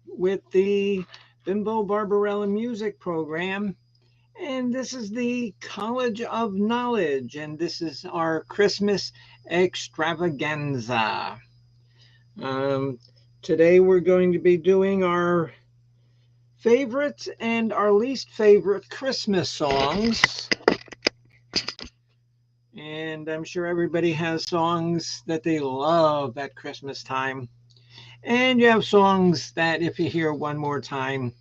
with the Bimbo Barbarella Music Program. And this is the College of Knowledge, and this is our Christmas extravaganza. Um, Today we're going to be doing our favorite and our least favorite Christmas songs. And I'm sure everybody has songs that they love at Christmas time. And you have songs that if you hear one more time,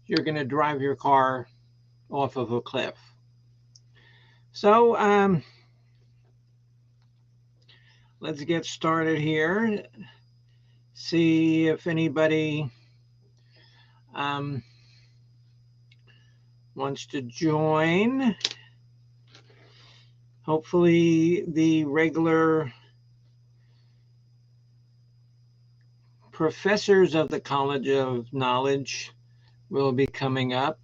you're going to drive your car off of a cliff. So let's get started here. See if anybody um, wants to join. Hopefully, the regular professors of the College of Knowledge will be coming up.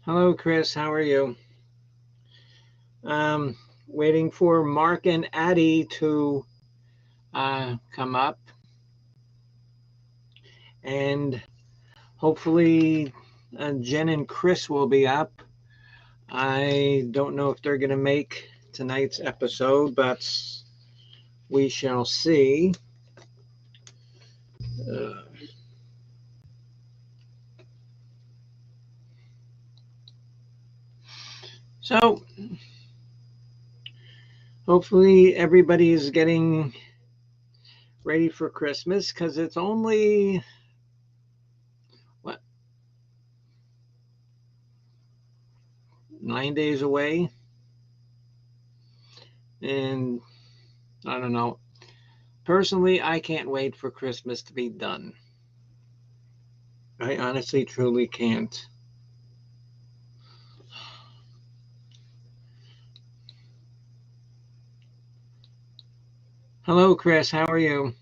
Hello, Chris. How are you? Um, Waiting for Mark and Addie to come up. And hopefully, Jen and Chris will be up. I don't know if they're going to make tonight's episode, but we shall see. Uh, so, hopefully, everybody is getting ready for Christmas because it's only, what, 9 days away? And I don't know. Personally, I can't wait for Christmas to be done. I honestly, truly can't. Hello, Chris. How are you?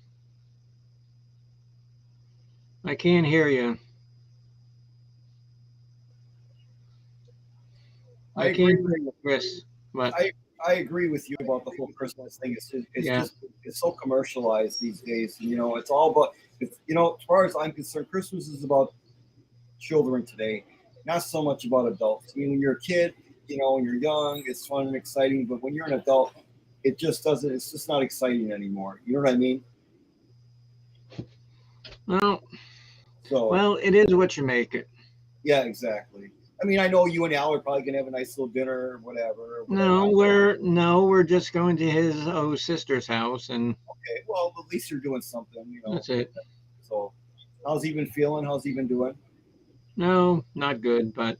I can't hear you. I I can't agree hear with you, Chris. What? I agree with you about the whole Christmas thing. Yeah. It's so commercialized these days. It's all about as far as I'm concerned, Christmas is about children today, not so much about adults. I mean, when you're a kid, when you're young, it's fun and exciting. But when you're an adult, it just doesn't. It's just not exciting anymore. You know what I mean? Well, So well, it is what you make it. yeah, exactly. I mean, I know you and Al are probably gonna have a nice little dinner or whatever. No, we're just going to his sister's house, and Okay, well, at least you're doing something. that's it. So, how's he been feeling? How's he been doing? No, not good, but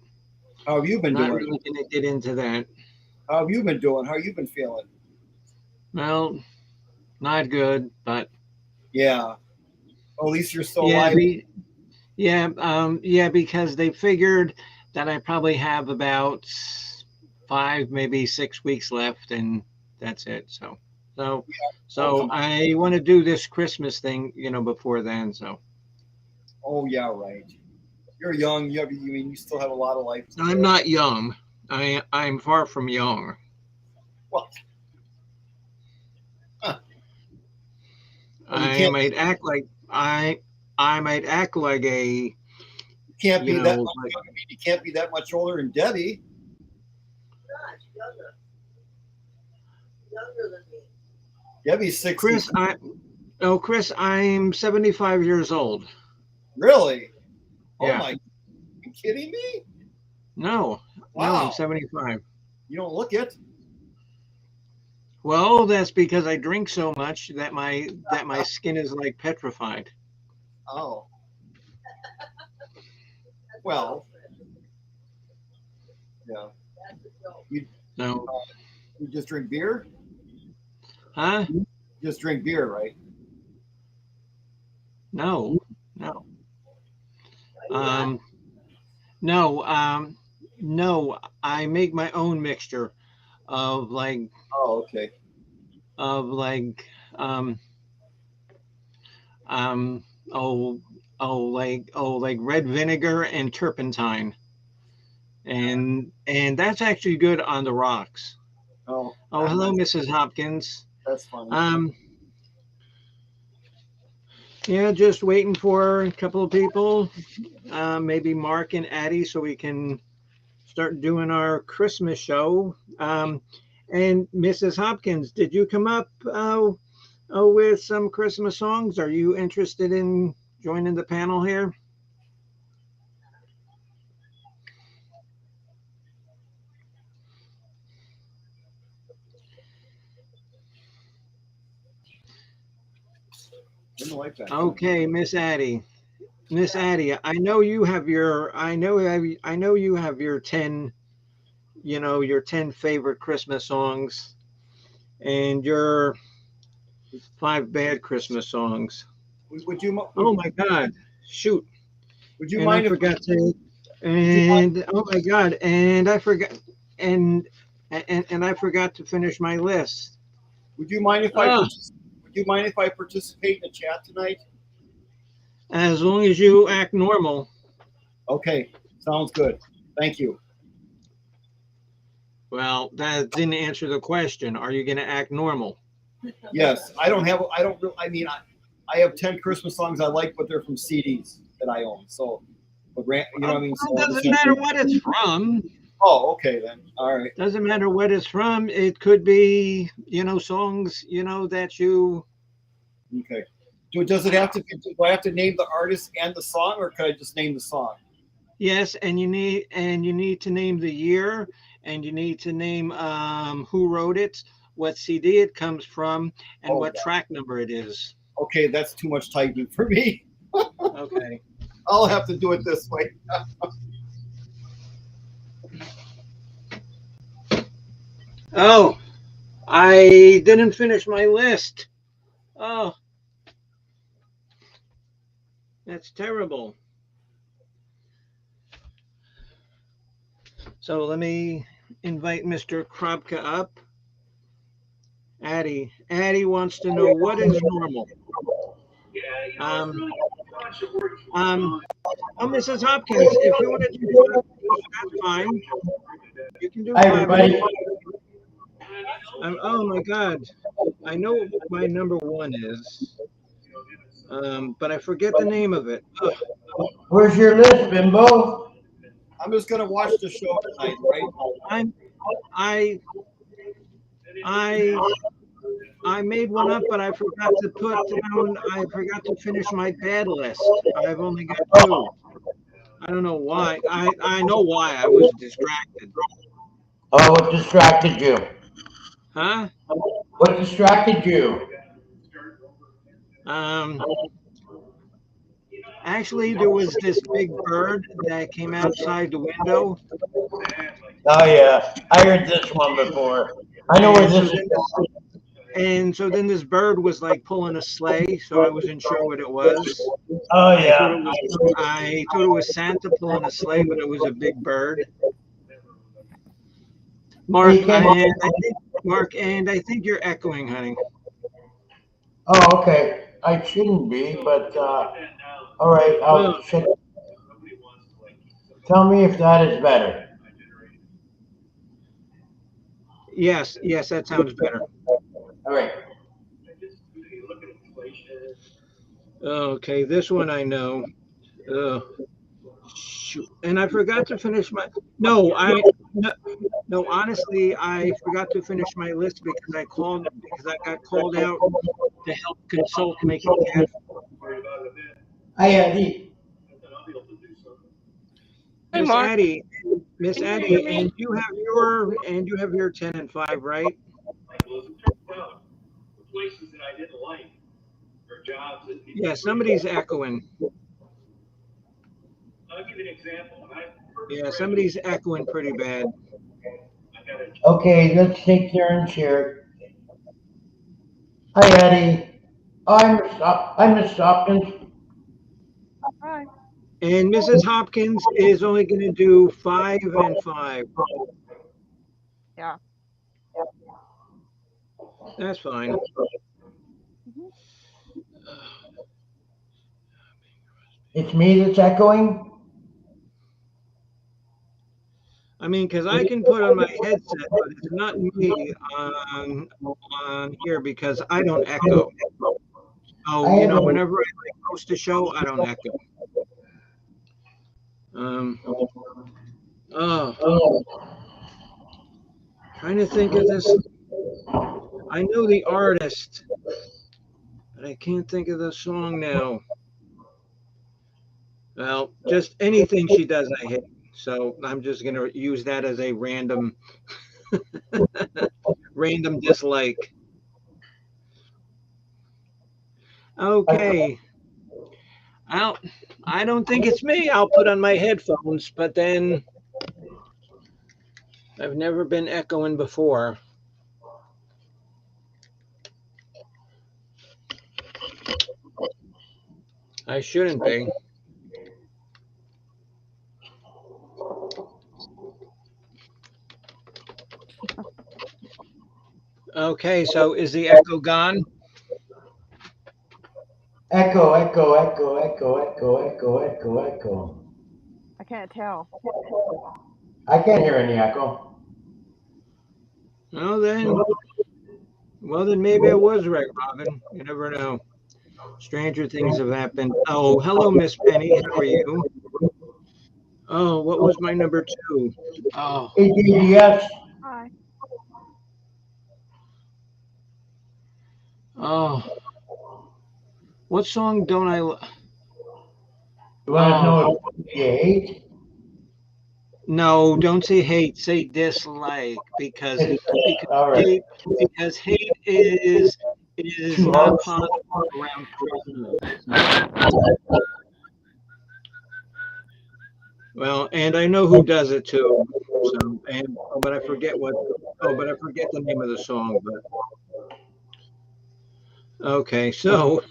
How have you been not doing? really going to get into that. How have you been doing? How have you been feeling? Well, not good, but Yeah. Well, at least you're still yeah, alive. because they figured that I probably have about 5, maybe 6 weeks left, and that's it. So, Oh, so come on. I want to do this Christmas thing, before then. So Oh, yeah, right. You're young. You mean you still have a lot of life to I'm live. not young. I'm far from young. Well, huh. Well, I might act like I might act like a you can't you be that know much. like I mean, you can't be that much older than Debbie. Debbie's 60. Chris. Chris, I'm 75 years old. Really? Oh Yeah. my! You kidding me? No, I'm Wow. 75. You don't look it. Well, that's because I drink so much that my skin is like petrified. Oh well. Yeah. You So, you just drink beer. huh? You just drink beer, right? No, no, um, no, no. I make my own mixture of Oh, okay. of like um um oh like red vinegar and turpentine. and that's actually good on the rocks. Oh, Oh, hello, Mrs. Hopkins. that's funny. Um, yeah, just waiting for a couple of people, maybe Mark and Addie, so we can start doing our Christmas show. And Mrs. Hopkins, did you come up with some Christmas songs? Are you interested in joining the panel here? Didn't like that. Okay, Miss Addie. Miss Addie, I know you have your I know you have your 10, your 10 favorite Christmas songs and your 5 bad Christmas songs. Would you Oh my god. Shoot. would you And I mind if forgot to would you mind and oh my god, and I forgot and and I forgot to finish my list. would you mind if I Oh, would you mind if I participate in the chat tonight? as long as you act normal. Okay, sounds good. Thank you. Well, that didn't answer the question. Are you going to act normal? Yes, I don't really, I mean, I have 10 Christmas songs I like, but they're from CDs that I own. So, but you know what I mean? Well, So it I just doesn't have matter to, what it's from. oh, okay then. All right. Doesn't matter what it's from. It could be, songs, that you. Okay. Does it have to, do I have to name the artist and the song, or could I just name the song? Yes, and you need to name the year, and you need to name who wrote it, what CD it comes from, and Oh, what yeah. track number it is. Okay, that's too much typing for me. Okay. I'll have to do it this way. Oh, I didn't finish my list. Oh, that's terrible. So let me invite Mr. Kropka up. Addie wants to know what is normal. Um, um, oh, Mrs. Hopkins, if you want to do 5 minutes, that's fine. You can do Hi, 5 minutes. everybody. Oh my God, I know what my number one is, but I forget the name of it. Ugh. Where's your list, Bimbo? I'm just gonna watch the show tonight, right? I'm I I I made one up, but I forgot to put down. I forgot to finish my bad list. I've only got 2. I don't know why. I know why. I was distracted. Oh, what distracted you? Huh? What distracted you? Um. Actually, there was this big bird that came outside the window, Oh, yeah. I heard this one before. I know where and this so is then going. this bird was like pulling a sleigh. So I wasn't sure what it was. Oh, I thought yeah. it was I thought it was Santa pulling a sleigh, but it was a big bird. Hey, you Mark, can't. And I think you're echoing, honey. Oh, okay. I shouldn't be, but all right. Oh, I'll check. Tell me if that is better. yes, that sounds better. All right. Okay, this one I know. Uh, shoot. And I forgot to finish my. No, no, no. Honestly, I forgot to finish my list because I got called out to help consult making cat. Hi, Andy. Hi, Miss Mark. Addie, Miss Can you hear Addie, me? and you have your 10 and 5, right? Yeah, somebody's echoing. Yeah, somebody's echoing pretty bad. Okay, let's take turns here. Hi, Eddie. Oh, I'm Miss Hopkins. Hi. And Mrs. Hopkins is only going to do 5 and 5. Yeah. That's fine. Mhm. It's me that's echoing. I mean, because I can put on my headset, but it's not me on here because I don't echo. I Oh, have a, whenever I host a show, I don't echo. Um, oh, oh, trying to think of this. I know the artist, but I can't think of the song now. Well, just anything she does, I hate. So I'm just gonna use that as a random dislike. Okay. I'll, I don't think it's me. I'll put on my headphones, but then I've never been echoing before. I shouldn't be. Okay, so is the echo gone? echo, echo, echo, echo, echo, echo, echo, echo. I can't tell. I can't hear any echo. Well then maybe I was right, Robin. You never know. Stranger things have happened. Oh, hello, Miss Penny. How are you? Oh, what was my number two? Oh, ADDS. Hi. oh, what song don't I? You want to Oh, know if you hate? no, don't say hate. Say dislike because All right. hate because hate is Two not hearts. possible around Christmas. Well, and I know who does it too. So and oh, but I forget what. Oh, but I forget the name of the song. But okay, so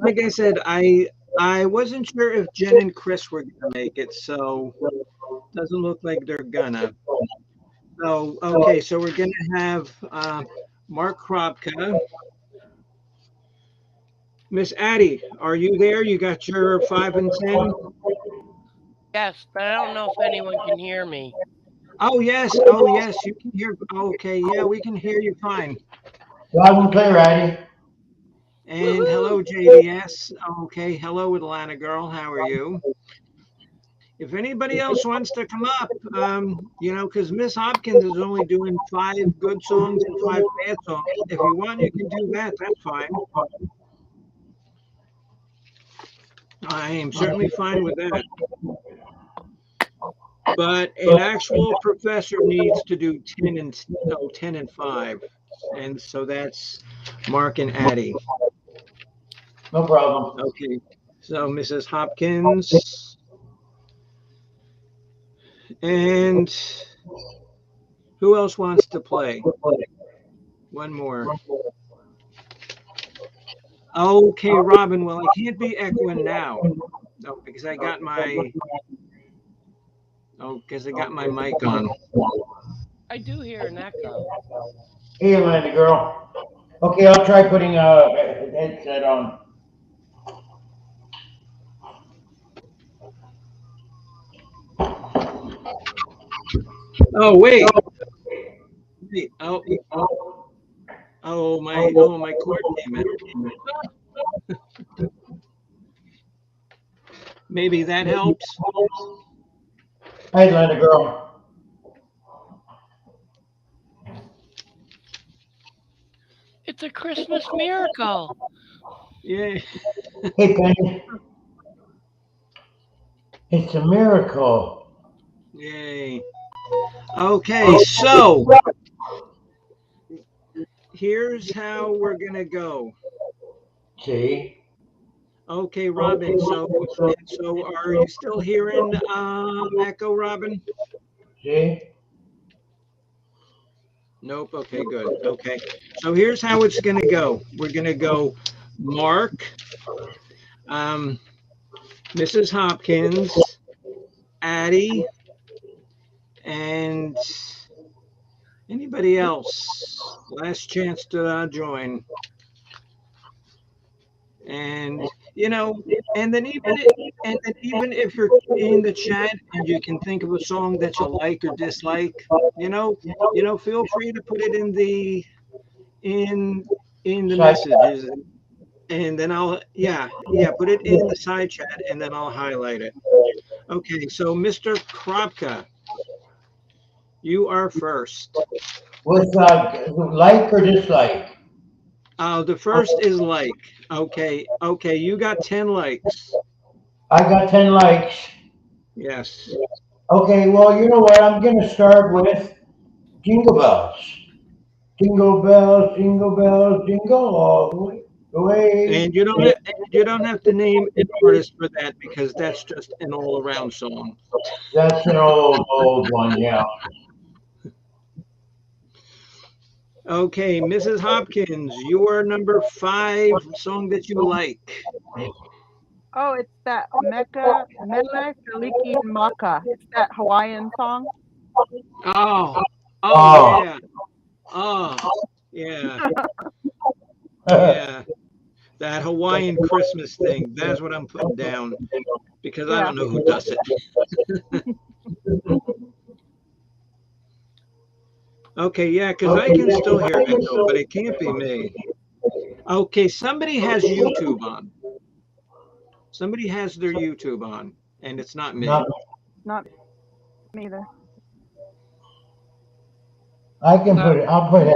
like I said, I wasn't sure if Jen and Chris were gonna make it. So doesn't look like they're gonna. So okay, so we're gonna have Mark Kropka. Miss Addie, are you there? You got your 5 and 10? Yes, but I don't know if anyone can hear me. Oh yes, you can hear. Okay, yeah, we can hear you fine. Well, I play Ratty. And Woohoo! hello, JDS. Okay, hello, Atlanta girl. How are you? If anybody else wants to come up, because Miss Hopkins is only doing 5 good songs and 5 bad songs. If you want, you can do that. That's fine. I am certainly fine with that. But an actual professor needs to do 10 and 5, and so that's Mark and Addie. No problem. Okay, so Mrs. Hopkins and who else wants to play? One more. Okay, Robin. Well, I can't be echoing now. No, because I got my mic on. I do hear an echo. Hey, Atlanta girl. Okay, I'll try putting a headset on. Oh wait. My cord came in. Maybe that helps. Hi, Atlanta girl. It's a Christmas miracle. Yeah. Hey, Penny. It's a miracle. Yay. Okay, so here's how we're gonna go. See? Okay, Robin. So are you still hearing echo, Robin? See? Nope. Okay, good. Okay. So here's how it's gonna go. We're gonna go Mark, um, Mrs. Hopkins, Addie, and anybody else. Last chance to join. And you know, and then even if you're in the chat and you can think of a song that you like or dislike, you know, feel free to put it in in the Side messages, and then I'll put it in the side chat, and then I'll highlight it. Okay, so Mr. Kropka, you are first. with like or dislike. The first is like. Okay, you got 10 likes. I got 10 likes. Yes. Okay, well, you know what? I'm going to start with Jingle Bells. Jingle bells, jingle all the way. And you don't have to name an artist for that because that's just an all around song. That's an old one, yeah. Okay, Mrs. Hopkins, your number 5 song that you like. Oh, it's that Mele Kaliki Maka. It's that Hawaiian song. Oh, oh Oh, yeah. Oh, yeah. Yeah. That Hawaiian Christmas thing. That's what I'm putting down because I Yeah. don't know who does it. Okay, yeah, because I can still hear echo, but it can't be me. Okay, somebody has YouTube on. Somebody has their YouTube on, and it's not me. not, Not me either. I can Not put it, I'll put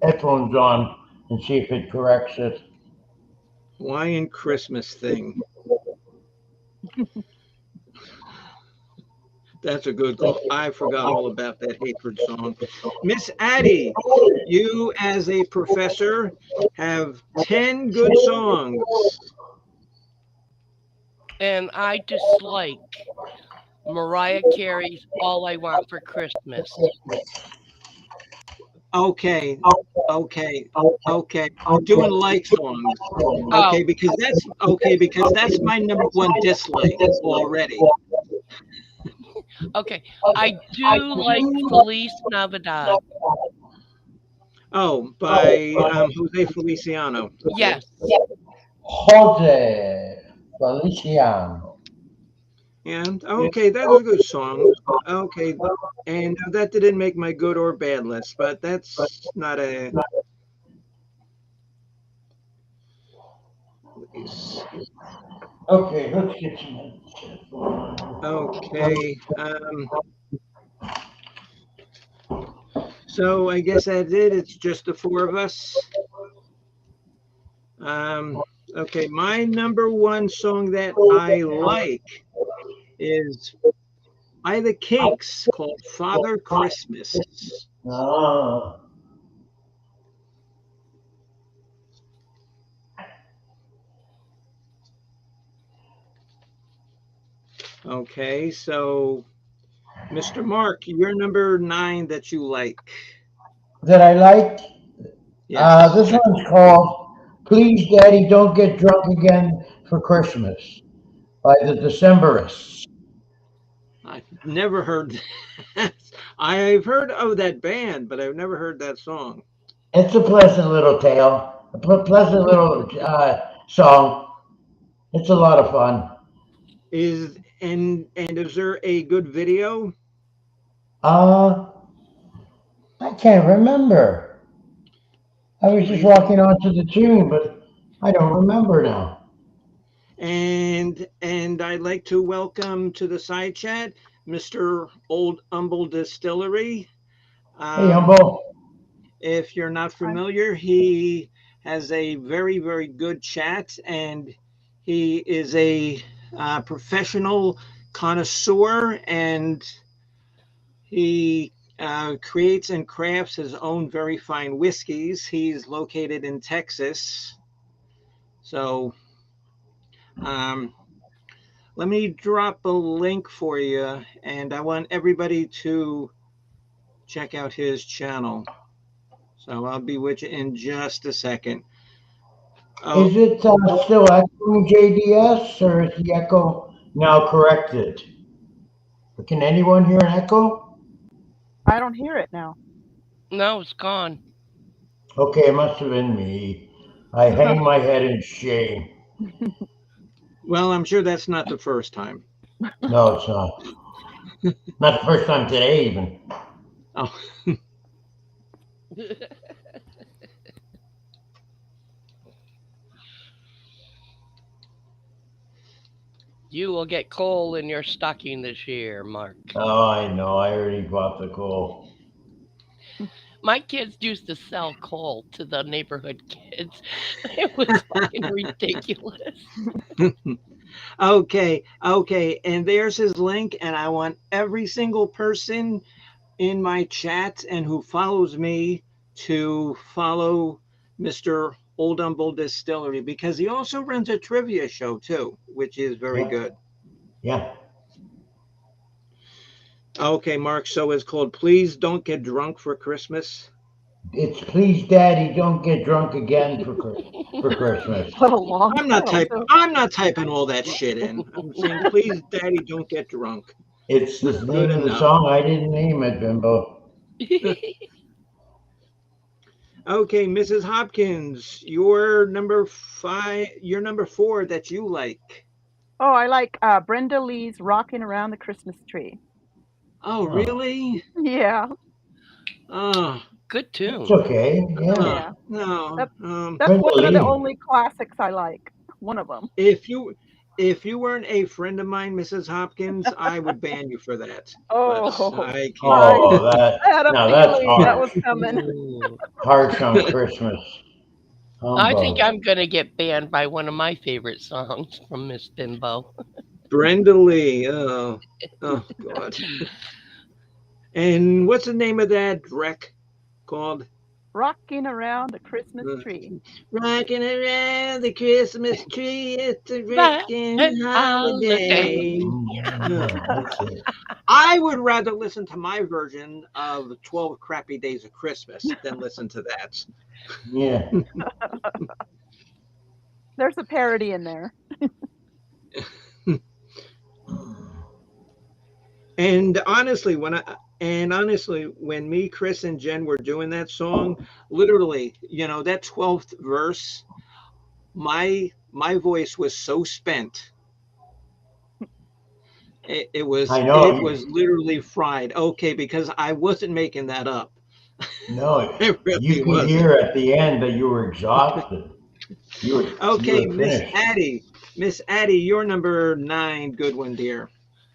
headphones on and see if it corrects it. Hawaiian Christmas thing. That's a good call. I forgot all about that hatred song. Miss Addie, you as a professor have 10 good songs. and I dislike Mariah Carey's "All I Want for Christmas." Okay, okay, okay. We're doing like songs. Oh, Okay because that's my number one dislike already. okay. I do like Feliz Navidad. Oh, by Jose Feliciano. Yes. Jose Feliciano. And okay, that is a good song. Okay, and that didn't make my good or bad list, but that's not a. Okay, let's get some. Okay, so I guess that's it. It's just the four of us. Um, okay, my number one song that I like is by the Kinks called Father Christmas. Ah, Okay, so Mr. Mark, your number 9 that you like. that I like. Yes, This one's called Please Daddy Don't Get Drunk Again for Christmas by the Decemberists. I've never heard that. I've heard of that band, but I've never heard that song. It's a pleasant little tale, a pleasant little song. It's a lot of fun. And is there a good video? Uh, I can't remember. I was just Please don't. walking onto the tune, but I don't remember now. And I'd like to welcome to the side chat Mr. Old Humble Distillery. Hey, Um, Humble. if you're not I'm familiar, he has a very good chat, and he is a professional connoisseur, and he creates and crafts his own very fine whiskeys. He's located in Texas. So um, let me drop a link for you, and I want everybody to check out his channel. So I'll be with you in just a second. Oh, Is it still echoing JDS or is the echo now corrected? Can anyone hear an echo? I don't hear it now. No, it's gone. Okay, it must have been me. I hang my head in shame. Well, I'm sure that's not the first time. No, it's not. Not the first time today, even. Oh, You will get coal in your stocking this year, Mark. Oh, I know. I already bought the coal. My kids used to sell coal to the neighborhood kids. It was fucking ridiculous. okay, okay. And there's his link, and I want every single person in my chat and who follows me to follow Mr. Old Humble Distillery because he also runs a trivia show too, which is very Yeah, good. yeah. Okay, Mark, so it's called Please Don't Get Drunk for Christmas. It's please, Daddy, don't get drunk again for Christmas. What a long I'm not title, typing too. I'm not typing all that shit in. I'm saying please daddy don't get drunk. It's the Good name of the enough. song. I didn't name it, Bimbo. Okay, Mrs. Hopkins, your number 5, your number 4 that you like. Oh, I like Brenda Lee's "Rocking Around the Christmas Tree." Oh, Oh, really? Yeah, Oh, Good it's tune. okay. Yeah. yeah. no. That's that's Brenda one of the Lee. only classics I like. One of them. If you weren't a friend of mine, Mrs. Hopkins, I would ban you for that. But Oh, I can't. I Oh, that I had a now that's feeling that harsh. was coming. Ooh. Harsh on Christmas. I think Humbug. I'm gonna get banned by one of my favorite songs from Miss Bimbo. Brenda Lee. Oh God. And what's the name of that wreck called? Rocking around the Christmas Uh, tree. Rocking around the Christmas tree, it's a That freaking holiday. holiday. Uh, That's it. I would rather listen to my version of 12 Crappy Days of Christmas than listen to that. Yeah. There's a parody in there. And honestly, when me, Chris, and Jen were doing that song, literally, that 12th verse, my voice was so spent. It was I know. it was literally fried. Okay, because I wasn't making that up. No, It you really could wasn't. hear at the end that you were exhausted. You Okay, were finished. Miss Addie, you're number 9. Good one, dear.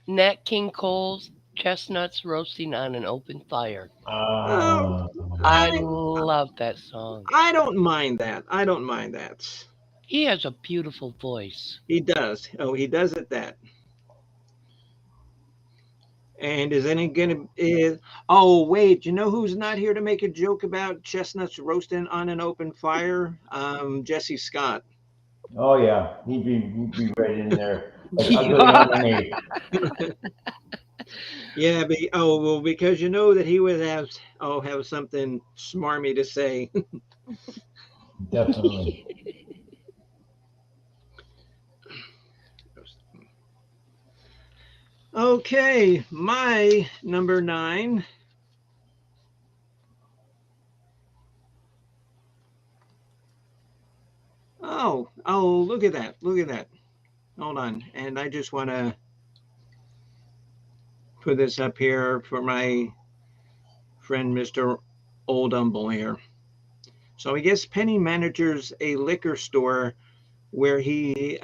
Nat King Cole's Chestnuts Roasting on an Open Fire. Oh, Uh, I I love that song. I don't mind that. I don't mind that. He has a beautiful voice. He does. Oh, he does it that. And is any gonna is oh wait, you know who's not here to make a joke about chestnuts roasting on an open fire? Jesse Scott. oh yeah, he'd be right in there, like ugly Yeah. underneath. Yeah, oh well, because you know that he would have something smarmy to say. Definitely. Okay, my number 9. Oh, look at that. Look at that. Hold on. And I just want to put this up here for my friend Mr. Old Humble here. So I guess Penny managers a liquor store where he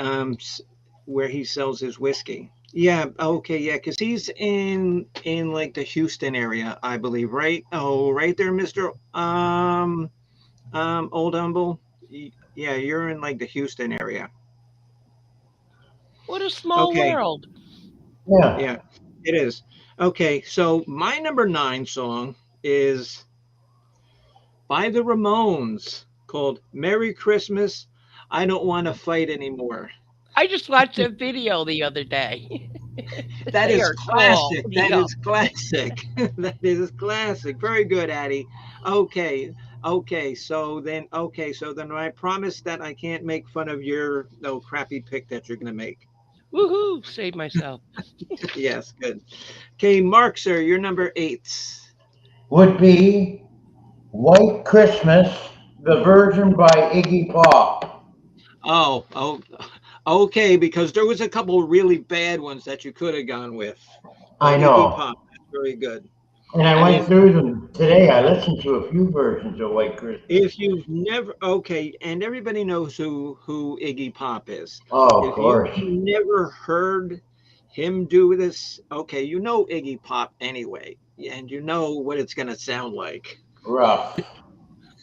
sells his whiskey. Yeah, okay, yeah, because he's in like the Houston area, I believe, right? Oh, right there, Mister Old Humble. Yeah, you're in like the Houston area. What a small Okay, world. Yeah. yeah, it is. Okay, so my number 9 song is by the Ramones called "Merry Christmas." I don't want to fight anymore. I just watched a video the other day. That They is are cool. classic. That Yeah. is classic. That is classic. Very good, Addie. Okay. Okay, so then I promise that I can't make fun of your no crappy pick that you're gonna make. Woohoo! Save myself. Yes, good. Okay, Mark, sir, you're number 8. Would be White Christmas, the version by Iggy Pop. Oh, Okay, because there was a couple really bad ones that you could have gone with. I But Iggy know. Pop, that's very good. And I I went mean, through them today. I listened to a few versions of White Christmas. if you've never, okay, and everybody knows who Iggy Pop is. Oh, of If you've course. never heard him do this, okay, you know Iggy Pop anyway, and you know what it's going to sound like. Rough.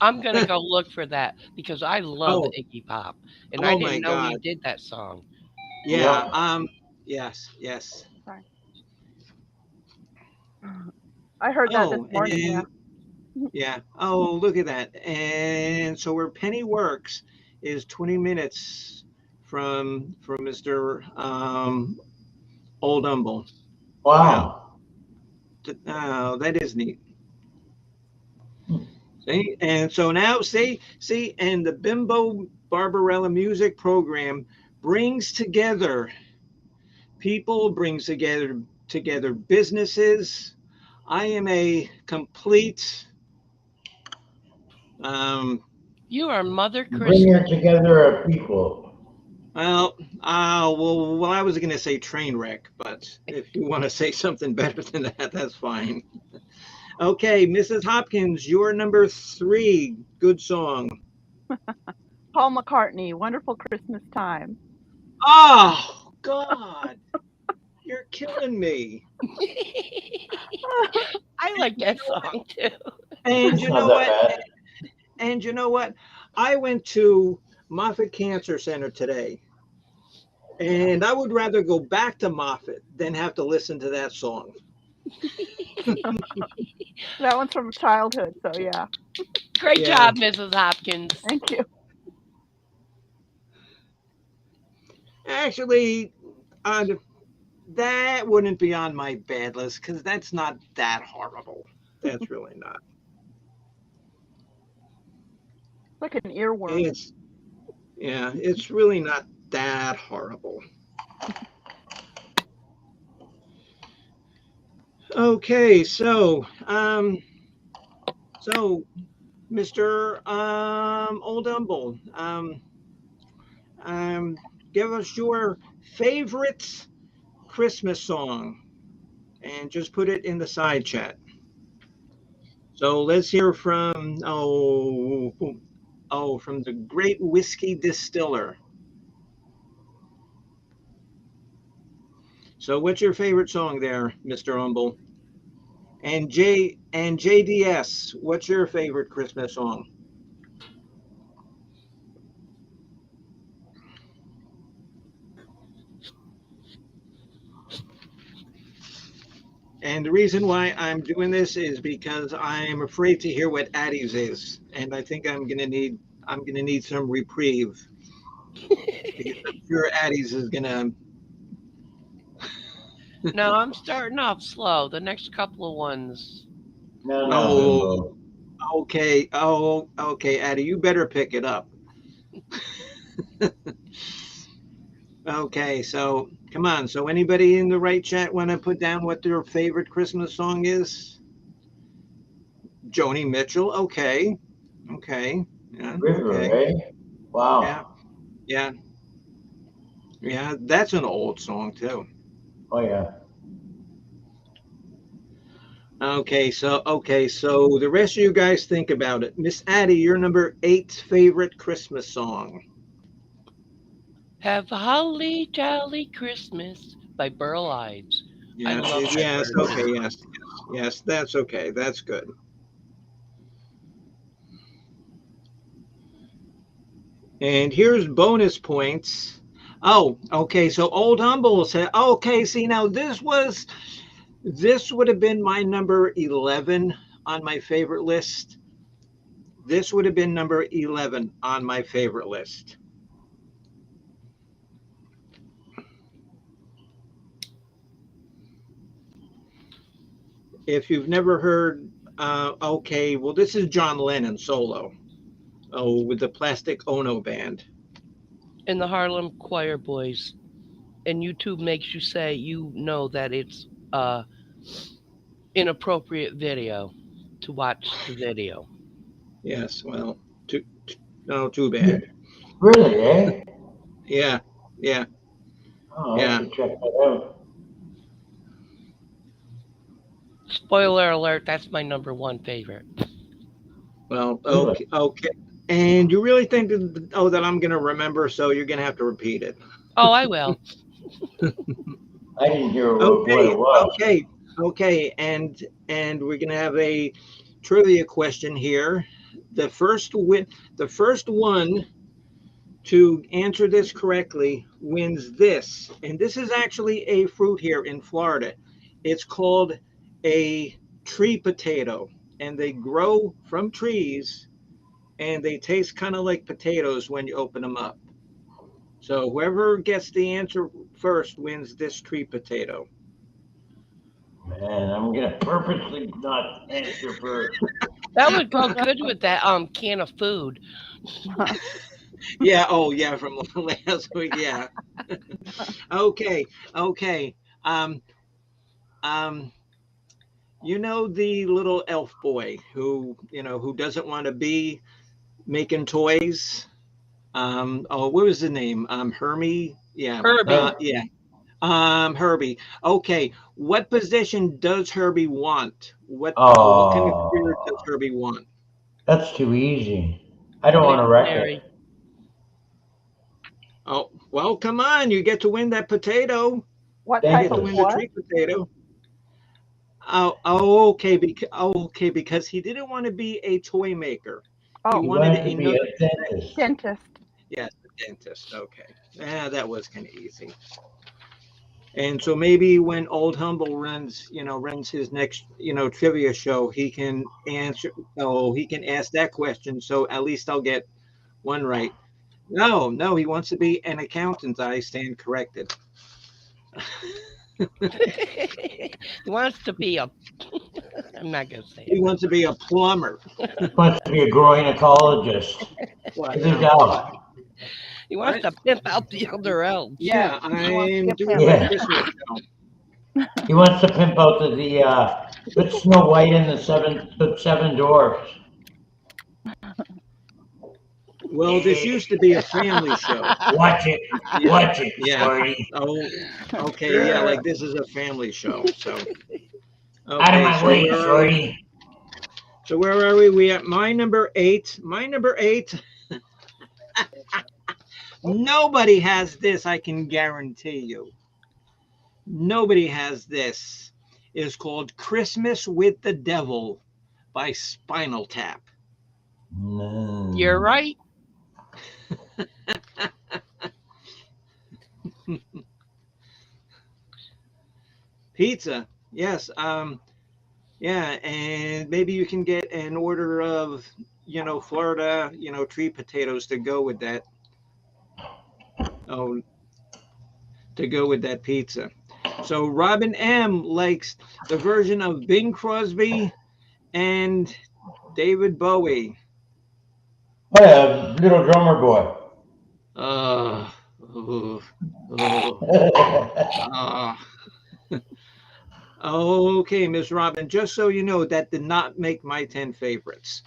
I'm gonna go look for that because I love Oh, Iggy Pop, and I oh my didn't know he God. did that song. Yeah, Yep. yes, yes. Sorry. I heard that this Oh, morning. Yeah. and yeah. Oh, look at that. And so where Penny works is 20 minutes from Mr. Old Humble. Wow. Wow. Oh, that is neat. See? And so now see, and the Bimbo Barbarella music program brings together people, brings together businesses. I am a complete um You are Mother Bringer Christmas. together of people. well, well, I was going to say train wreck, but if you want to say something better than that, that's fine. Okay, Mrs. Hopkins, you're number three. Good song. Paul McCartney, Wonderful Christmas Time. Oh, God, you're killing me. I like You that know what? song too. And It's you not know that what? bad. And you know what? I went to Moffitt Cancer Center today, and I would rather go back to Moffitt than have to listen to that song. That one's from childhood, so yeah. Great Yeah, job, Mrs. Hopkins. Thank you. actually, uh, that wouldn't be on my bad list because that's not that horrible. That's really not. It's like an earworm. It's yeah, it's really not that horrible. Okay, so Mr. Old Humble, um, give us your favorite Christmas song and just put it in the side chat. So let's hear from from the great whiskey distiller. So what's your favorite song there, Mr. Humble? And JDS, what's your favorite Christmas song? And the reason why I'm doing this is because I'm afraid to hear what Addie's is, and I think I'm gonna need some reprieve because I'm sure Addie's is gonna. No, I'm starting off slow. The next couple of ones. No, no, Oh, Bimbo. okay. Oh, okay, Addie, you better pick it up. Okay, so come on. So anybody in the right chat want to put down what their favorite Christmas song is? Joni Mitchell. Okay. Okay. Yeah. River, Okay. eh? Yeah. Wow. Yeah. Yeah. That's an old song too. Oh, yeah. Okay, so the rest of you guys think about it. Miss Addie, your number eight favorite Christmas song. Have a holly jolly Christmas by Burl Ives. I Yes, love that yes, okay, version. yes, that's okay. That's good. And here's bonus points. Oh, okay. So Old Humble said, okay, see now this would have been my number 11 on my favorite list. This would have been number 11 on my favorite list. If you've never heard, okay, well, this is John Lennon solo. Oh, with the Plastic Ono Band. And the Harlem Choir Boys. And YouTube makes you say you know that it's inappropriate video to watch the video. Yes, well, too, no, too Yeah. bad. Really, eh? Yeah, Yeah, Oh, I have yeah. to check that out. Spoiler alert, that's my number one favorite. Well, Really? okay, okay. And you really think that, oh, that I'm gonna remember? So you're gonna have to repeat it. Oh, I will. I didn't hear what Okay, it was. okay, okay. And we're gonna have a trivia question here. The first win, the first one to answer this correctly wins this. And this is actually a fruit here in Florida. It's called a tree potato, and they grow from trees, and they taste kind of like potatoes when you open them up. So whoever gets the answer first wins this tree potato. Man, I'm gonna purposely not answer first. That would go good with that can of food. Yeah, oh yeah, from last week. Yeah. Okay, okay. Um, um, you know the little elf boy who, who doesn't want to be making toys? Oh, what was the name? Hermie? Yeah. Herbie. Yeah. Herbie. Okay. What position does Herbie want? What kind of career does Oh, Herbie want? that's too easy. I don't want to wreck it. Missionary. Oh, well, come on. You get to win that potato. What You type get to of win the Dentist. what? tree potato. Oh, okay. Okay, because he didn't want to be a toy maker. He Oh, He wanted wanted to be another. a dentist. dentist. Yes, a dentist. Okay. Yeah, that was kind of easy. And so maybe when Old Humble runs his next, trivia show, he can answer. Oh, he can ask that question. So at least I'll get one right. No, no, he wants to be an accountant. I stand corrected. He wants to be a. I'm not gonna say He it. wants to be a plumber. He wants to be a gynecologist What with his now? What? dog. He wants What? to pimp out the other elves. Yes, Yeah, he wants to I'm get doing pimped. my Yeah, Christmas show. he wants to pimp out put Snow White in the seven dwarfs. Well, this Eh, used to be a family show. watch Yeah, it, yeah. Shorty. Oh, okay, yeah. Like this is a family show. So Out of okay, my so way, where are we? Shorty. So where are we? We at my number eight. My number eight. Nobody has this. I can guarantee you. Nobody has this. It is called Christmas with the Devil by Spinal Tap. You're No. right. Pizza. Yes. Yeah, and maybe you can get an order of, Florida, tree potatoes to go with that. Oh, to go with that pizza. So Robin M likes the version of Bing Crosby and David Bowie. Oh yeah, little drummer boy. Uh, oh, oh, ah. Okay, Miss Robin, just so you know, that did not make my 10 favorites.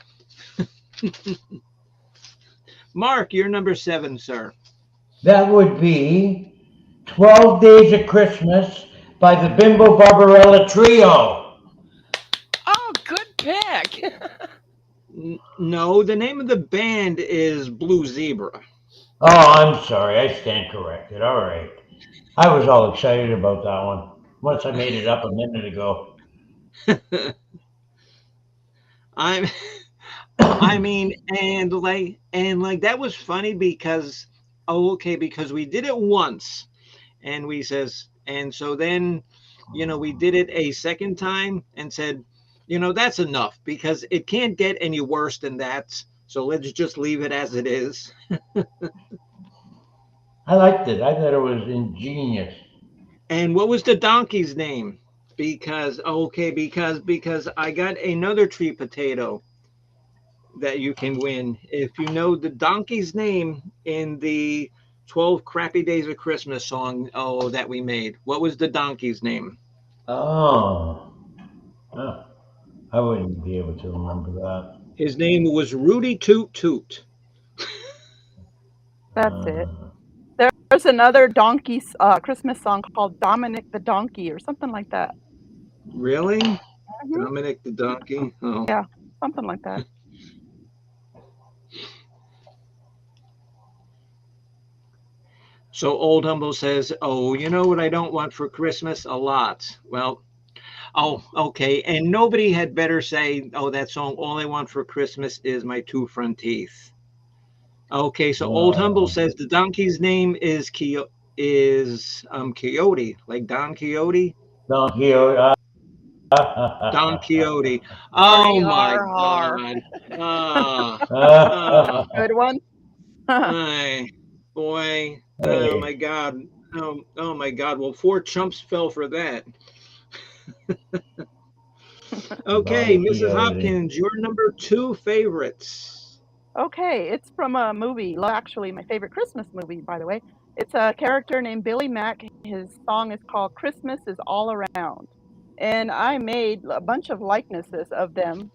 Mark, you're number seven, sir. That would be 12 Days of Christmas by the Bimbo Barbarella Trio. Oh, good pick. No, the name of the band is Blue Zebra. Oh, I'm sorry, I stand corrected. All right. I was all excited about that one once I made it up a minute ago. I'm I mean, and like that was funny because, oh, okay, because we did it once, and we says, and so then, we did it a second time and said, that's enough because it can't get any worse than that. So let's just leave it as it is. I liked it. I thought it was ingenious. And what was the donkey's name? Because okay, because I got another tree potato that you can win if you know the donkey's name in the 12 Crappy Days of Christmas song, oh, that we made. What was the donkey's name? Oh, huh. I wouldn't be able to remember that. His name was Rudy Toot Toot. That's it. Uh, There's There's another donkey Christmas song called Dominic the Donkey or something like that. Really? Hmm. Dominic the Donkey? Oh. Yeah, something like that. So Old Humble says, "Oh, you know what I don't want for Christmas? A lot." Well, oh, okay. And nobody had better say, "Oh, that song, all I want for Christmas is my two front teeth." Okay, so Old Humble Uh, says the donkey's name is Coyote, like Don Quixote. Don Quixote. Don Quixote. Hardy Oh my har har. God. Ah, Uh, ah, Good one. my boy. Oh hey, my God. Oh my God. Well, four chumps fell for that. Okay, Don Mrs. Quixote. Hopkins, your number two favorites. Okay, it's from a movie. Actually, my favorite Christmas movie, by the way. It's a character named Billy Mack. His song is called "Christmas is All Around," and I made a bunch of likenesses of them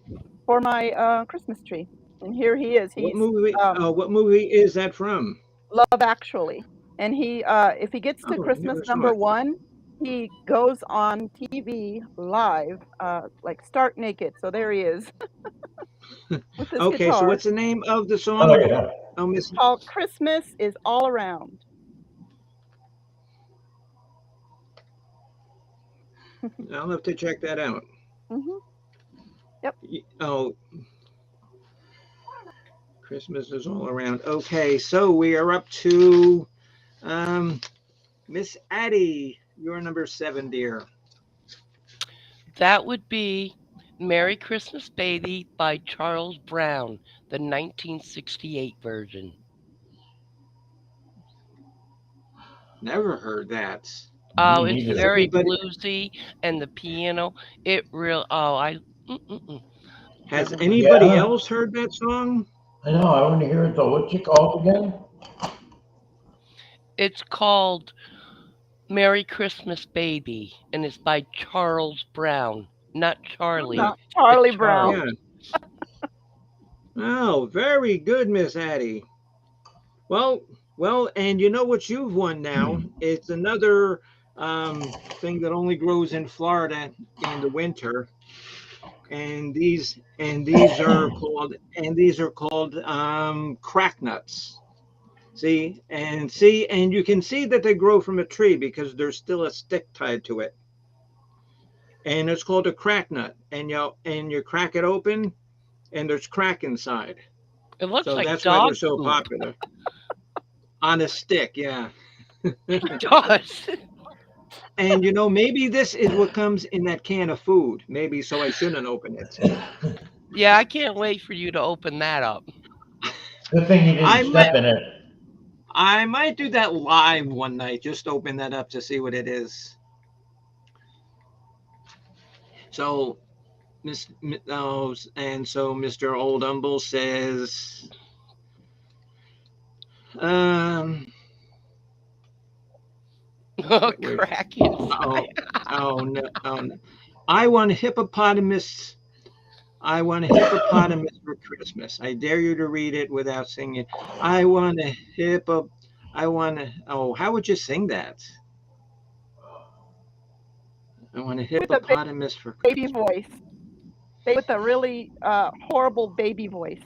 for my Christmas tree. And here he is. What He's movie? um, What movie is that from? Love Actually, and he if he gets to Oh, Christmas never saw number it. one, he goes on TV live, like stark naked. So there he is with his Okay, so guitar. what's the name of the Oh song? yeah. Oh, It's Miss. called "Christmas is All Around." I'll have to check that out. Hmm. Yep. Oh, Christmas is all around. Okay, so we are up to um, Miss Addie. You're number seven, dear. That would be Merry Christmas Baby by Charles Brown, the 1968 version. Never heard that. Me Oh, it's Has neither. very anybody bluesy, and the piano. It real. Oh, I. Mm-mm-mm. has Never heard that. anybody Yeah, else heard that song? I know. I want to hear it though. What's it called again? It's called Merry Christmas Baby, and it's by Charles Brown, not Charlie, Oh, Not but Charlie Brown. yeah. Charles. Oh, very good, Miss Addie. Well, and you know what you've won now? It's another thing that only grows in Florida in the winter, and these are called crack nuts. And you can see that they grow from a tree because there's still a stick tied to it, and it's called a crack nut. And you crack it open, and there's crack inside. It looks So like that's why they're dog so poop. popular. On a stick, yeah. It does. And maybe this is what comes in that can of food. Maybe so I shouldn't open it. Yeah, I can't wait for you to open that up. Good thing you I didn't might step in it. I might do that live one night. Just open that up to see what it is. So and so Mr. Old Humble says, um, Oh, where's crack inside. oh no, oh no. I want a hippopotamus. I want a hippopotamus for Christmas. I dare you to read it without singing. I want a hippo. I want a. Oh, how would you sing that? I want a With a hippopotamus for baby Christmas. voice. With a really horrible baby voice.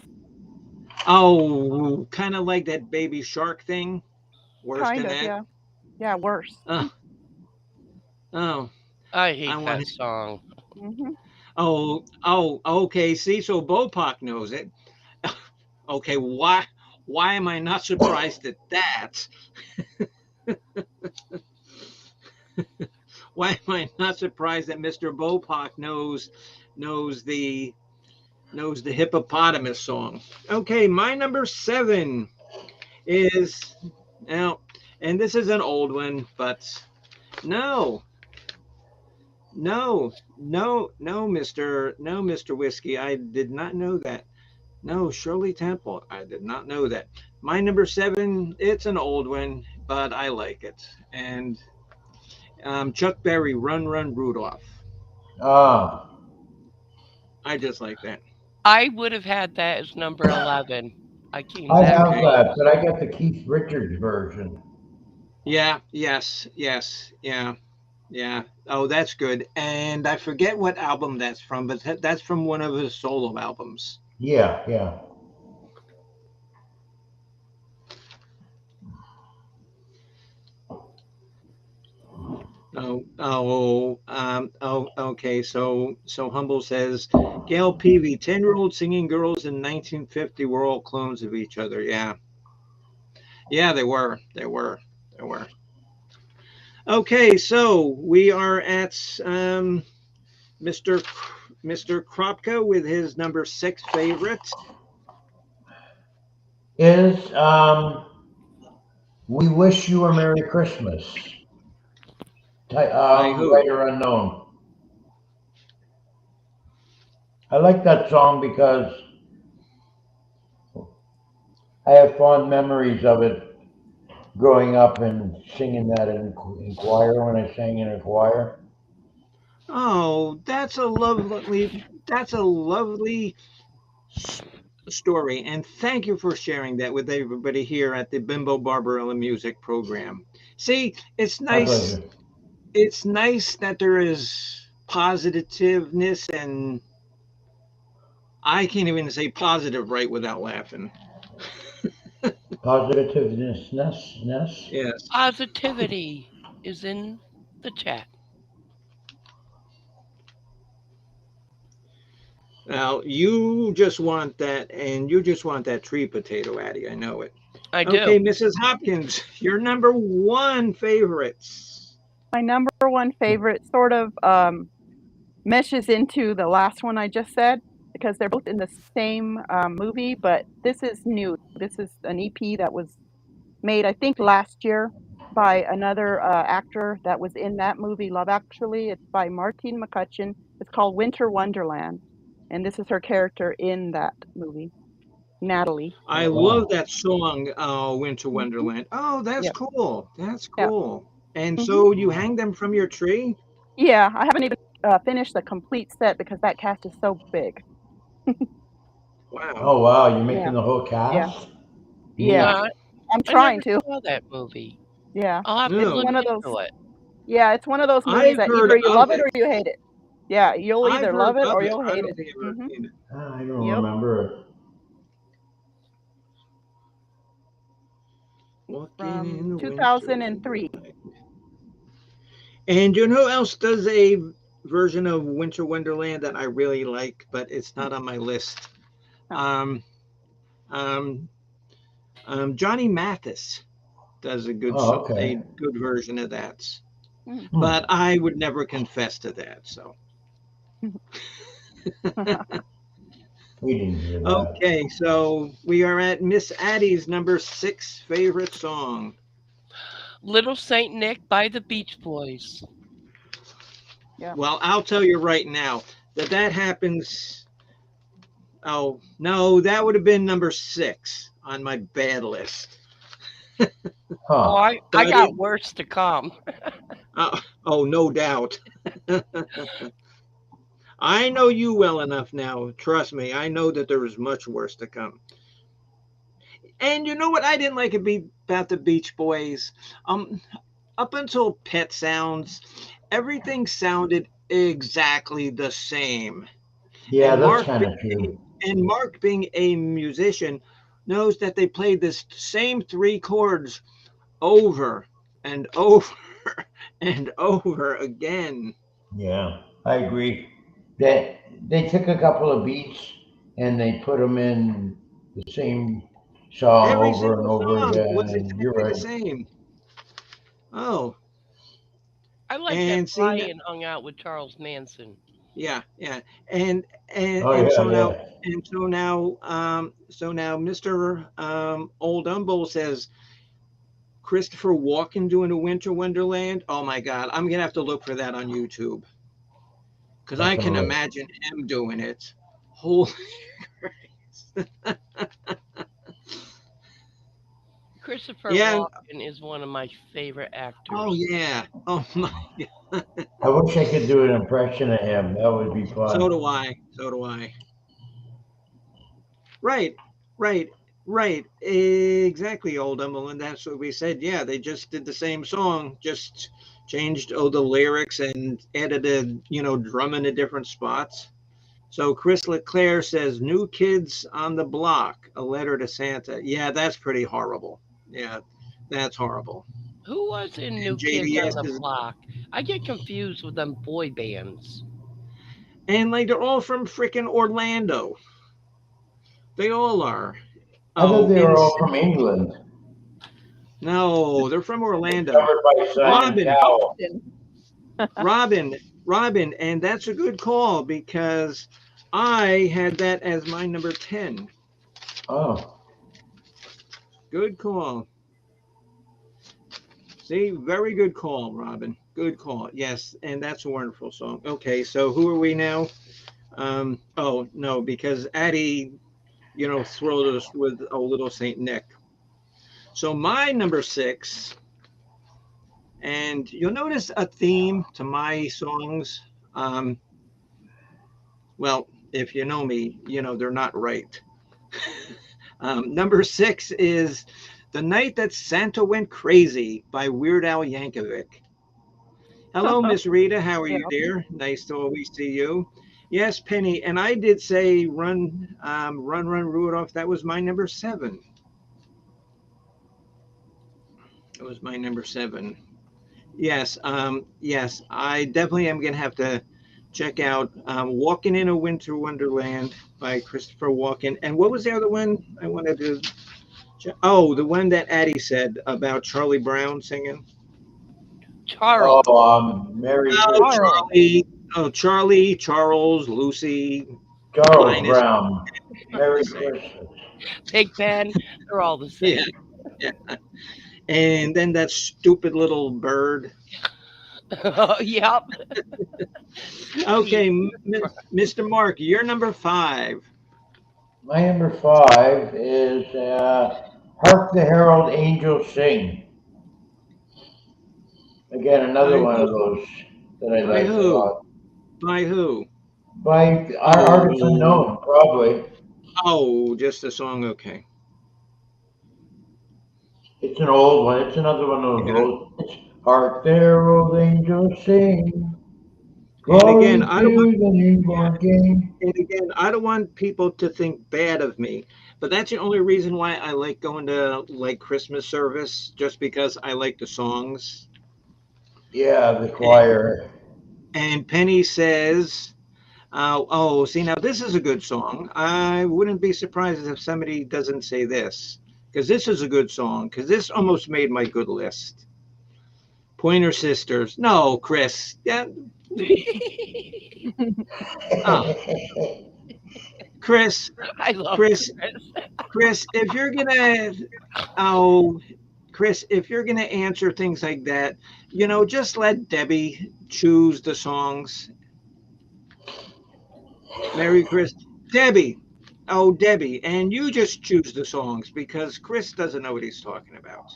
Oh, kind of like that baby shark thing. Worse Kind than of, that. yeah. Yeah, worse. Oh, oh, I I hate want. that song. Hmm. Oh. Okay. See, so Bopak knows it. Okay. Why am I not surprised at that? Why am I not surprised that Mr. Bopak knows the knows the hippopotamus song? Okay, my number seven is now, and this is an old one, but no, no, Mr. Whiskey, I did not know that. No, Shirley Temple, I did not know that. My number seven, it's an old one, but I like it, and Chuck Berry, Run Run Rudolph. Ah, I just like that. I would have had that as number 11. I came I that have Okay. close. that, but I got the Keith Richards version. Yeah, yes, yes, yeah, yeah. Oh, that's good. And I forget what album that's from, but that's from one of his solo albums. Yeah, yeah. Okay. So Humble says, Gail Peavy, 10-year-old singing girls in 1950 were all clones of each other. Yeah, yeah, they were. They were. They were. Okay, so we are at Mr. Mr. Kropka with his number six favorite. Is We Wish You a Merry Christmas. By who? Writer unknown. I like that song because I have fond memories of it growing up and singing that in choir when I sang in a choir. Oh, that's a lovely story, and thank you for sharing that with everybody here at the Bimbo Barbarella Music Program. See, My pleasure. it's nice that there is positiveness, and I can't even say positive right without laughing. Positiveness, ness. Yes. Positivity is in the chat. Now you just want that, and you just want that tree potato, Addie. I know it. I do. Okay, Mrs. Hopkins, your number one favorites. My number one favorite sort of meshes into the last one I just said because they're both in the same movie, but this is new. This is an EP that was made, I think, last year by another actor that was in that movie, Love Actually. It's by Martine McCutcheon. It's called Winter Wonderland, and this is her character in that movie, Natalie. I Oh love wow. that song, Winter Hmm. Wonderland. Oh, that's Yep. cool. That's Yeah. cool. And Hmm. so you hang them from your tree? Yeah. I haven't even finished the complete set because that cast is so big. Wow. Oh wow, you're Yeah. making the whole Yeah. cast? Yeah. Neat. Uh, I'm I never trying to. saw that movie. Yeah. I'll have to It's look No, one of those. into it. Yeah, it's one of those movies I've that heard either you of love it it. or you hate it. Yeah, you'll I've either heard love it of or it. you'll I hate don't it. think I've ever Hmm. seen it. I don't Yep. remember. Walking From in the winter 2003. wonderland. And you know who else does a version of Winter Wonderland that I really like, but it's Hmm. not on my list? Huh. Um, um, Johnny Mathis does Oh, a okay. good version of that, Hmm. Hmm. but I would never confess to that. So We didn't hear that. okay, so we are at Miss Addie's number six favorite song. Little Saint Nick by the Beach Boys. Yeah. Well, I'll tell you right now that happens. Oh no, that would have been number six on my bad list. Oh, Huh. I But it, got worse to come. oh, no doubt. I know you well enough now. Trust me, I know that there is much worse to come. And you know what I didn't like about the Beach Boys? Um, up until Pet Sounds, everything sounded exactly the same. Yeah, And that's kind of true. Mark being a musician knows that they played this same three chords over and over and over again. Yeah, I agree. They took a couple of beats and they put them in the same song Every over and single over song again. was And you're exactly the right. same. Oh, I like that and see, Brian hung out with Charles Manson. yeah, yeah, and Oh yeah, yeah. so now Mr. Old Umble says Christopher Walken doing a Winter Wonderland. Oh my God, I'm gonna have to look for that on YouTube because I can Definitely. imagine him doing it. Holy Christ! Christopher Yeah. Walken is one of my favorite Oh actors. yeah. Oh my God. I wish I could do an impression of him. That would be So fun. do I. So do I. Right. Right. Right, exactly, Oldham, and that's what we said. Yeah, they just did the same song, just changed the lyrics and added a drum in the different spots. So Chris Leclerc says, "New Kids on the Block: A Letter to Santa." Yeah, that's pretty horrible. Yeah, that's horrible. Who was in And New Kids on JDS the is, Block? I get confused with them boy bands. and like they're all from freaking Orlando. They all are. I thought Oh, they were all from England, no, they're from Orlando. discovered by Simon Robin, Cowell. Boston. Robin, Robin, and that's a good call because I had that as my number 10. Oh, Good call. See, very good call, Robin. Good call. Yes, and that's a wonderful song. Okay, so who are we now? Oh no, because Addie, thrilled us with "Oh Little Saint Nick." So my number 6, and you'll notice a theme to my songs. Um, well, if you know me, they're not right. Number 6 is "The Night That Santa Went Crazy" by Weird Al Yankovic. Hello, Miss Rita. How are Yeah. you, dear? Nice to always see you. Yes, Penny, and I did say run, Rudolph. That was my number 7. That was my number 7. Yes, yes, I definitely am gonna have to check out "Walking in a Winter Wonderland" by Christopher Walken. And what was the other one I wanted to? Oh, the one that Addie said about Charlie Brown singing. Charles. oh, Merry Oh, Christmas, Charles. Charlie. Oh, Charlie, Charles, Lucy, Charles Linus. Brown. The Merry same. Christmas. Pig Pen. They're all the Yeah, same. yeah. And then that stupid little bird. Yep. Okay, Snoopy. Mr. Mark, you're number 5. My number 5 is "Hark the Herald Angels Sing." Again, another By one of who? those that I By liked a who? lot. By who? By artists Oh, unknown, probably. oh, just a song. Okay. It's an old one. It's another one of those Yeah. old. It's "Hark the Herald Angels Sing." And again, Glory I don't want. to the Yeah. newborn King. And again, I don't want people to think bad of me, but that's the only reason why I like going to like Christmas service, just because I like the songs. Yeah, the And, choir. and Penny says, "Oh, see, now this is a good song. I wouldn't be surprised if somebody doesn't say this, because this is a good song. Because this almost made my good list." Pointer Sisters. No, Chris. Yeah. Oh, Chris. I love Chris. Chris. Chris. If you're gonna, oh, Chris, if you're gonna answer things like that, just let Debbie choose the songs. Merry Chris, Debbie. Oh, Debbie, and you just choose the songs because Chris doesn't know what he's talking about.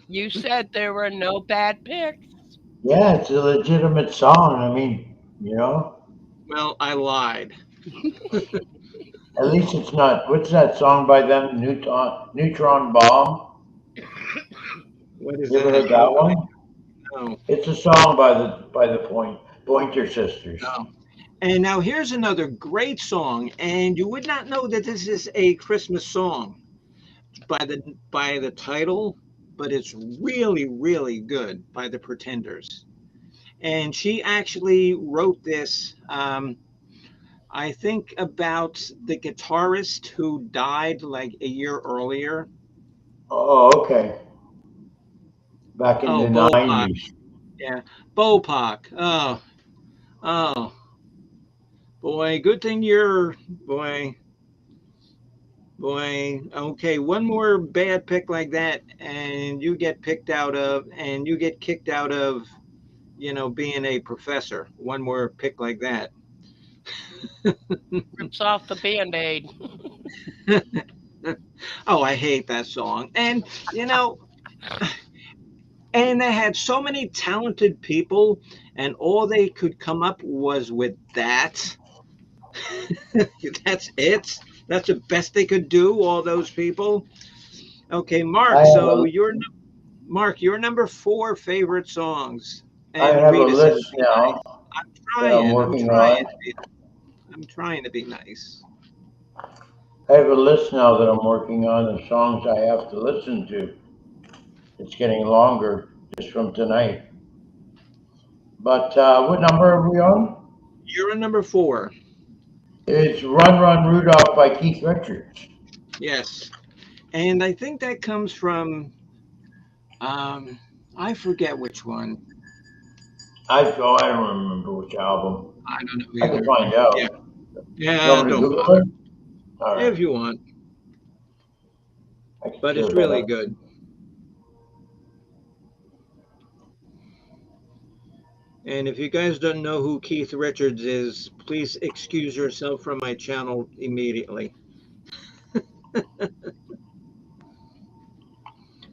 You said there were no bad picks. Yeah, it's a legitimate song. I mean, you know, Well, I lied. at least it's not. What's that song by them? Neutron Bomb. What is You ever that? heard that one? No, It's a song by the Pointer Sisters. no. And now here's another great song, and you would not know that this is a Christmas song by the title, but it's really, really good by the Pretenders. And she actually wrote this. I think about the guitarist who died like a year earlier. Oh, okay. Back in Oh, the Bopak. 90s. Yeah, Bopak. Oh, boy. Good thing you're, boy. Okay, one more bad pick like that, and you get kicked out of, being a professor. One more pick like that. Rips off the band aid. Oh, I hate that song. You know, and they had so many talented people, and all they could come up was with that. That's it. That's the best they could do. All those people. Okay, Mark. I have So a Mark, your number 4 favorite songs, I and have a Rita says, list "Be now nice." I'm that I'm trying. I'm working trying. on. Rita. I'm trying to be nice. I have a list now that I'm working on of songs I have to listen to. It's getting longer just from tonight. But what number are we on? You're on number 4. It's Run Run Rudolph by Keith Richards. Yes, and I think that comes from um, I forget which one. I don't remember which album. I don't know I can either. find Yeah, out. You yeah. want me to Don't Google bother it? All right, if you want, I can but clear it's that really up. good. And if you guys don't know who Keith Richards is, please excuse yourself from my channel immediately.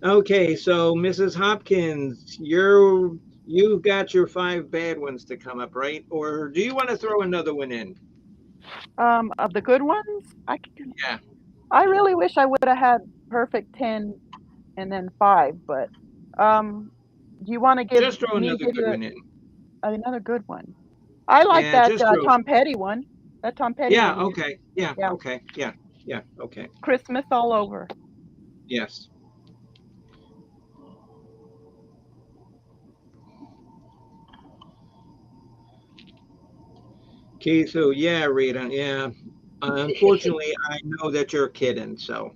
Okay, so Mrs. Hopkins, you've got your 5 bad ones to come up, right? Or do you want to throw another one in? Of the good ones, Yeah, I really wish I would have had perfect 10 and then 5, but um, do you want to give just throw me to another give good you one in. another good one? I like Yeah, that just throw. Tom Petty one. That Tom Petty Yeah, one, okay. Yeah, yeah, okay. Yeah, yeah, okay. Christmas all over. Yes. Keith, so yeah, Rita, yeah. Unfortunately, I know that you're kidding, so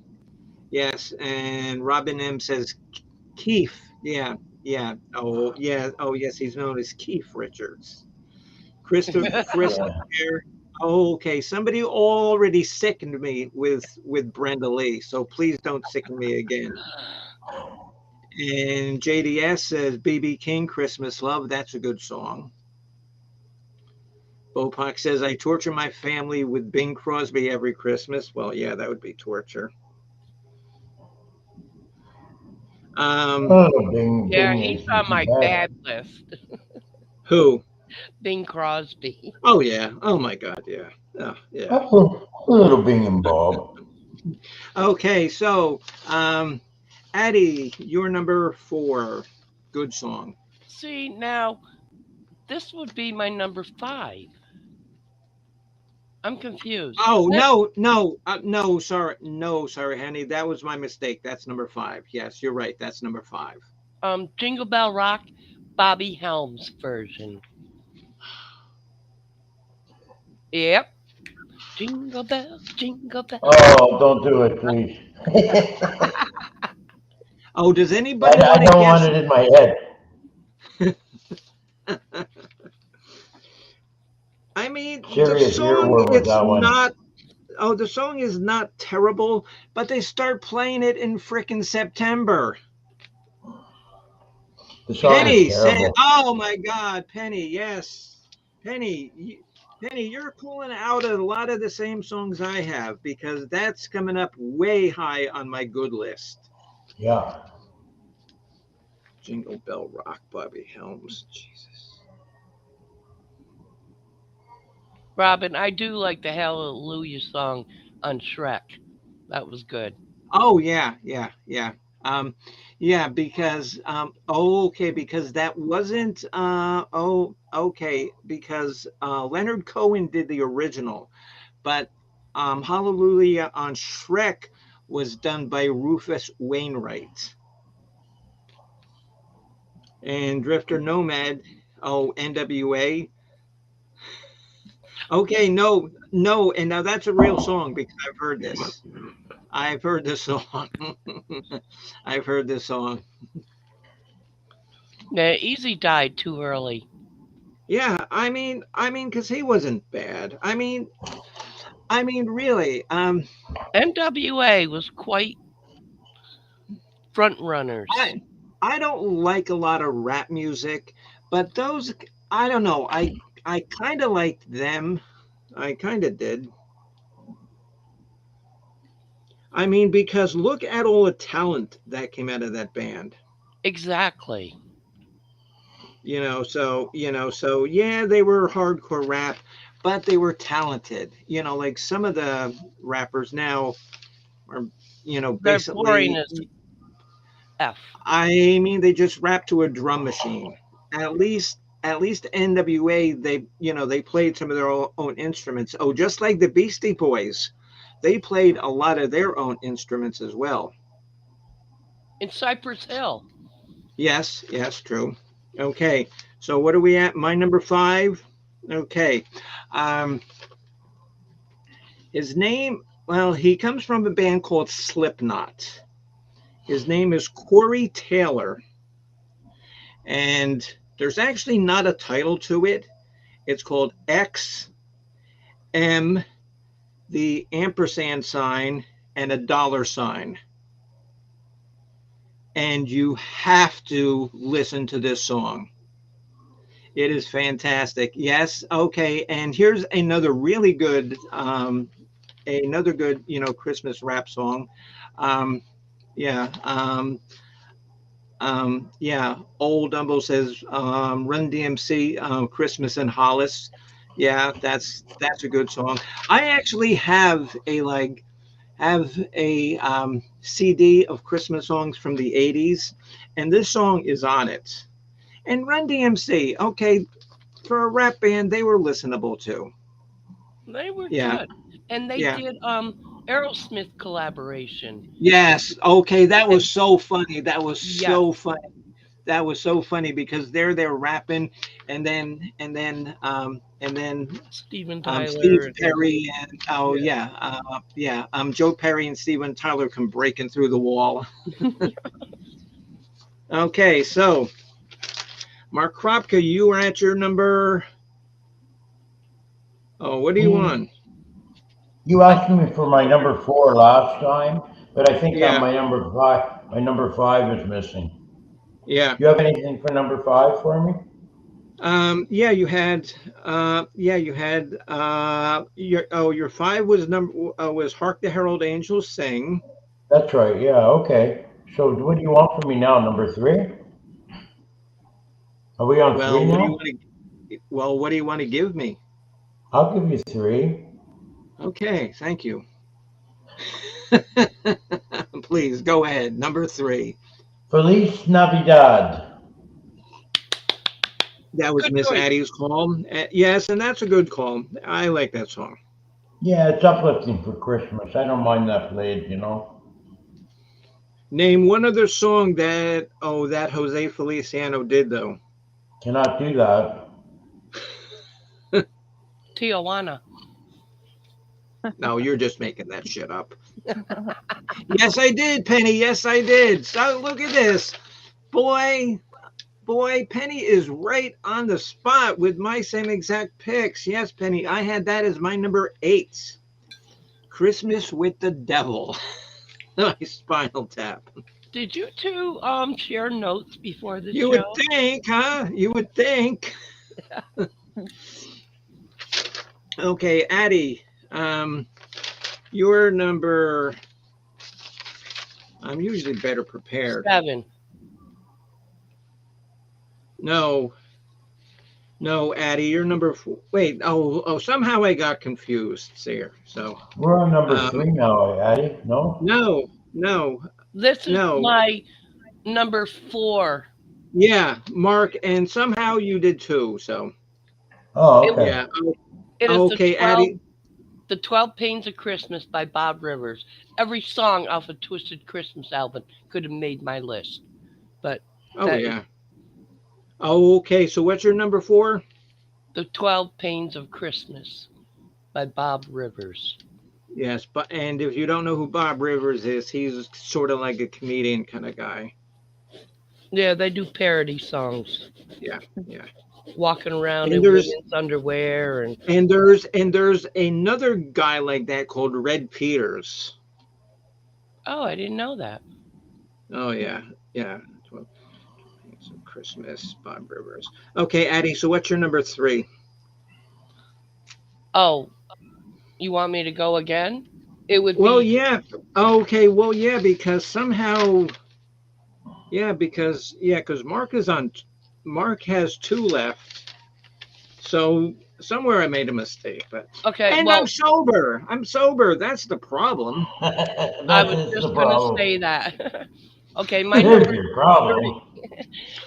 yes. And Robin M says Keith. Yeah, yeah. Oh, yeah. Oh, yes. He's known as Keith Richards. Chris Yeah. here. Oh, okay. Somebody already sickened me with Brenda Lee, so please don't sicken me again. And JDS says BB King, Christmas Love. That's a good song. Bopak says I torture my family with Bing Crosby every Christmas. Well, yeah, that would be torture. Um, Oh, Bing Yeah, Bing he's isn't on too my bad. bad list. who? Bing Crosby. Oh yeah. Oh my God. Yeah. Oh, yeah. A little Bing and Bob. Okay, so Addie, your number 4. Good song. See, now this would be my number 5. I'm confused. Oh What? no, no, no, sorry, no, sorry, honey, that was my mistake. That's number 5. Yes, you're right. That's number 5. Jingle Bell Rock, Bobby Helms version. Yep. Jingle bells, jingle bells. Oh, don't do it, please. Oh, does anybody I want to don't want guess? it in my head. I mean, the Serious song earworm with it's that one. not. Oh, the song is not terrible, but they start playing it in frickin' September. The song is Penny said, terrible. "Oh my God, Penny, yes, Penny, Penny, you're pulling out a lot of the same songs I have because that's coming up way high on my good list." Yeah. Jingle Bell Rock, Bobby Helms, Jesus. Robin, I do like the Hallelujah song on Shrek. That was good. Oh yeah, yeah, yeah. Yeah, because oh, okay, because that wasn't oh, okay, because Leonard Cohen did the original, but Hallelujah on Shrek was done by Rufus Wainwright and Drifter Nomad. Oh, NWA. Okay, no, no, and now that's a real song because I've heard this. I've heard this song. I've heard this song. Yeah, Easy died too early. Yeah, because he wasn't bad. Really. NWA was quite front runners. I I don't like a lot of rap music, but those I don't know. I kind of liked them. I kind of did. Because look at all the talent that came out of that band. Exactly. So yeah, they were hardcore rap, but they were talented. You know, like some of the rappers now are, you know, They're boring basically, as F. I mean, they just rap to a drum machine. At least NWA, they, you know, they played some of their own instruments. Oh, just like the Beastie Boys, they played a lot of their own instruments as well. In Cypress Hill. Yes, yes, true. Okay, so what are we at? My number five. Okay, um, his name. Well, he comes from a band called Slipknot. His name is Corey Taylor, and there's actually not a title to it. It's called XM, the ampersand sign, and a dollar sign. And you have to listen to this song. It is fantastic. Yes. Okay. And here's another good, you know, Christmas rap song. Um, yeah. Yeah. Old Dumbo says, Run DMC, Christmas in Hollis. Yeah, that's a good song. I actually have a CD of Christmas songs from the '80s, and this song is on it. And Run DMC, okay, for a rap band, they were listenable too. They were Yeah, good. And they yeah. did Aerosmith collaboration. Yes. Okay, that And was so funny. That was yes, so funny. That was so funny because they're rapping, and then Steven Steve Tyler. Perry and oh Yeah. yeah, Joe Perry and Steven Tyler come breaking through the wall. Okay, so Mark Kropka, you are at your number. Oh, what do you You, want? you I asked me for my number four last time, but I think on Yeah, my number five is missing. yeah. Do you have anything for number five for me? Yeah, you had your five was number was Hark the Herald Angels Sing. That's right. Yeah. Okay. So what do you want from me now? Number three? Are we on three Well, now? what do you want to give me? I'll give you three. Okay, thank you. Please go ahead. Number three. Feliz Navidad. That was good Miss choice. Addie's call. Yes, and that's a good call. I like that song. Yeah, it's uplifting for Christmas. I don't mind that played, you know. Name one other song that Jose Feliciano did though. Cannot do that. Tijuana. No, you're just making that shit up. Yes, I did, Penny. Yes, I did. So look at this. Boy, Penny is right on the spot with my same exact picks. Yes, Penny, I had that as my number eight. Christmas with the Devil. My Spinal Tap. Did you two share notes before the You would show? think, huh? You would think. Okay, Addie, your number. I'm usually better prepared. 7. No, no, Addie, you're number four. Wait, somehow I got confused there. So, We're on number um, three now, Addie. No? no, no, This is no. my number 4. Yeah, Mark, and somehow you did too. So, Oh, It okay. yeah. it is Okay, Addie. the 12 Pains of Christmas by Bob Rivers. Every song off a Twisted Christmas album could have made my list. But Oh, that is yeah. Okay, so what's your number four? the 12 Pains of Christmas by Bob Rivers. Yes, but and if you don't know who Bob Rivers is, he's sort of like a comedian kind of guy. Yeah, they do parody songs. Yeah, yeah. Walking around And in there's women's underwear and and there's another guy like that called Red Peters. oh, I didn't know that. Oh yeah, yeah. 12 Days of Christmas, Bob Rivers. Okay, Addie. So what's your number three? Oh, you want me to go again? It would Well, be yeah. Okay. Well, yeah, because somehow, because Mark is on. Mark has two left. So somewhere I made a mistake, but Okay, and well, I'm sober. I'm sober. That's the problem. I That was is the just gonna problem. say that. Okay, my There's number your 3 problem.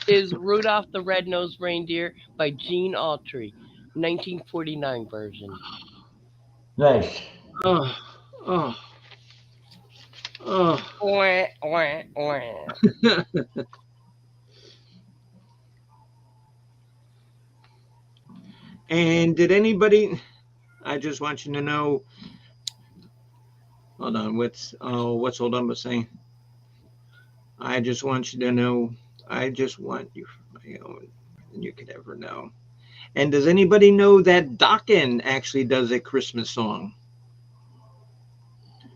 is Rudolph the Red-Nosed Reindeer by Gene Autry, 1949 version. Nice. Oh, oh, oh. Wah, wah, wah. And did anybody? I just want you to know. Hold on. What's old Umba saying? I just want you to know. I just want you for my own, than you could ever know. And does anybody know that Dokken actually does a Christmas song?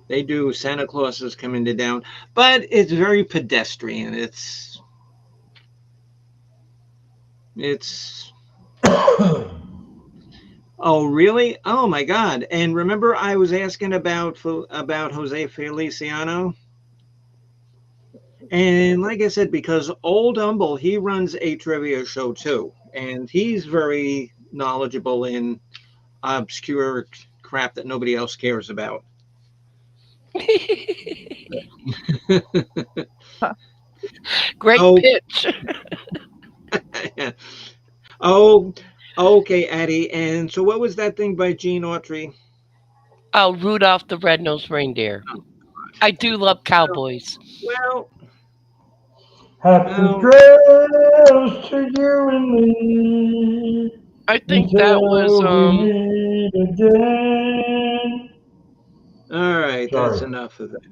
They do. Santa Claus is coming to town, but it's very pedestrian. It's. Oh, really? Oh my God! And remember, I was asking about Jose Feliciano. And like I said, because Old Humble, he runs a trivia show too, and he's very knowledgeable in obscure crap that nobody else cares about. Great Oh, pitch. oh, okay, Addie. And so, what was that thing by Gene Autry? Oh, Rudolph the Red-Nosed Reindeer. I do love Well, cowboys. well, Happy well, trails to you and me I think that was until we meet again. all right. That's Sorry. enough of that.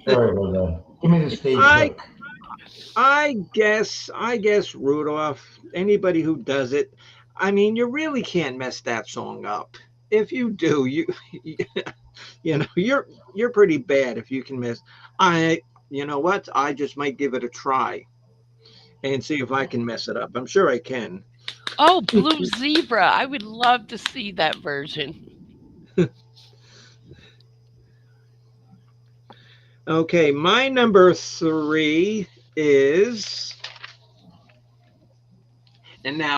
Sorry about that. Give me the stage I hook. I guess Rudolph, anybody who does it, I mean, you really can't mess that song up. If you do, you're pretty bad if you can mess. I you know what? I just might give it a try and see if I can mess it up. I'm sure I can. Oh, Blue Zebra. I would love to see that version. Okay, my number 3 is, and now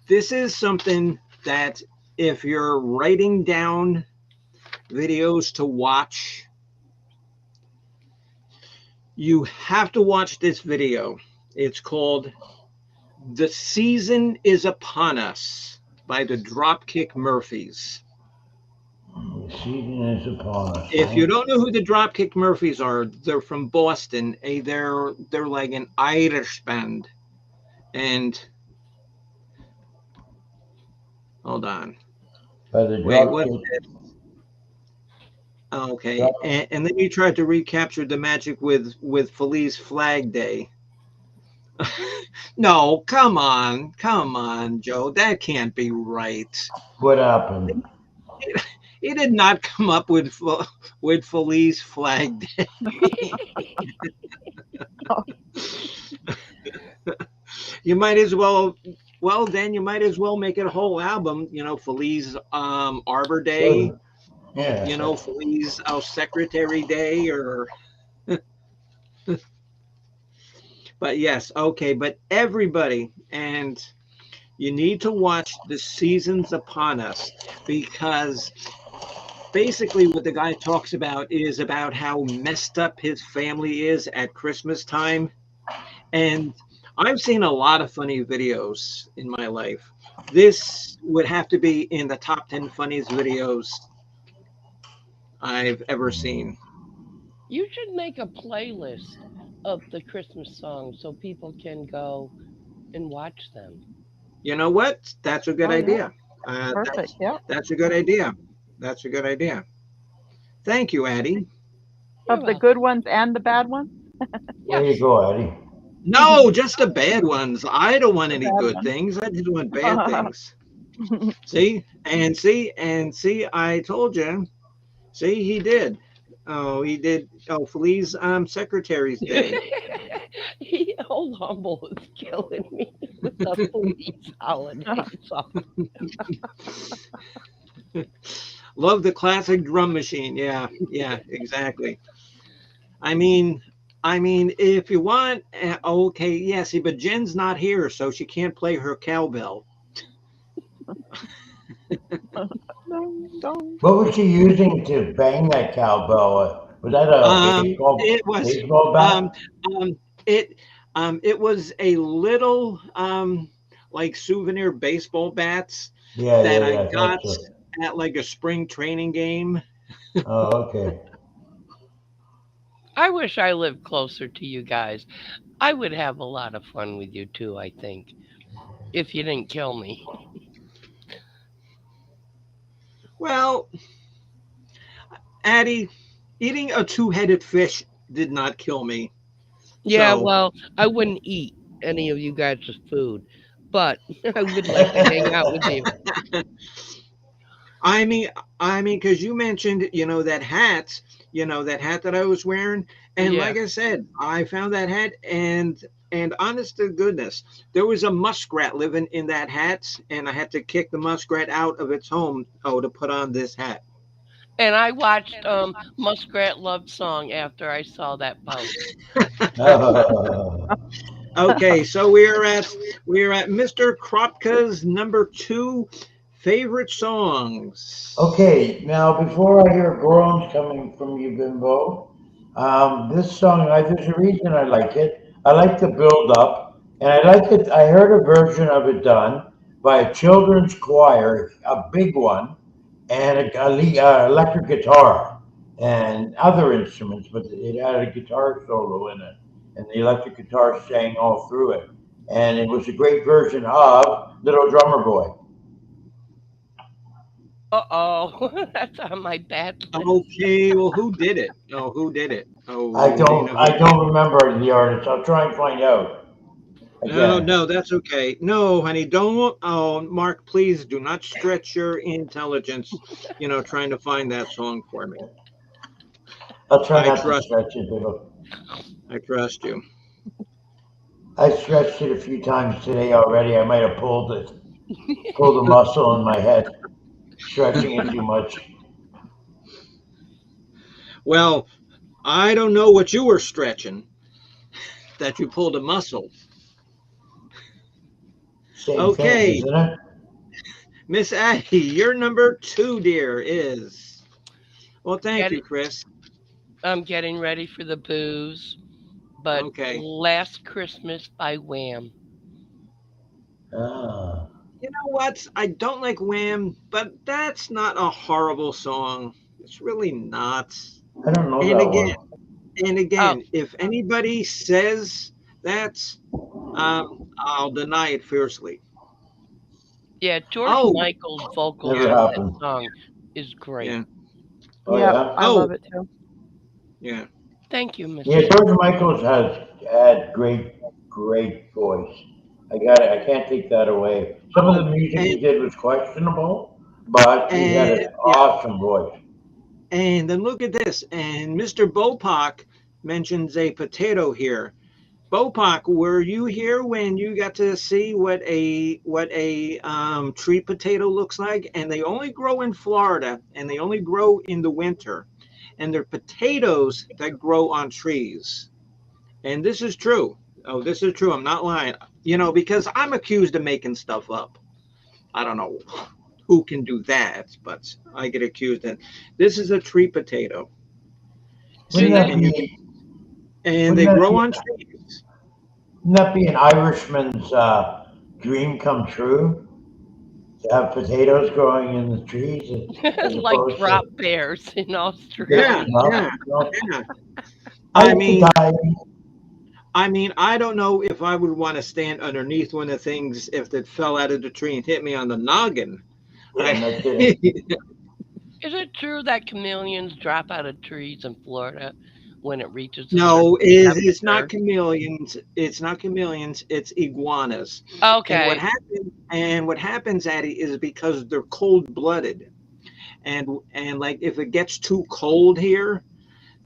this is something that if you're writing down videos to watch, you have to watch this video. It's called "The Season Is Upon Us" by the Dropkick Murphys. The season is upon us, If huh? you don't know who the Dropkick Murphys are, they're from Boston. They're like an Irish band. And hold on, By the wait, what? dropkick. Okay, Drop, and then you tried to recapture the magic with Feliz Flag Day. No, come on, Joe. That can't be right. what happened? He did not come up with Feliz Flag Day. You might as well. Well, then you might as well make it a whole album. Feliz Arbor Day. Sure. Yeah. Feliz Secretary Day, or. But yes, okay. But everybody, and you need to watch The Seasons Upon Us, because basically what the guy talks about is about how messed up his family is at Christmas time. And I've seen a lot of funny videos in my life. This would have to be in the top 10 funniest videos I've ever seen. You should make a playlist of the Christmas songs so people can go and watch them. You know what? That's a good Oh, yeah. idea. Uh, Perfect. that's Yeah. that's a good idea. That's a good idea. Thank you, Addie. You're Of the good welcome. ones and the bad ones. There you Yes. go, Eddie. No, just the bad ones. I don't want The any bad good ones. things. I just want bad things. See. I told you. See, he did. Oh, he did. Oh, Feliz Secretary's Day. Old Humble is killing me with the police holiday song. Love the classic drum machine. Yeah, yeah, exactly. I mean, if you want, okay, yeah. See, but Jen's not here, so she can't play her cowbell. Dong, dong. What was she using to bang that cowbell? Was that a It was baseball um, bat? um, it it was a little like souvenir baseball bats Yeah, that yeah, I yeah. I got thought so. at like a spring training game. Oh, okay. I wish I lived closer to you guys. I would have a lot of fun with you too, I think, if you didn't kill me. Well, Addie, eating a two-headed fish did not kill me. Yeah, So well, I wouldn't eat any of you guys' food, but I would like to hang out with you. I mean, because you mentioned, that hat that I was wearing, and Yeah. like I said, I found that hat, and honest to goodness, there was a muskrat living in that hat, and I had to kick the muskrat out of its home, to put on this hat. And I watched Muskrat Love Song after I saw that post. Oh. Okay, so we are at Mr. Kropka's number two favorite songs. Okay, now before I hear groans coming from you, Bimbo, this song, there's a reason I like it. I like the build up, and I like it. I heard a version of it done by a children's choir, a big one, and electric guitar and other instruments, but it had a guitar solo in it, and the electric guitar sang all through it. And it was a great version of Little Drummer Boy. Uh-oh, that's on my bad list. Okay, well, who did it? Oh, who did it? I Oh, do you don't know who I did it? don't remember the artist. I'll try and find out No, again. no, that's okay. No, honey, don't. Oh, Mark, please do not stretch your intelligence, trying to find that song for me. I'll try I not to trust, stretch it, but I trust you. I stretched it a few times today already. I might have pulled a muscle in my head, stretching it too much. Well, I don't know what you were stretching that you pulled a muscle. Same thing, Okay, isn't it? Miss Addie, your number two, dear, is. Well, thank Get you, it? Chris. I'm getting ready for the booze, but Okay. Last Christmas by Wham. Ah, You know what? I don't like Wham, but that's not a horrible song. It's really not. I don't know And that again, one. Oh, if anybody says that, I'll deny it fiercely. yeah, George Oh, Michael's vocals yeah, Never on that happened. song is great. yeah. Oh Yep, yeah, I Oh, love it too. yeah. Thank you, yeah. Mrs. George Michaels has had great voice. I got it. I can't take that away. Some of the Oh, music he and did was questionable, but he had and an yeah, awesome voice. and then look at this. And Mr. Bopak mentions a potato here. Bopak, were you here when you got to see what a tree potato looks like? And they only grow in Florida, and they only grow in the winter, and they're potatoes that grow on trees. And this is true. Oh, this is true. I'm not lying. Because I'm accused of making stuff up. I don't know who can do that, but I get accused. And this is a tree potato. Wouldn't See, that No, be? and Wouldn't they that grow be? on trees. Wouldn't that be an Irishman's dream come true to have potatoes growing in the trees as like opposed drop to bears in yeah, Yeah, Australia. no, yeah, no. yeah. I I could mean, die. I don't know if I would want to stand underneath one of the things if it fell out of the tree and hit me on the noggin. Yeah, I no kidding. Is it true that chameleons drop out of trees in Florida when it reaches a No, certain it's not temperature? chameleons. It's not chameleons. It's iguanas. And what Okay. happens? And what happens, Addie, is because they're cold blooded, and like if it gets too cold here,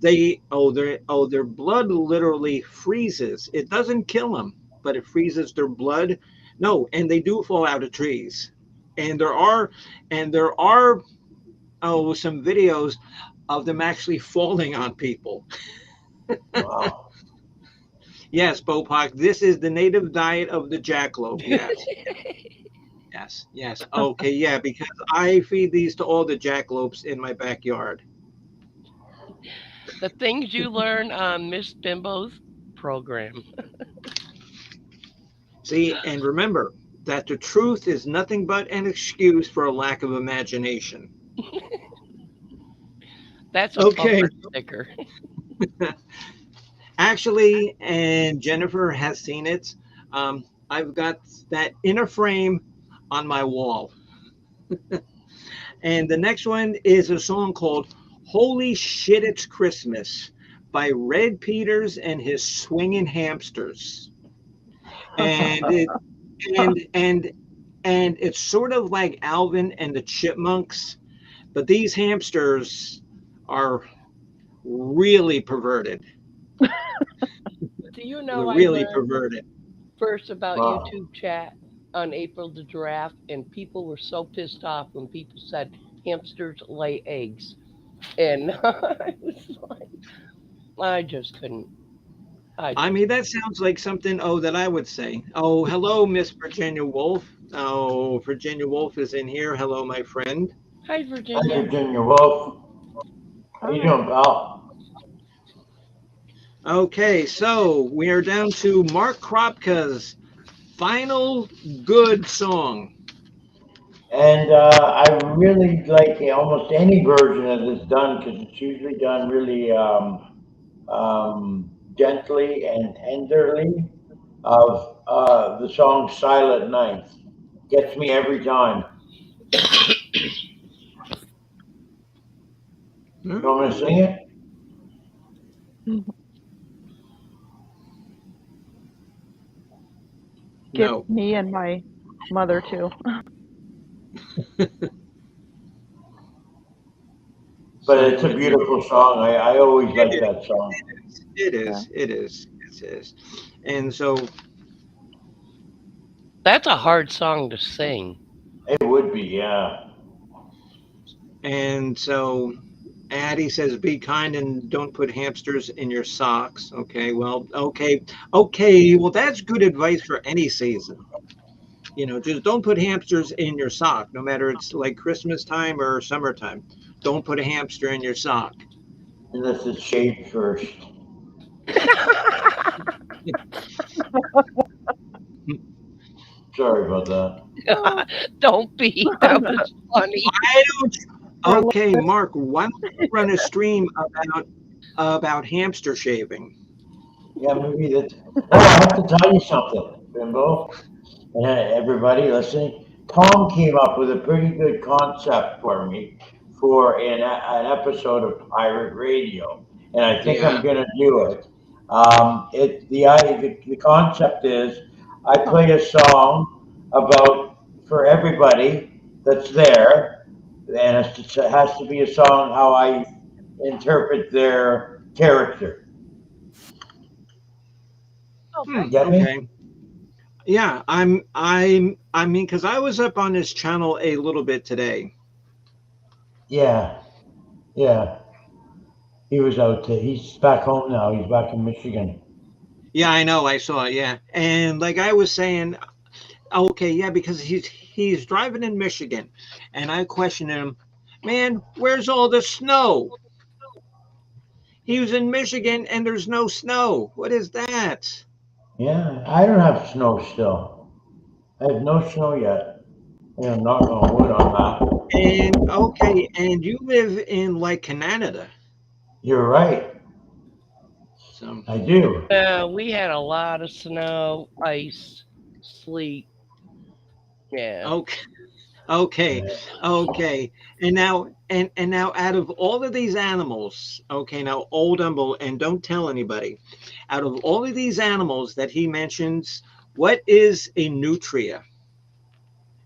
their blood literally freezes. It doesn't kill them, but it freezes their blood. No, and they do fall out of trees, and there are some videos of them actually falling on people. Wow. Yes, Bopak, this is the native diet of the jackalope. Yes. Yes, yes. Okay, yeah, because I feed these to all the jackalopes in my backyard. The things you learn on Miss Bimbo's program. See, and remember that the truth is nothing but an excuse for a lack of imagination. That's a Okay, bumper sticker. actually, and Jennifer has seen it. I've got that in a frame on my wall. And the next one is a song called Holy Shit, It's Christmas by Red Peters and his Swinging Hamsters. And it and and it's sort of like Alvin and the Chipmunks, but these hamsters are really perverted. Do you They're know I really learned perverted. first about Wow. YouTube chat on April the giraffe, and people were so pissed off when people said hamsters lay eggs, and I was like, I just couldn't. I I just mean, that sounds like something, oh, that I would say. Oh, hello, Miss Virginia Woolf. Oh, Virginia Woolf is in here. Hello, my friend. Hi Hi, Virginia. Virginia Woolf. How you Hi. doing, pal? Okay, so we are down to Mark Kropka's final good song. And I really like almost any version of this done because it's usually done really gently and tenderly of the song Silent Night. Gets me every time. You want me to sing Okay. it? Get No. me and my mother too. But So it's a it's beautiful song. I always it like is. that song. It Yeah. is. It is. It is. And so That's a hard song to sing. It would be, yeah. and so Addie says, "Be kind and don't put hamsters in your socks." Okay. Well. Okay. Okay. Well, that's good advice for any season. Just don't put hamsters in your sock, no matter it's like Christmas time or summertime. Don't put a hamster in your sock. Unless it's shaved first. Sorry about that. Oh, Don't be. That was funny. I don't. we're Okay, Mark, why don't you run a stream about hamster shaving? Yeah, maybe that. Oh, I have to tell you something, Bimbo, and everybody listening. Tom came up with a pretty good concept for me for an episode of Pirate Radio, and I think I'm Yeah. going to do it. The concept is I oh, play a song about for everybody that's there, and it has to be a song how I interpret their character. Okay. Get me? Okay. Yeah. I mean, because I was up on his channel a little bit today. Yeah, yeah. He was out. He's back home now. He's back in Michigan. Yeah, I know. I saw it. Yeah, and like I was saying, okay, yeah, because he's driving in Michigan, and I questioned him, man, where's all the snow? He was in Michigan, and there's no snow. What is that? Yeah, I don't have snow still. I have no snow yet. Yeah, I'm knock on wood on that. And okay, and you live in like Canada, You're right. so I do. We had a lot of snow, ice, sleet. Yeah. okay, okay, Yeah. okay. And now out of all of these animals, okay, now old Dumble, and don't tell anybody. Out of all of these animals that he mentions, what is a nutria?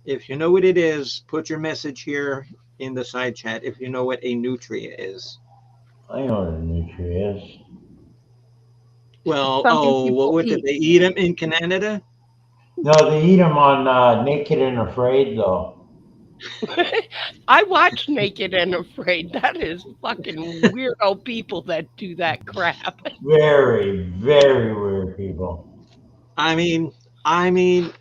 If you know what it is, put your message here in the side chat if you know what a nutria is. I know what a nutria is. it's Well, something oh, well, people what did eat. they eat them in Canada? No, they eat them on Naked and Afraid, though. I watch Naked and Afraid. That is fucking weirdo people that do that crap. Very, very weird people. I mean, I mean,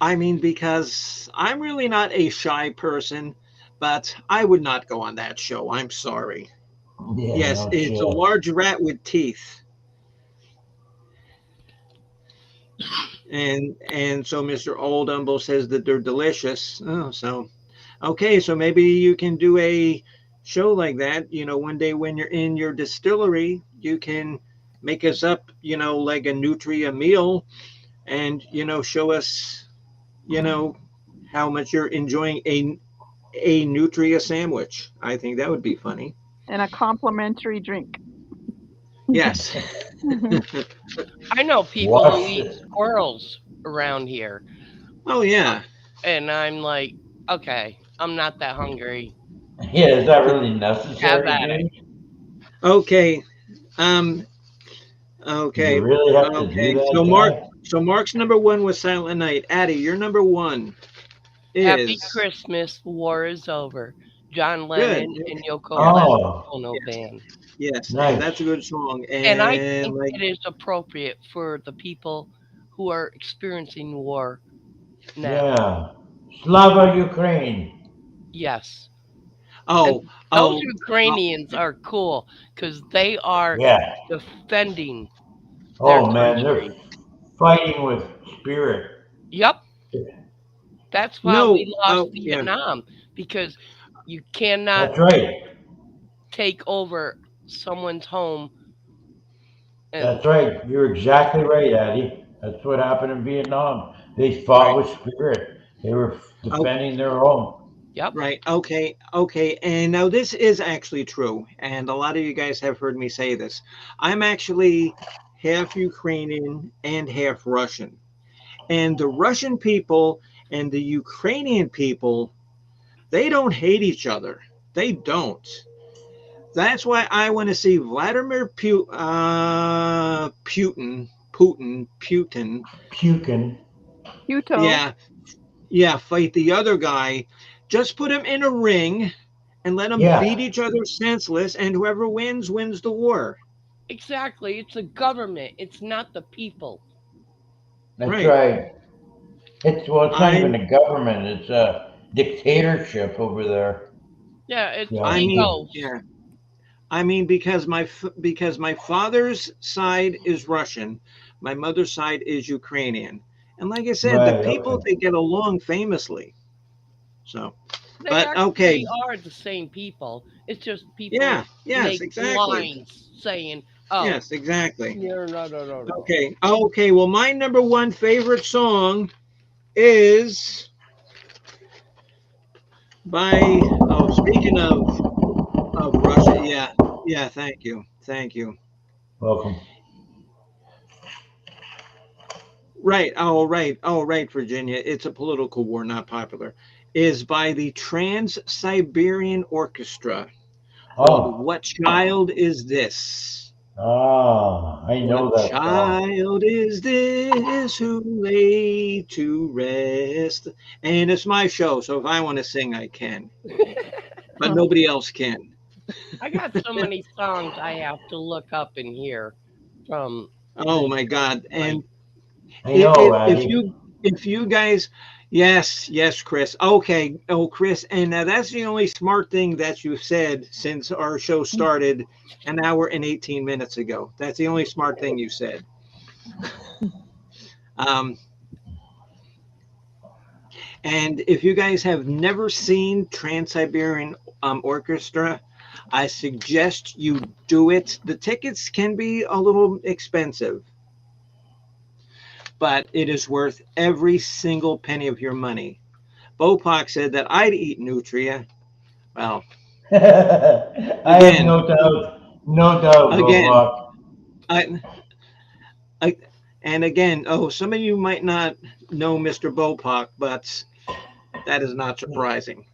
I mean, because I'm really not a shy person, but I would not go on that show. I'm sorry. Yeah, Yes, no it's a shit. large rat with teeth. And so Mr. Oldumble says that they're delicious. Oh, so okay, so maybe you can do a show like that. One day when you're in your distillery, you can make us up, like a nutria meal, and show us, you know, how much you're enjoying a nutria sandwich. I think that would be funny. And a complimentary drink. Yes. I know people who Wash eat it. squirrels around here, Oh yeah. and I'm like, okay, I'm not that hungry. Yeah, is that really Have necessary, at it. dude? Okay. Um. You Okay. really have to do Okay. that, So guy? Mark's number one was Silent Night. Addie, your number one Happy is Christmas. War is over. John good. Lennon and Yoko Yes. Oh, Ono Yes. Band. Yes. And that's a nice. good song. And I And think like, it is appropriate for the people who are experiencing war now. Yeah. Slava Ukraine. Yes. And oh, those oh, oh, Ukrainians are cool because they are Yeah. defending their Oh, man, they're country. fighting with spirit. Yep. That's why no. we lost Oh, yeah. Vietnam because you cannot That's right. take over someone's home and That's right. You're exactly right, Addy. That's what happened in Vietnam. They fought Right. with spirit. They were Oh, defending their own. yep. right. Okay. Okay. And now this is actually true. And a lot of you guys have heard me say this. I'm actually half Ukrainian and half Russian. And the Russian people and the Ukrainian people, they don't hate each other. They don't. That's why I want to see Vladimir Putin. Puking. Pluto. Yeah, yeah, fight the other guy. Just put him in a ring and let them beat Yeah, each other senseless, and whoever wins wins the war. Exactly. It's a government. It's not the people. that's Right. right. It's not I even a government. It's a dictatorship over there. Yeah, it's Yeah, I mean, egos. yeah. I mean, because my father's side is Russian, my mother's side is Ukrainian, and like I said, the right. people Okay. they get along famously. So, They but okay, actually are the same people. It's just people yeah, yes, make exactly, lines saying, "Oh, yes, exactly. no, no, no, no, no." Okay. Well, my number one favorite song is by. Oh, speaking of Russia, yeah, yeah. Thank you. Welcome. Right. Oh, right, Virginia. It's a political war, not popular. Is by the Trans Siberian Orchestra called Oh, "What Child Is This?" I know What that song. child is this who lay to rest? And it's my show, so if I want to sing, I can, but nobody else can. I got so many songs I have to look up and hear from Oh the my God! like. And I know, if Addy. you guys, yes, Chris. Okay, oh Chris, and that's the only smart thing that you said since our show started an hour and 18 minutes ago. That's the only smart thing you said. Um, and if you guys have never seen Trans Siberian Orchestra, I suggest you do it. The tickets can be a little expensive, but it is worth every single penny of your money. Bopak said that I'd eat nutria. Well, I have again, no doubt. No doubt, again, Bobak. I, I, and again, oh, some of you might not know Mr. Bopak, but that is not surprising.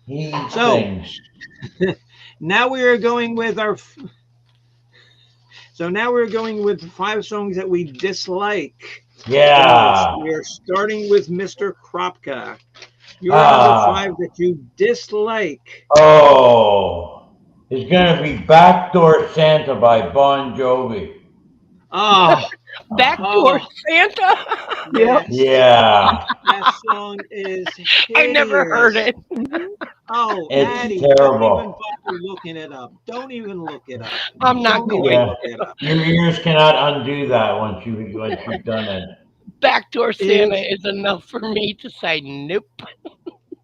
He eats So things. now we are going with our. So now we're going with five songs that we dislike the most. Yeah. We are starting with Mr. Kropka. Your number five Ah. that you dislike. Oh. It's gonna be Backdoor Santa by Bon Jovi. Oh, Backdoor oh, Santa. Yep. yes. Yeah. That song is I never heard hideous. it. Mhm. Oh, It's Addie, don't even terrible. bother looking it up. Don't even look it up. I'm not Don't even going. Yeah, look it up. your ears cannot undo that once you've done it. Backdoor If Santa is enough for me to say nope.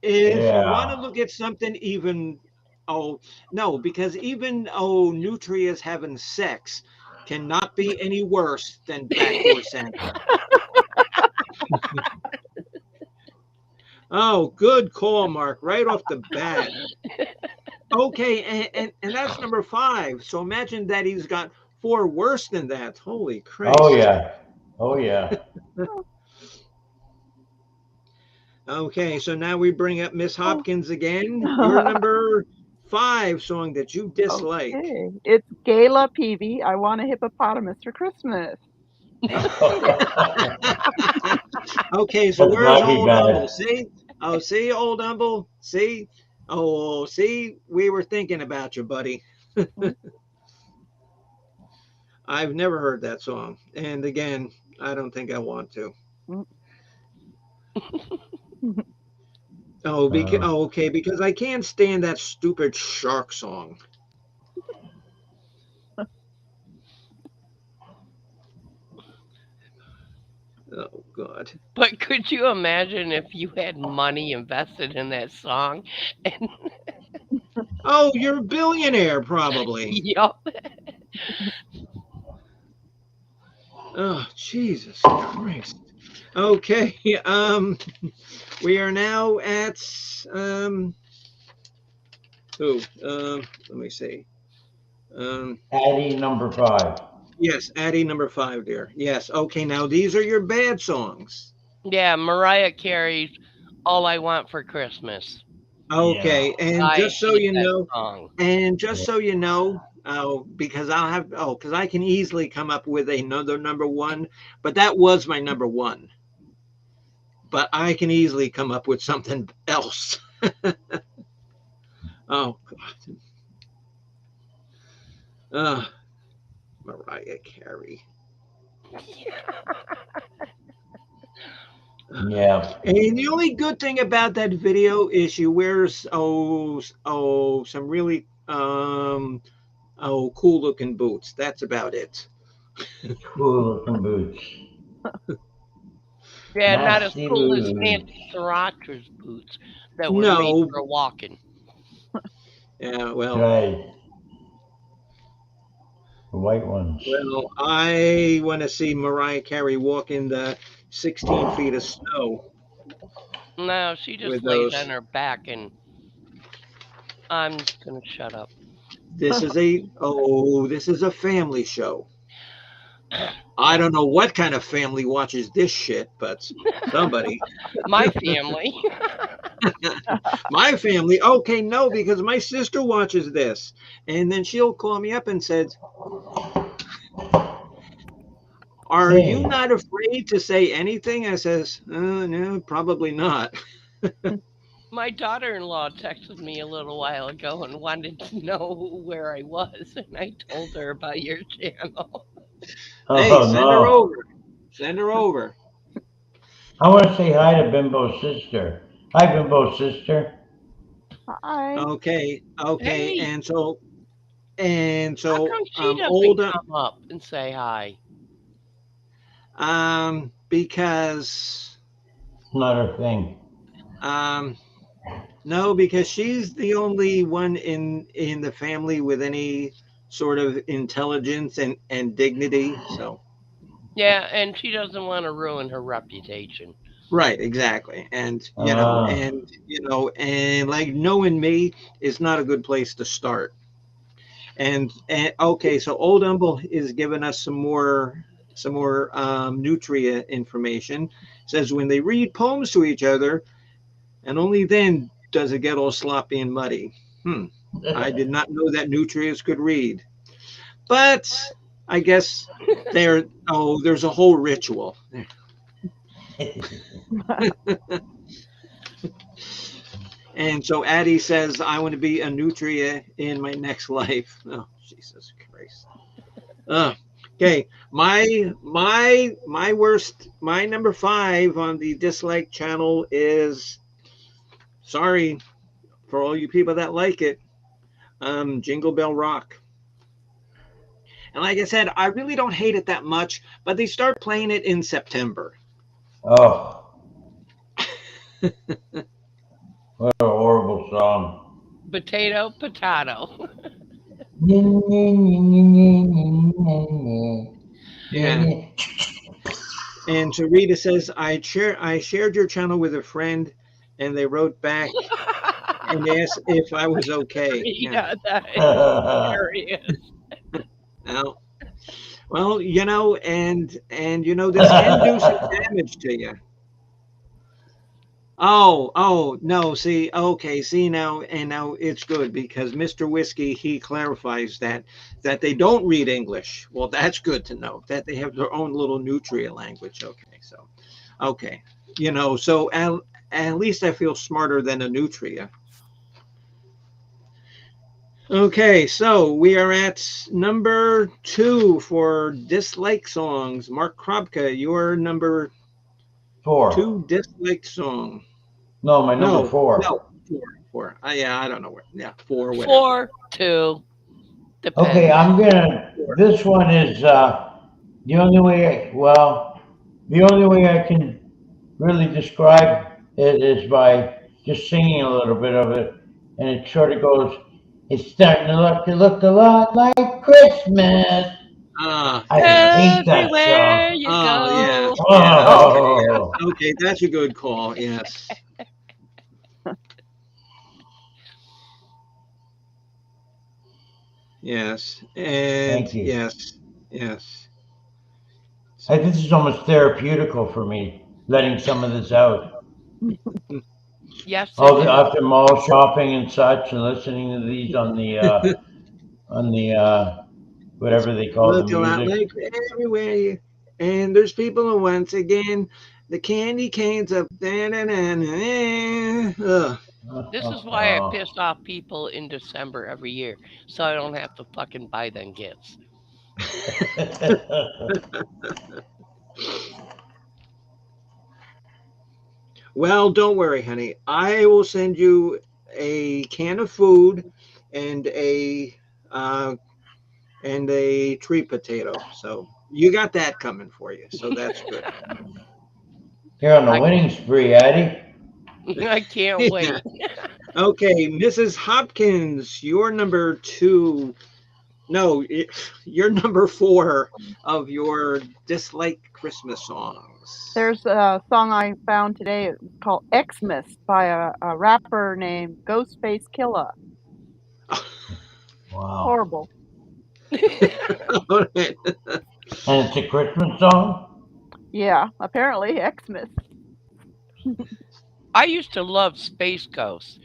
if you want to Yeah. look at something even, oh no, because even nutrias having sex cannot be any worse than backdoor Santa. Oh, good call, Mark. Right off the bat. Okay, and that's number five. So imagine that he's got four worse than that. Holy Oh Christ. yeah. Oh yeah. Okay, so now we bring up Miss Oh. Hopkins again. Your number five song that you dislike. Okay. It's Gayla Peavy. I want a hippopotamus for Christmas. Okay, so That's where's mighty old Humble? bad. See? Oh, see, old Humble? See? Oh, see, we were thinking about you, buddy. Mm, I've never heard that song. And again, I don't think I want to. mm. Okay, because I can't stand that stupid shark song. Oh God. But could you imagine if you had money invested in that song? And Oh, you're a billionaire, probably. yup, Oh, Jesus Christ. Okay, we are now at who? Let me see. Um, Addie number five. yes, Addie number five, dear. Yes. Okay, now these are your bad songs. yeah, Mariah Carey's "All I Want for Christmas." Yeah. Okay, I hate that song. and just so you know, because because I can easily come up with another number one, but that was my number one. But I can easily come up with something else. Oh God. Uh, Mariah Carey. Yeah. And the only good thing about that video is she wears some really cool looking boots. That's about it. Cool looking boots. Yeah, not as Nasty cool as boots. Nancy Sinatra's boots that were made No, for walking. yeah, Right. The white ones. I want to see Mariah Carey walk in the 16 feet of snow No, she with just lays on those. her back, and I'm gonna shut up. This is a family show. I Yeah, don't know what kind of family watches this shit, but somebody. my family. My family, okay, no, because my sister watches this. And then she'll call me up and says, "Are you Hey. not afraid to say anything?" I says, no, probably not." My daughter-in-law texted me a little while ago and wanted to know where I was, and I told her about your channel. Hey, Oh send her no. over. Send her over. I want to say hi to Bimbo's sister. Hi, Bimbo's sister. Hi. Okay. Hey, And how so come she doesn't old come up and say hi? because It's not her thing. um no, because she's the only one in the family with any sort of intelligence and dignity. So Yeah, and she doesn't want to ruin her reputation. right, exactly. And Uh, and like knowing me is not a good place to start. And okay, so old Umble is giving us some more nutria information. Says when they read poems to each other, and only then does it get all sloppy and muddy. Hmm. I did not know that nutrients could read, but I guess there's a whole ritual. And so Addie says, I want to be a nutria in my next life. Oh, Jesus Christ. Uh, Okay, my worst, my number five on the dislike channel is, sorry for all you people that like it, Jingle Bell Rock. And like I said, I really don't hate it that much, but they start playing it in September. Oh, what a horrible song. Potato, potato. Yeah. And Sarita says, I shared your channel with a friend, and they wrote back and asked if I was okay. Yeah. Yeah, that is hilarious. Well, well, this can do some damage to you. Oh, no, see, okay, see now, and now it's good because Mr. Whiskey, he clarifies that they don't read English. Well, that's good to know that they have their own little nutria language. Okay, so, okay, so at least I feel smarter than a nutria. Okay, so we are at number two for dislike songs. Mark Krobka, your number Four. two disliked song. No, my number No, four. no, four. Yeah, I don't know where. Yeah, four, whatever. 4, 2, Okay, depends. I'm gonna. Four. This one is the only way. Well, the only way I can really describe it is by just singing a little bit of it, and it sort of goes. It's starting to look a lot like Christmas. Ah, I yes. hate that Everywhere song. you Oh, yeah, go. yeah. Okay, Oh, yeah. Okay, that's a good call. Yes, yes, and thank you. yes, yes. This is almost therapeutical for me, letting some of this out. Yes, it All is. after mall shopping and such, and listening to these on the It's whatever they call the look a lot music. like everywhere you, and there's people who once again the candy canes of ugh. This is why I pissed off people in December every year, so I don't have to fucking buy them gifts. Well, don't worry, honey. I will send you a can of food and uh, a tree potato. So you got that coming for you. So that's good. You're on a I winning spree, Addie. I can't Yeah. wait. Okay, Mrs. Hopkins, you're number two. No, you're number four of your dislike Christmas songs. There's a song I found today called Xmas by a rapper named Ghostface Killa. Wow. Horrible. And it's a Christmas song? Yeah, apparently Xmas. I used to love Space Ghost.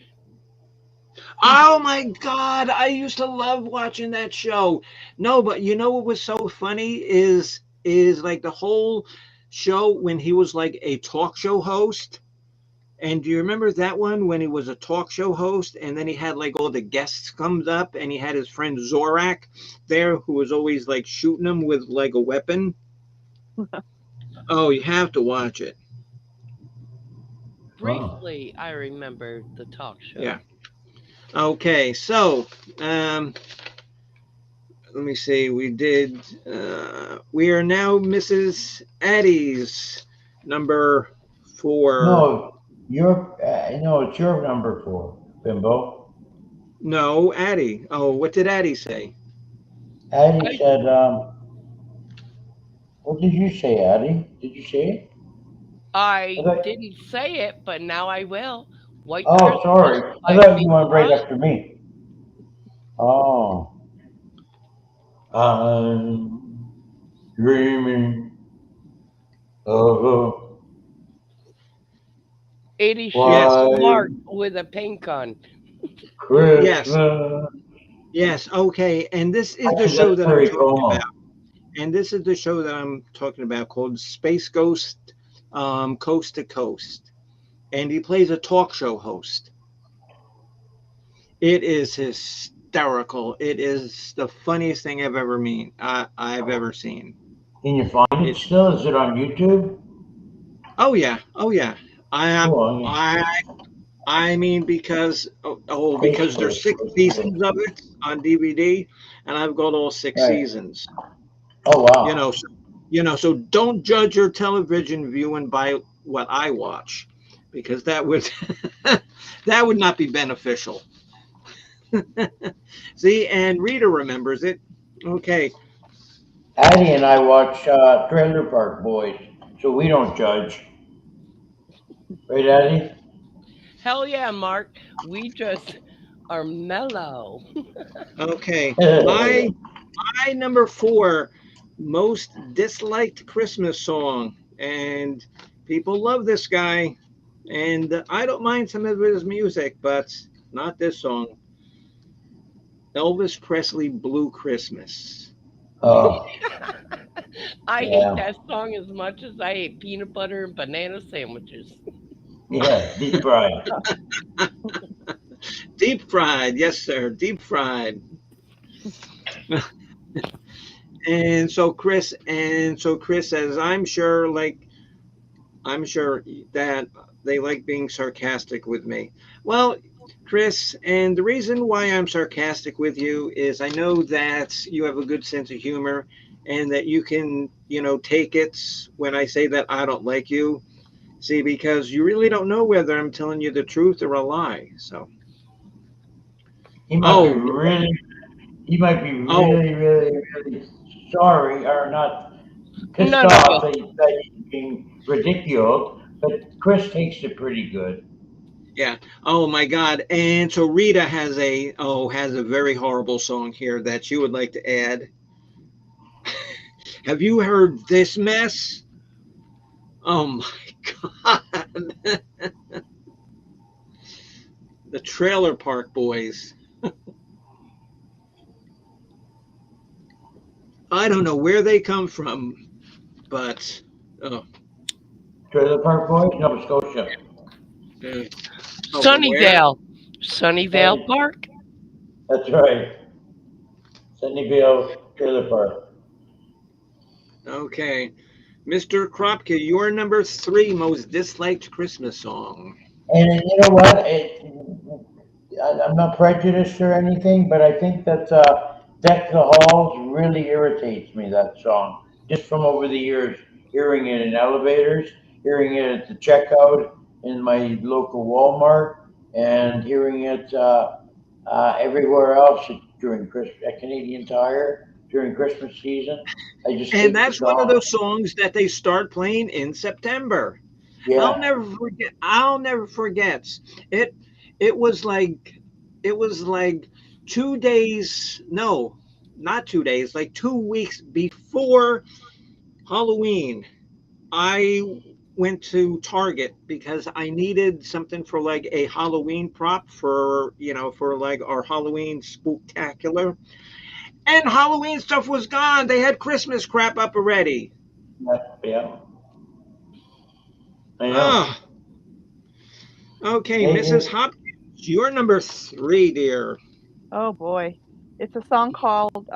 Oh my God, I used to love watching that show. No, but you know what was so funny is like the whole show when he was like a talk show host. And do you remember that one when he was a talk show host and then he had like all the guests comes up and he had his friend Zorak there who was always like shooting him with like a weapon? Oh, you have to watch it. Wow. Briefly, I remember the talk show. Yeah. Okay, so um let me see. We are now Mrs. Addie's number four. No, no, it's your number four, Bimbo. No, Addie. Oh, what did Addie say? Addie I said, what did you say, Addie? Did you say it? I I thought, didn't say it, but now I will. White oh, Christmas sorry. I by thought you Bing went right after Crosby. me. Oh, I'm dreaming of a 80 Shades Yes, of white Mark with a paint gun. yes, Christmas. yes. Okay, and this is the Actually, show that's that I'm Perry talking about. Como. And this is the show that I'm talking about called Space Ghost, Coast to Coast. And he plays a talk show host. It is hysterical. It is the funniest thing I've ever seen. Can you find it It's still? Is it on YouTube? oh yeah, oh yeah. I Cool. I I mean because because there's Facebook. 6 seasons of it on DVD, and I've got all 6 seasons. Oh You wow. know, so, so don't judge your television viewing by what I watch, because that would that would not be beneficial. See, and Rita remembers it. Okay. Addie and I watch Trailer Park Boys, so we don't judge, right, Addie? Hell yeah, Mark. We just are mellow. Okay. My number 4 most disliked Christmas song, and people love this guy, and I don't mind some of his music, but not this song. Elvis Presley, Blue Christmas. Oh I hate yeah, that song as much as I hate peanut butter and banana sandwiches. yeah, deep fried. Deep fried, yes, sir, deep fried. And so Chris says, I'm sure that they like being sarcastic with me. Well, Chris, and the reason why I'm sarcastic with you is I know that you have a good sense of humor, and that you can, take it when I say that I don't like you. See, because you really don't know whether I'm telling you the truth or a lie. So, He might be oh, really, he might be oh, really, really, really sorry or not pissed None of off you. that he's being ridiculed, but Chris takes it pretty good. yeah. Oh my God. And so Rita has a very horrible song here that you would like to add. Have you heard this mess? Oh my God. The Trailer Park Boys. I don't know where they come from, but oh, Trailer Park Boys, Nova Scotia. uh, oh, from where? Sunnyvale. Sunnyvale Sunny, Park. that's right. Sunnyvale Trailer Park. Okay. Mr. Kropke, your number 3 most disliked Christmas song. And you know what? I'm not prejudiced or anything, but I think that Deck the Halls really irritates me, that song. Just from over the years, hearing it in elevators, hearing it at the checkout in my local Walmart, and hearing it everywhere else during at Canadian Tire during Christmas season. I just And hate the that's one of song. those songs that they start playing in September. I'll Yeah, never forget. I'll never forget. It it was like it was like 2 days, no, not 2 days, like 2 weeks before Halloween. I went to Target because I needed something for like a Halloween prop for like our Halloween spooktacular. And Halloween stuff was gone. They had Christmas crap up already. yeah, I know. Oh, okay, Hey, Mrs. Hopkins, you're number 3, dear. Oh boy. It's a song called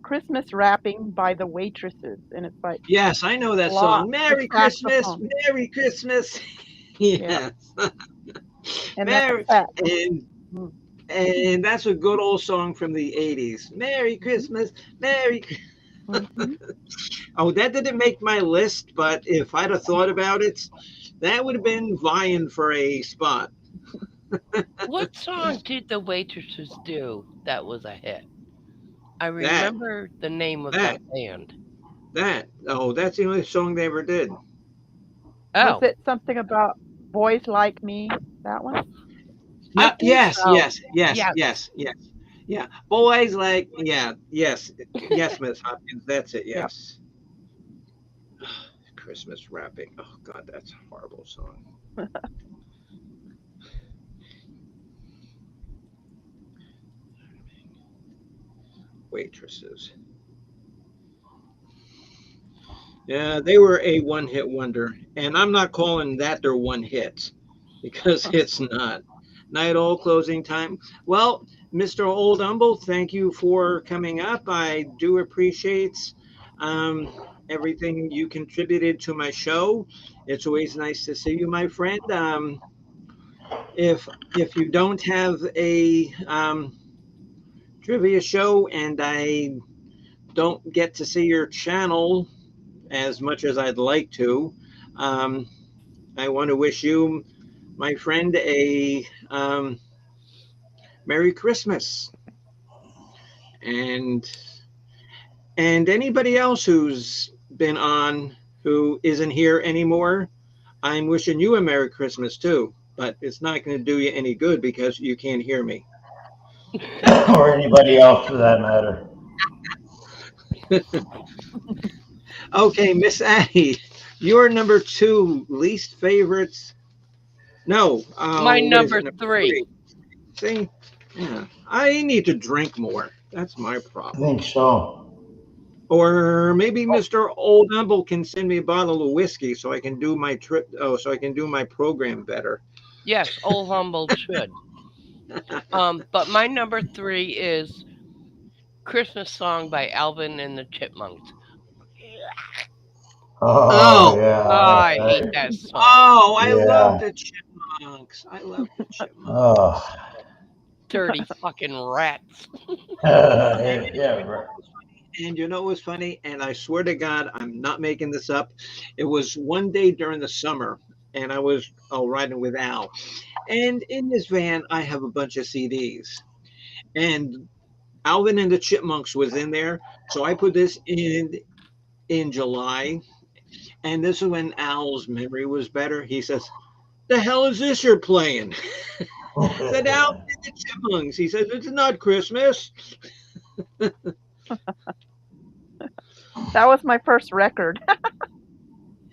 Christmas Wrapping by the Waitresses, and it's like Yes, I know a that lot song. of Merry Christmas, saxophone. Merry Christmas. Yeah, Yes, and that Merry, sax. and Mm. and that's a good old song from the 80s. Merry Mhm. Christmas, Merry. Mhm. Oh, that didn't make my list, but if I'd have thought about it, that would have been vying for a spot. What song did the waitresses do that was a hit? I That, remember the name of that, that band. that's the only song they ever did. Was Oh, it something about boys like me? That one? I Not, think yes, so. yes, yes, Yes. yes, yes, yeah. Boys like, yeah, yes, yes, Miss Hopkins, that's it, Yeah. yes. Christmas wrapping. Oh God, that's a horrible song. Waitresses. Yeah, they were a one-hit wonder, and I'm not calling that their one hit because it's not. Night all closing time. Well, Mr. Old Humble, thank you for coming up. I do appreciate um, everything you contributed to my show. It's always nice to see you, my friend. If you don't have a trivia show and I don't get to see your channel as much as I'd like to, um, I want to wish you, my friend, a Merry Christmas. And anybody else who's been on who isn't here anymore, I'm wishing you a Merry Christmas too. But it's not going to do you any good because you can't hear me. Or anybody else for that matter. Okay, Miss Addie, your number two least favorites. No, My what is number it? Number three. three. See, yeah, I need to drink more. That's my I problem. think so. Or maybe Mr. Old Humble can send me a bottle of whiskey so I can do my trip. Oh, so I can do my program better. Yes, Old Humble should. But my number three is Christmas Song by Alvin and the Chipmunks. Oh Oh, yeah, I hate that song. oh, I love yeah. the chipmunks. I love the chipmunks. Oh, Dirty fucking rats. yeah. Right. And you know what's funny? And I swear to God, I'm not making this up. It was one day during the summer, and I was riding with Al. And in this van, I have a bunch of CDs. And Alvin and the Chipmunks was in there. So I put this in July. And this is when Al's memory was better. He says, "The hell is this you're playing?" I said, "Alvin and the Chipmunks." He says, "It's not Christmas." That was my first record.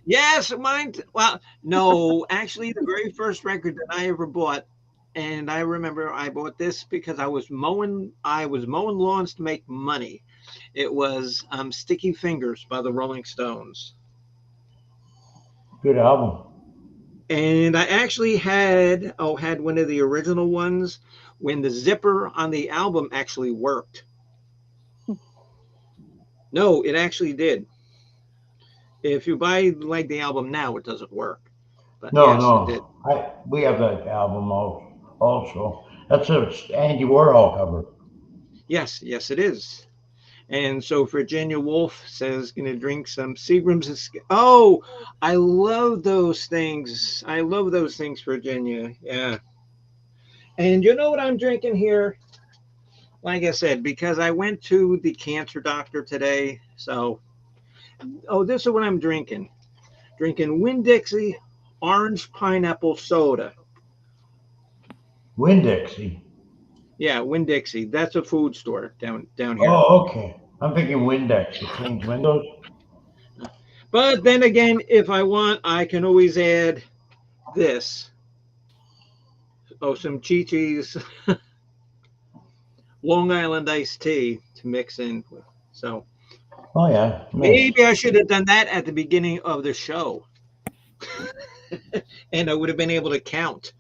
Yes, mine. Well, no, actually, the very first record that I ever bought, and I remember I bought this because I was mowing. I was mowing lawns to make money. It was "Sticky Fingers" by the Rolling Stones, Good album. and I actually had one of the original ones when the zipper on the album actually worked. No, it actually did. If you buy like the album now, it doesn't work. But No, yes, it did. no. We have that album also. That's a Andy Warhol cover. Yes, yes, it is. And so Virginia Woolf says, "Gonna drink some Seagram's." Oh, I love those things. I love those things, Virginia. Yeah. And you know what I'm drinking here? Like I said, because I went to the cancer doctor today. So, oh, this is what I'm drinking. Drinking Winn Dixie orange pineapple soda. Winn Dixie. Yeah, Winn Dixie. That's a food store down here. Oh, okay. I'm thinking Windex to clean windows. But then again, if I want, I can always add this. Oh, some Chi Chi's Long Island iced tea to mix in with. So Oh yeah, nice. maybe I should have done that at the beginning of the show, and I would have been able to count.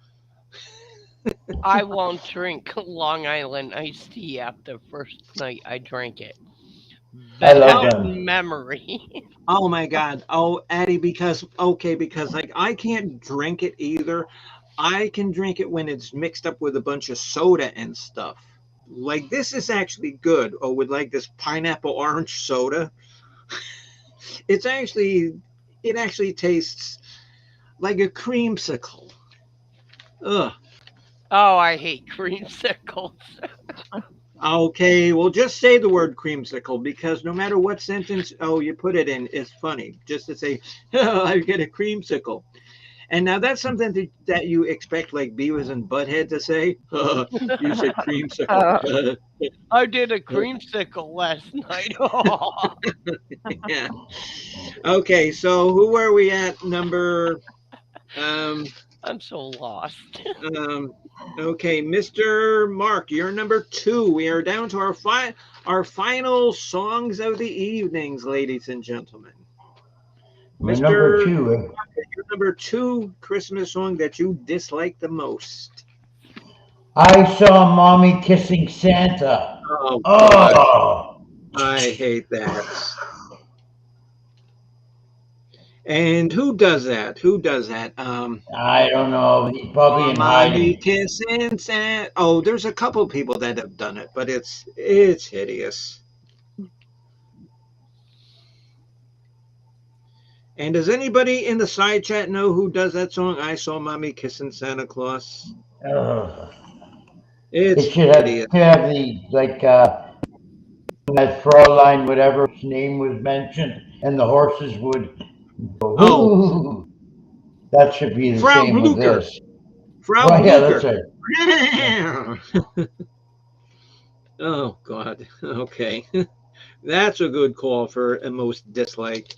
I won't drink Long Island iced tea after first night I drank it. I love Bad Oh, them. memory. oh my God. Oh, Addie, because like I can't drink it either. I can drink it when it's mixed up with a bunch of soda and stuff. Like this is actually good. Oh, with like this pineapple orange soda, it's actually it actually tastes like a creamsicle. Ugh. Oh, I hate creamsicles. Okay, well, just say the word creamsicle because no matter what sentence you put it in, it's funny. Just to say, oh, I get a creamsicle. And now that's something that you expect like Beavis and Butthead to say. You said creamsicle. Uh, I did a creamsicle last night. Oh, Yeah. Okay, so who are we at? Number um I'm so lost. um okay, Mr. Mark, you're number two. We are down to our final songs of the evenings, ladies and gentlemen. My number Mr. two. Your number two Christmas song that you dislike the most. I saw mommy kissing Santa. Oh God, Oh, I hate that. And who does that? Who does that? I don't know. He's probably Oh, in mommy hiding. kissing Santa. Oh, there's a couple people that have done it, but it's hideous. And does anybody in the side chat know who does that song? I saw mommy kissing Santa Claus. Ugh. They It's should hideous. have to have the that Fraulein, whatever his name was mentioned, and the horses would go. Oh, Ooh. That should be the Frau same with Blucher. this. Frau Well, yeah, that's Blucher. it. Oh God. Okay. That's a good call for a most disliked.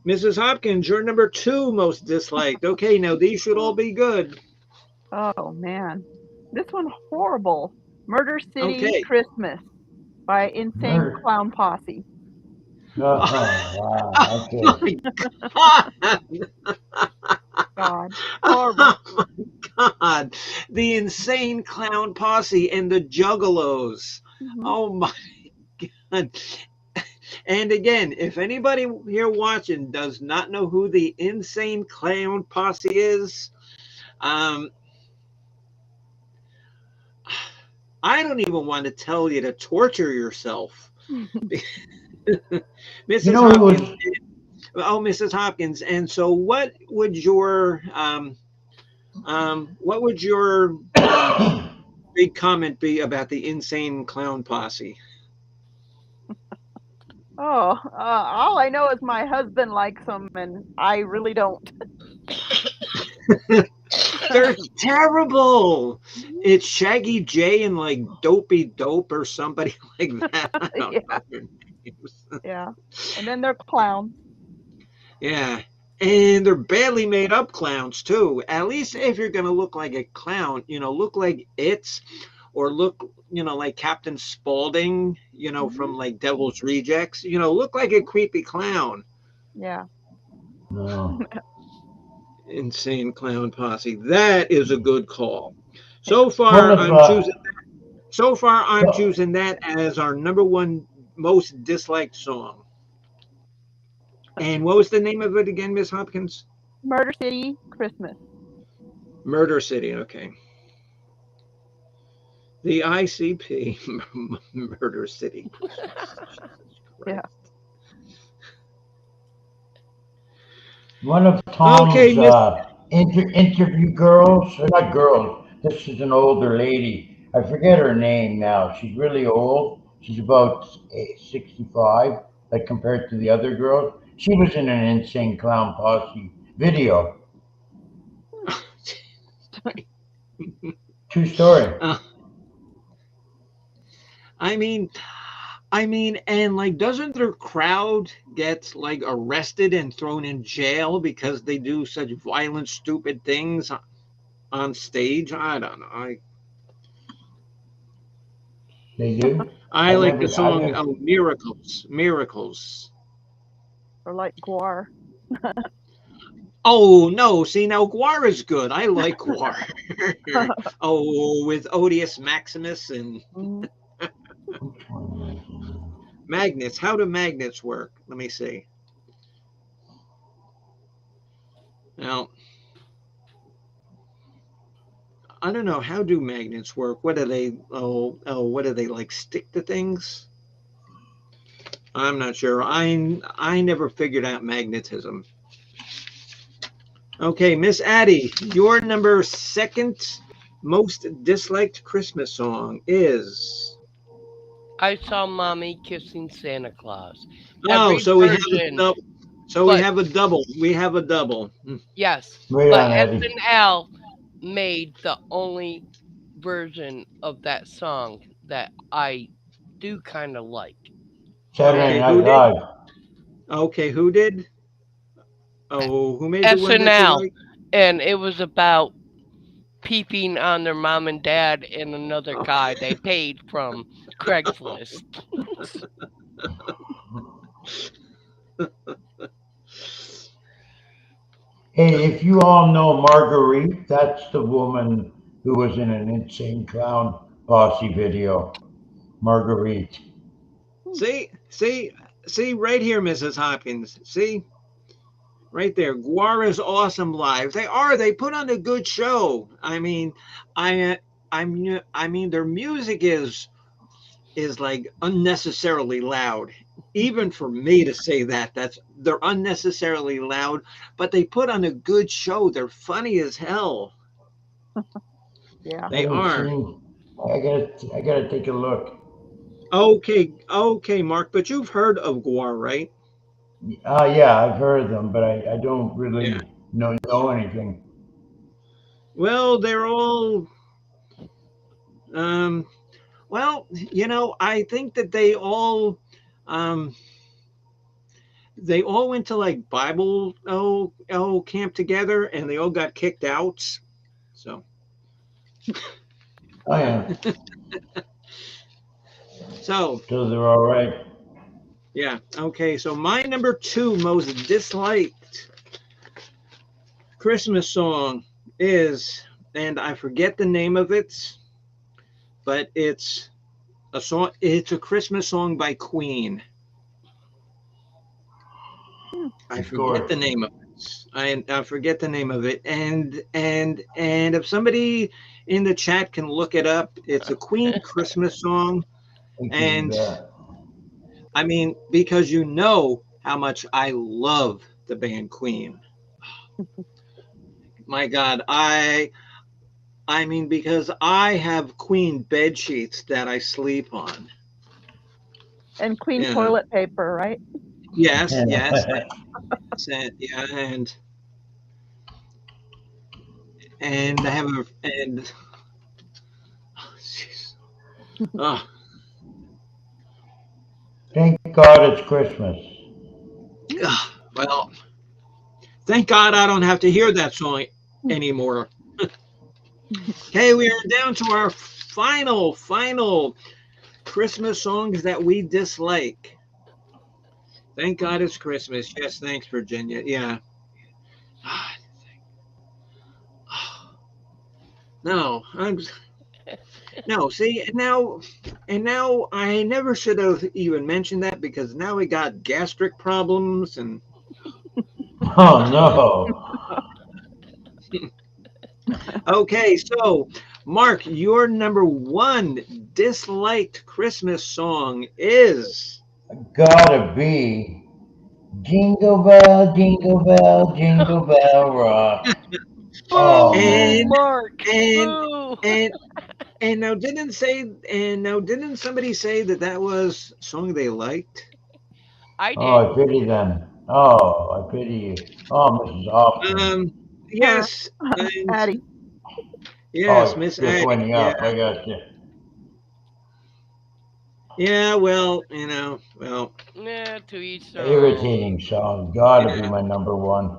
Mrs. Hopkins, you're number two most disliked. Okay, now these should all be good. Oh man, this one horrible. Murder City Okay. Christmas by Insane Murder. Clown Posse. Oh, wow. Oh Okay. my God. God, horrible. Oh my God. The insane clown posse and the juggalos. Hmm. Oh my God. And again, if anybody here watching does not know who the insane clown posse is, um, I don't even want to tell you to torture yourself. You Mrs. know who Hopkins. was Oh, Mrs. Hopkins. And so, what would your big comment be about the insane clown posse? Oh, all I know is my husband likes them, and I really don't. They're terrible. Mhm. It's Shaggy J and like Dopey Dope or somebody like that. I don't Yeah, know their names. yeah. And then they're clowns. Yeah. And they're badly made up clowns too. At least if you're gonna look like a clown, look like it's or look, like Captain Spaulding, from Hmm. like Devil's Rejects, look like a creepy clown. Yeah. no. Insane clown posse. That is a good call. Yeah. So One far, of I'm choosing. So far, I'm so, choosing that as our number one most disliked song. And what was the name of it again, Miss Hopkins? Murder City Christmas. Murder City. Okay. The ICP, Murder City Christmas. Jesus Yeah. Christ. one of Okay, Tom's Miss. interview girls, or not girls. This is an older lady. I forget her name now. She's really old. She's about 65, like compared to the other girls. She was in an Insane Clown Posse video. True story. Uh, I mean, and like, doesn't their crowd get like arrested and thrown in jail because they do such violent, stupid things on stage? I don't know. They do. I like the song "Oh Miracles, Miracles." Or like Guar. Oh no! See now, Guar is good. I like Guar. Oh, with Odious Maximus and Mhm. magnets. How do magnets work? Let me see. Now, I don't know. How do magnets work? What do they? What do they like? Stick to things? I'm not sure. I never figured out magnetism. Okay, Miss Addie, your number second most disliked Christmas song is. I saw mommy kissing Santa Claus. Oh, Every so we have a version, double. So we but have a double. We have a double. yes, Right but on, Eddie. SNL made the only version of that song that I do kind of like. Saturday Okay, And who Night did? Live. Okay, who did? Oh, who made the one that you SNL, like? and it was about peeping on their mom and dad and another Oh, guy they paid from Craigslist. Hey, if you all know Marguerite, that's the woman who was in an Insane Clown Posse video. Marguerite. See, see, see right here, Mrs. Hopkins. See right there. Guar is awesome live. They are. They put on a good show. I mean, I, I mean, their music is like unnecessarily loud. Even for me to say that, that's they're unnecessarily loud, but they put on a good show. They're funny as hell. Yeah. They Haven't are. seen. I gotta take a look. Okay, okay, Mark, but you've heard of Guar, right? Yeah, I've heard of them, but I don't Yeah. really know anything. Well, they're all um well, I think that um they all went to like Bible camp together and they all got kicked out. So, Oh yeah, so so they're all right. yeah, okay. So my number 2 most disliked Christmas song is, and I forget the name of it, but it's a Christmas song by Queen. I Of forget course. the name of it. I forget the name of it. And if somebody in the chat can look it up, it's a Queen Christmas song. I can do And that. I mean, because you know how much I love the band Queen. My God, I mean, because I have Queen bed sheets that I sleep on. And clean You know, toilet paper, right? yes, yes, yeah, and I have a and oh, jeez. Oh, Thank God it's Christmas. well, thank God I don't have to hear that song anymore. Okay, we are down to our final Christmas songs that we dislike. Thank God it's Christmas. Yes, thanks, Virginia. Yeah. No, no. See now I never should have even mentioned that because now we got gastric problems and Oh no. okay. So, Mark, your number 1 disliked Christmas song is Gotta be Jingle Bell Rock. Oh Boo, and man. Mark. and Boo. and now didn't somebody say that that was a song they liked? I Oh, did. I pity them. Oh, I pity you. Oh, Mrs. Hopkins. Um, Her, yes, and Addie. yes, Oh, Miss just Addie. winding Yeah, up. I got you. yeah. Well, Nah, to each their Irritating own. song. Gotta be yeah. my number one.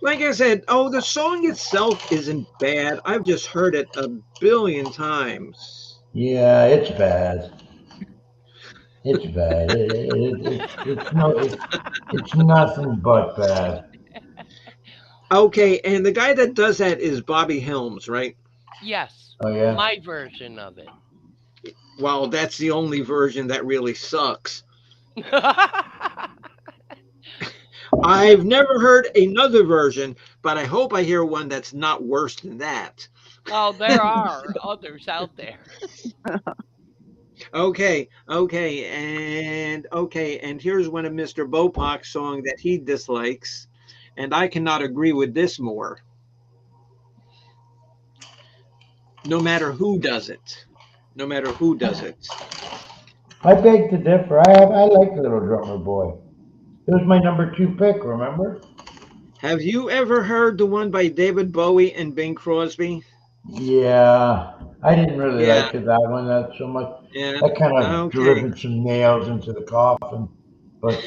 Like I said, the song itself isn't bad. I've just heard it a billion times. Yeah, it's bad. It's bad. It's no. It's nothing but bad. Okay, and the guy that does that is Bobby Helms, right? Yes, Oh yeah. my version of it. Well, that's the only version that really sucks. I've never heard another version, but I hope I hear one that's not worse than that. Oh, there are others out there. Okay, and here's one of Mr. Bopak's song that he dislikes, and I cannot agree with this more. No matter who does it, no matter who does it. I beg to differ. I like Little Drummer Boy. It was my number two pick. Remember? Have you ever heard the one by David Bowie and Bing Crosby? Yeah. I didn't really Yeah, like it, that one that so much. yeah. That kind of Okay. driven some nails into the coffin. But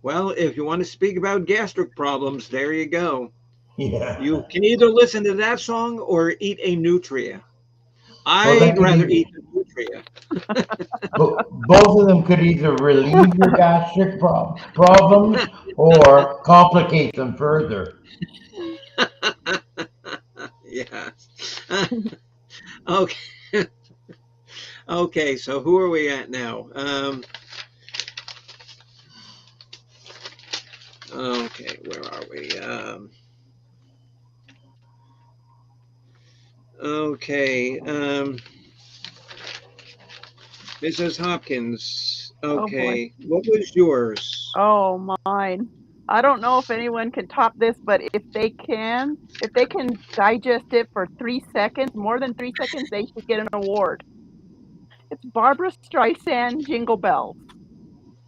Well, if you want to speak about gastric problems, there you go. You yeah. can either listen to that song or eat a nutria. Well, that I'd could rather either. eat the nutria. Both of them could either relieve your gastric problems or complicate them further. Yeah. Okay. Okay. So who are we at now? Okay. Where are we? Okay. Mrs. Hopkins. Oh boy. Okay. What was yours? Oh, mine. I don't know if anyone can top this, but if they can digest it for 3 seconds, more than 3 seconds, they should get an award. It's Barbara Streisand, Jingle Bells.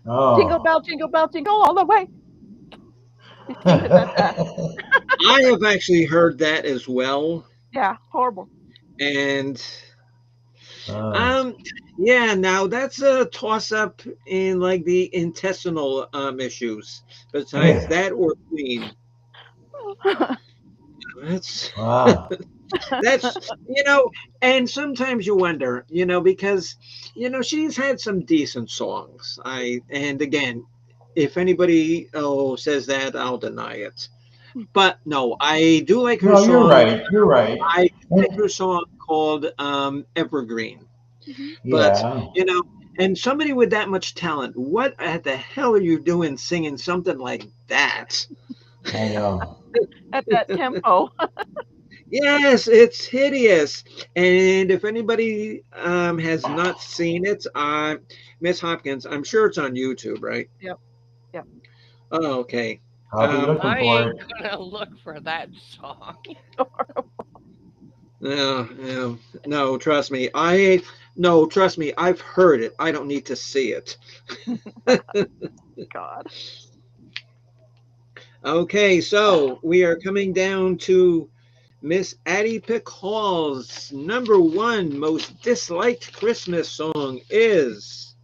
Oh. Jingle bell, jingle all the way. She sings it that fast. I have actually heard that as well, Yeah, horrible. and Uh, um, yeah. Now that's a toss up in like the intestinal issues. Besides yeah. that or clean, that's Wow. that's and sometimes you wonder, because she's had some decent songs. And again, if anybody says that, I'll deny it. But no, I do like her No, you're song. right. You're right. I do like her song called Evergreen. Mhm. But Yeah, you know, and somebody with that much talent, what at the hell are you doing singing something like that? I know. At that tempo. Yes, it's hideous. And if anybody has not seen it, Miss Hopkins, I'm sure it's on YouTube, right? Yep, yep. Oh, okay. I'll be Um, looking I for ain't it. gonna look for that song. no, no, no, trust me. No, trust me. I've heard it. I don't need to see it. God. Okay, so we are coming down to Miss Addie Pickall's number one most disliked Christmas song is.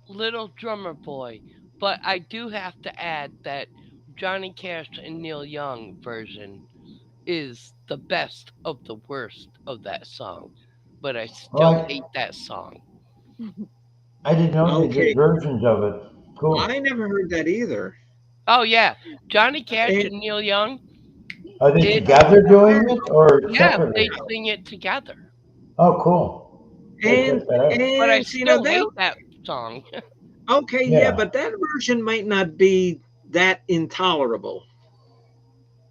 Little Drummer Boy. But I do have to add that Johnny Cash and Neil Young version is the best of the worst of that song. But I Well, still hate that song. I didn't know they did Okay, versions of it. I Cool. never heard that either. Oh yeah, Johnny Cash And and Neil Young Are they did. together doing it or Yeah, separately? they sing it together. Oh, cool. Gotta and check that out. But I and still that hate that song. okay, yeah, Yeah, but that version might not be that intolerable.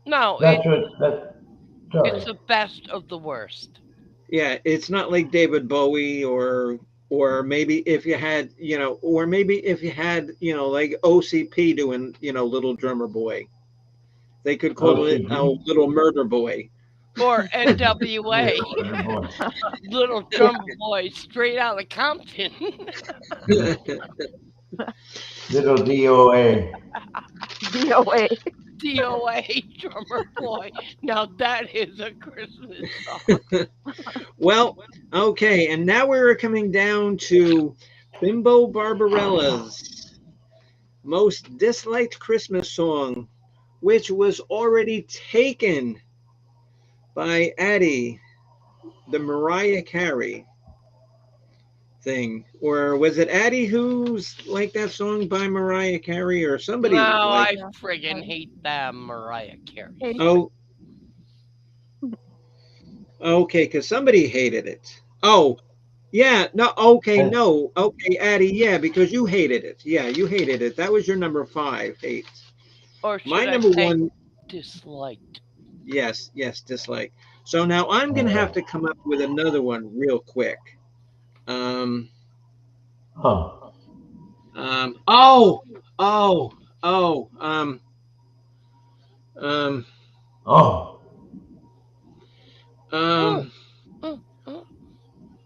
No, that's what. That. it's Sorry. the best of the worst. Yeah, it's not like David Bowie or maybe if you had, or maybe if you had, like OCP doing, Little Drummer Boy. They could call it a OCD. Little Murder Boy. Or Little NWA, Murder Boy. Little Drummer Boy, straight out of Compton. Little DOA. DOA. DOA, Drummer Boy. Now that is a Christmas song. Well, okay, and now we're coming down to Bimbo Barbarella's most disliked Christmas song, which was already taken by Addie, the Mariah Carey thing. Or was it Addie who's like that song by Mariah Carey or No, somebody like, I Yeah. friggin' hate that Mariah Carey Katy song. oh, okay, because somebody hated it. Oh, yeah, no, okay, And no, okay, Addie, yeah, because you hated it. Yeah, you hated it. That was your number five hate. Or My should I number say one, disliked? yes, yes, dislike. So now I'm gonna have uh, to come up with another one real quick. Um, huh. oh, oh, oh, um, Oh. Oh, um, oh, oh,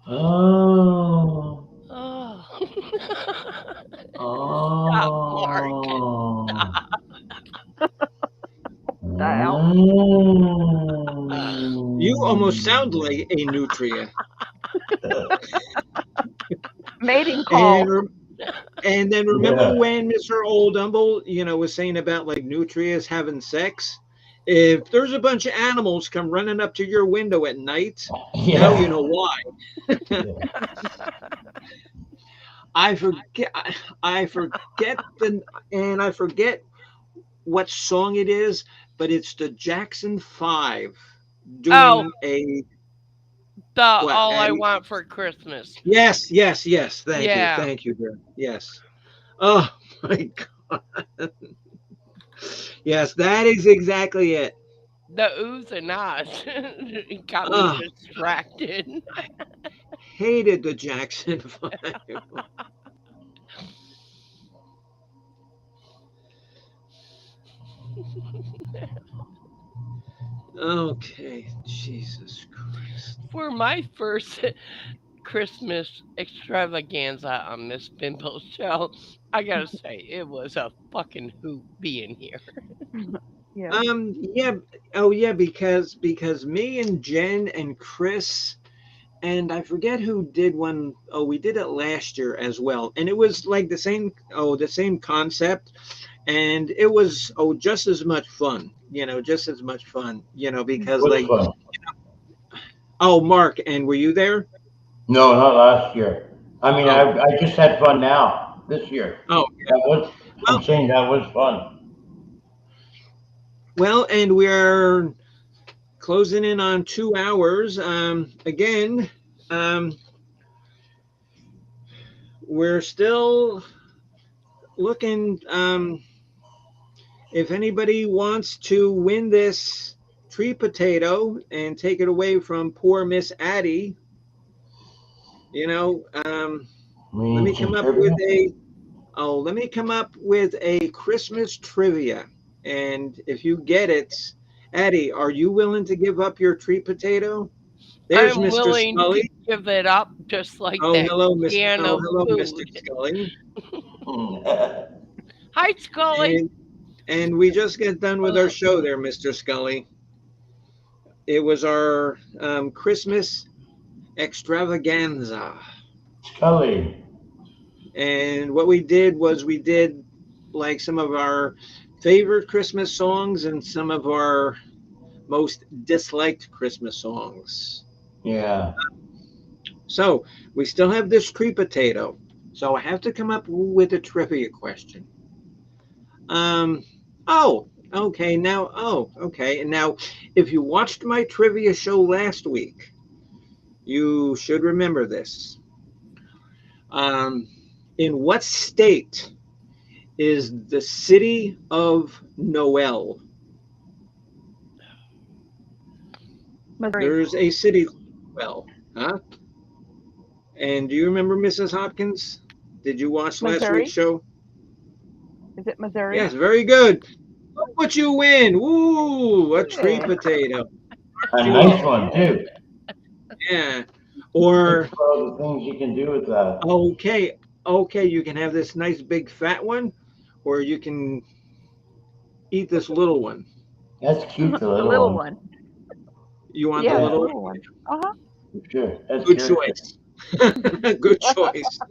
Oh. oh. Stop, Mark. Oh. style. you almost sound Mm. like a nutria. Mating call. And And then remember Yeah. when Mr. Old Dumble, was saying about like nutrias having sex? If there's a bunch of animals come running up to your window at night, now you know Yeah. why. Yeah. I forget I forget I forget what song it is, but it's the Jackson 5 Oh, doing a the what, All I Addie? Want for Christmas. Yes, yes, yes. Yeah, Thank you, dear. Yes. Oh my God. Yes, that is exactly it. the oohs and ahs. It got me Oh, distracted. hated the Jackson Five. Okay, Jesus Christ. For my first Christmas extravaganza on this bimbo show, I gotta say, it was a fucking hoot being here. Yeah. Yeah, oh yeah, because me and Jen and Chris and I forget who did one. Oh, we did it last year as well, and it was like the same concept, and it was just as much fun, just as much fun, because Which like, one? Mark, and were you there? No, not last year. I mean, Oh, I just had fun now this year. oh, That was. I'm well, saying that was fun. and we're closing in on 2 hours. Again, um, we're still looking. If anybody wants to win this tree potato and take it away from poor Miss Addie, We let me need come some up with trivia. a Christmas trivia. And if you get it, Addie, are you willing to give up your tree potato? There's I'm Mr. willing to Scully. give it up just like Oh, that hello, Mr. can Oh, of hello, Mr. food. Scully. Hi, Scully. And we just get done with our Ugh. show there, Mr. Scully. It was our Christmas extravaganza. Scully. And what we did was we did like some of our favorite Christmas songs and some of our most disliked Christmas songs. Yeah. So we still have this tree potato. So I have to come up with a trivia question. Um, okay. And now, if you watched my trivia show last week, you should remember this. Um, in what state is the city of Noel? Missouri. There's a city, well, huh? And do you remember Mrs. Hopkins? Did you watch last week's Missouri. show? Is it Missouri? Yes, very good. Look what you win. Ooh, a tree Yeah. potato. A Sure. nice one Yeah. too. Yeah. Think Or of all the things you can do with that. okay, you can have this nice big fat one, or you can eat this little one. That's cute, the The little little one. one. You want the Yeah, the Yeah, little one? little one. Uh-huh. sure. That's Good character. choice. Good choice.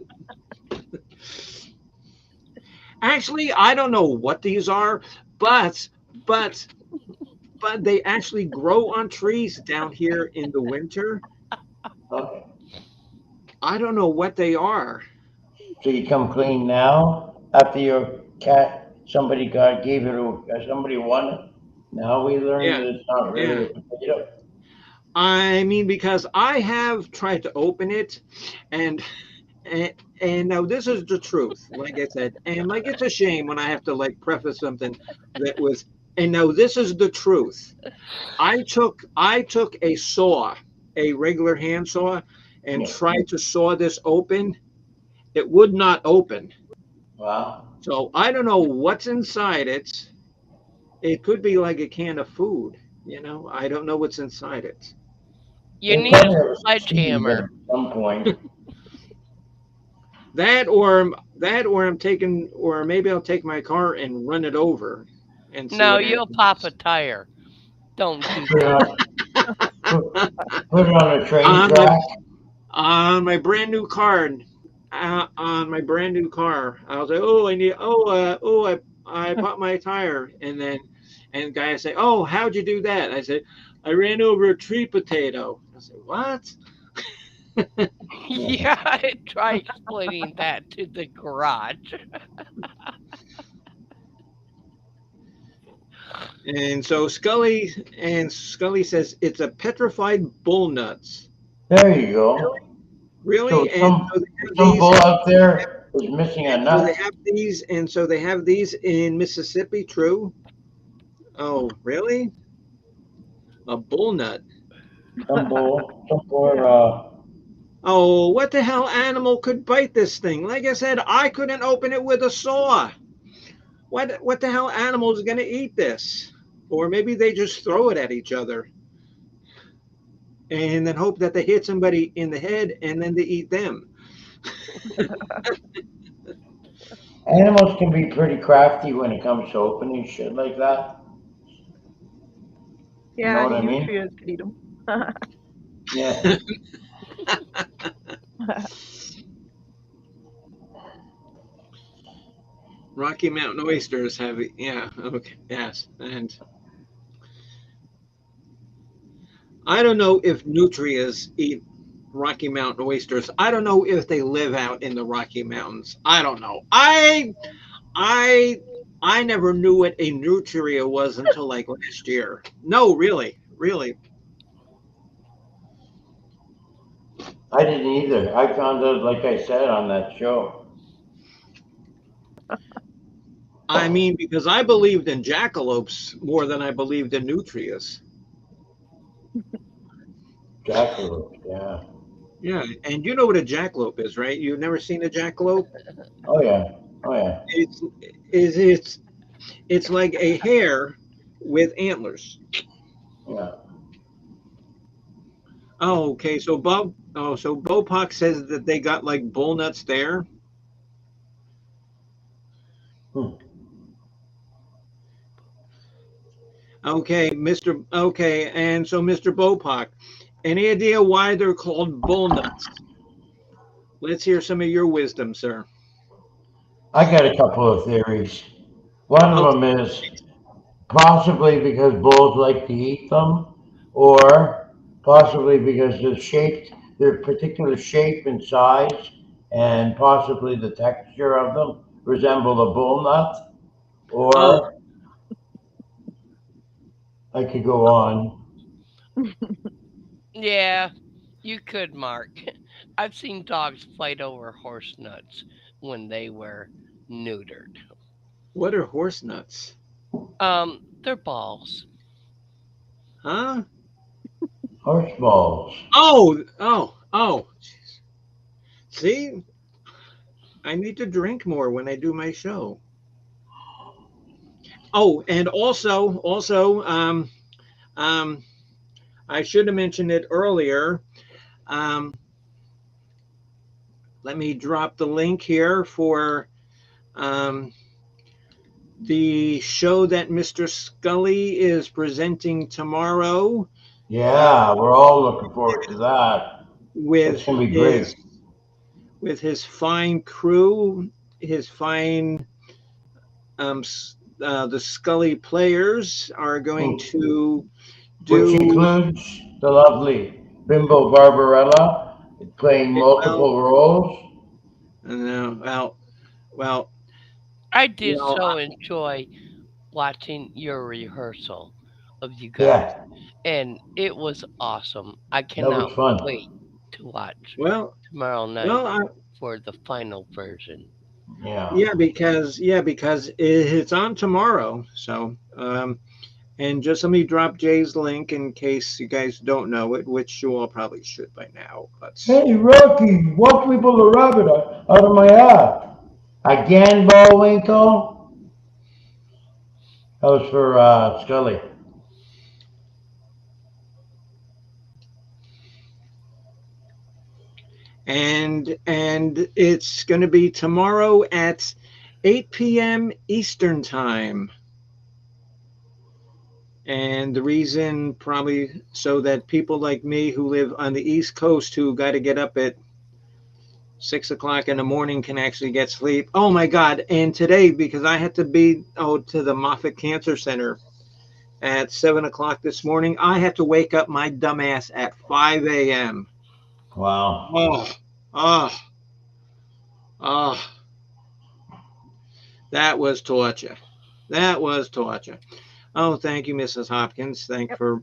Actually, I don't know what these are, but but they actually grow on trees down here in the winter. Okay. I don't know what they are. So you come clean now after your cat, gave it to, somebody won it. Now we learn Yeah, that it's not really yeah. a potato. I mean, because I have tried to open it, and and, now this is the truth. Like I said, and like it's a shame when I have to like preface something that was. And now this is the truth. I took a saw, a regular hand saw, and Yeah. tried to saw this open. It would not open. Wow. So I don't know what's inside it. It could be like a can of food. I don't know what's inside it. You They need a probably have a seed in it sledgehammer. at some point. That or I'm taking, or maybe I'll take my car and run it over and see No, what you'll pop a happens. tire. Don't do Put it that. on, put, put it on a train on my track. on my brand new car, on my brand new car, I was like, oh, I need, I popped my tire, and the guy say, oh, how'd you do that? I said, I ran over a tree potato. I said, what? Yeah. Yeah, try explaining that to the garage. And so Scully says it's a petrified bull nuts. There you go. So Really? And so they have some these bull out there is missing a and so they nut. have these and so they have these in Mississippi, true? Oh, really? A bull nut. Some bull. Yeah. Oh, what the hell animal could bite this thing? Like I said, I couldn't open it with a saw. What the hell animal is going to eat this? Or maybe they just throw it at each other and then hope that they hit somebody in the head and then they eat them. Animals can be pretty crafty when it comes to opening shit like that. You know Yeah, what any I mean? nutrients could eat them. Yeah. Rocky Mountain oysters have, yeah, okay, yes. And I don't know if nutrias eat Rocky Mountain oysters. I don't know if they live out in the Rocky Mountains. I don't know. I I never knew what a nutria was until like last year. No, really, really. I didn't either. I found out, like I said, on that show. I mean, because I believed in jackalopes more than I believed in nutrias. Jackalope. Yeah. Yeah, and you know what a jackalope is, right? You've never seen a jackalope? Oh yeah. Oh yeah. It's it's it's like a hare with antlers. Yeah. Oh, okay. So Bopak says that they got like bull nuts there. Hmm. Okay, Mr. Okay, and so Mr. Bopak, any idea why they're called bull nuts? Let's hear some of your wisdom, sir. I got a couple of theories. One of Okay. them is possibly because bulls like to eat them, or possibly because their particular shape and size, and possibly the texture of them resemble a bull nut. Oh, Or I could go on. Yeah, you could, Mark. I've seen dogs fight over horse nuts when they were neutered. what are horse nuts? They're balls. Huh? Horse balls. Oh. See, I need to drink more when I do my show. Oh, and um, I should have mentioned it earlier. Um, let me drop the link here for um, the show that Mr. Scully is presenting tomorrow uh, Yeah, we're all looking forward to that. That's with gonna be his great. with his fine crew, his fine um, the Scully players are going Hmm. to Which do includes the lovely Bimbo Barbarella playing well. multiple roles. Well, well, I did well. so enjoy watching your rehearsal of you guys, Yeah, and it was awesome. I that was cannot fun. wait to watch Well, tomorrow night well, for the final version. Yeah. yeah, because it's on tomorrow. So, and just let me drop Jay's link in case you guys don't know it, which you all probably should by now. But Hey, Rocky, watch me pull a rabbit out of my hat. Again, Bullwinkle? That was for Scully. and it's going to be tomorrow at 8 p.m. Eastern time. And the reason probably so that people like me who live on the East Coast who got to get up at 6 o'clock in the morning can actually get sleep. Oh my God. And today, because I had to be to the Moffitt Cancer Center at 7 o'clock this morning, I had to wake up my dumbass at 5 a.m. Wow. Oh, oh, oh, that was torture. That was torture. Oh, thank you, Mrs. Hopkins. Thank Yep. for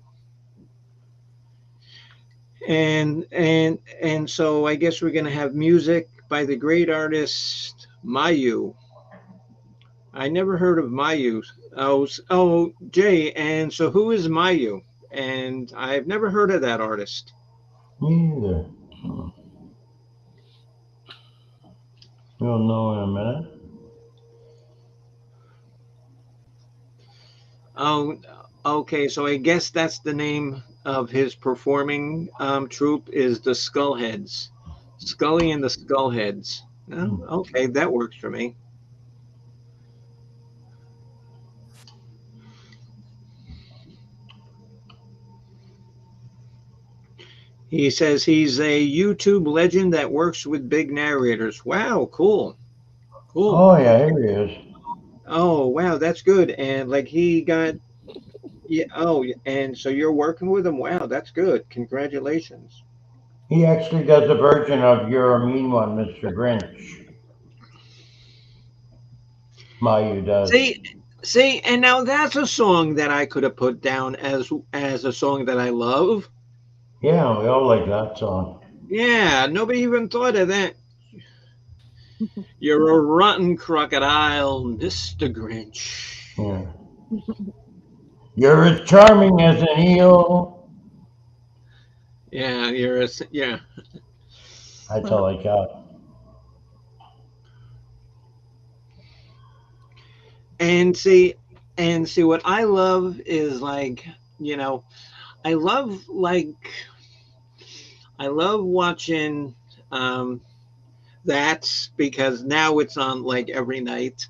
and so I guess we're gonna have music by the great artist Mayu. I never heard of Mayu. Oh, Jay. And so who is Mayu? And I've never heard of that artist. Me either. Hmm. You'll know in a minute. Oh, okay. So I guess that's the name of his performing troupe is the Skullheads, Scully and the Skullheads. Oh, Hmm. okay, that works for me. He says he's a YouTube legend that works with big narrators. Wow, cool, cool. Oh yeah, here he is. Oh, wow, that's good. And like he got, yeah. Oh, and so you're working with him. Wow, that's good. Congratulations. He actually does a version of "You're a Mean One, Mr. Grinch." Mayu does. See, see, and now that's a song that I could have put down as a song that I love. Yeah, we all like that song. Yeah, nobody even thought of that. You're a rotten crocodile, Mr. Grinch. Yeah. You're as charming as an eel. Yeah, yeah. That's all I got. And see, and see what I love is like, you know, I love like I love watching that because now it's on like every night.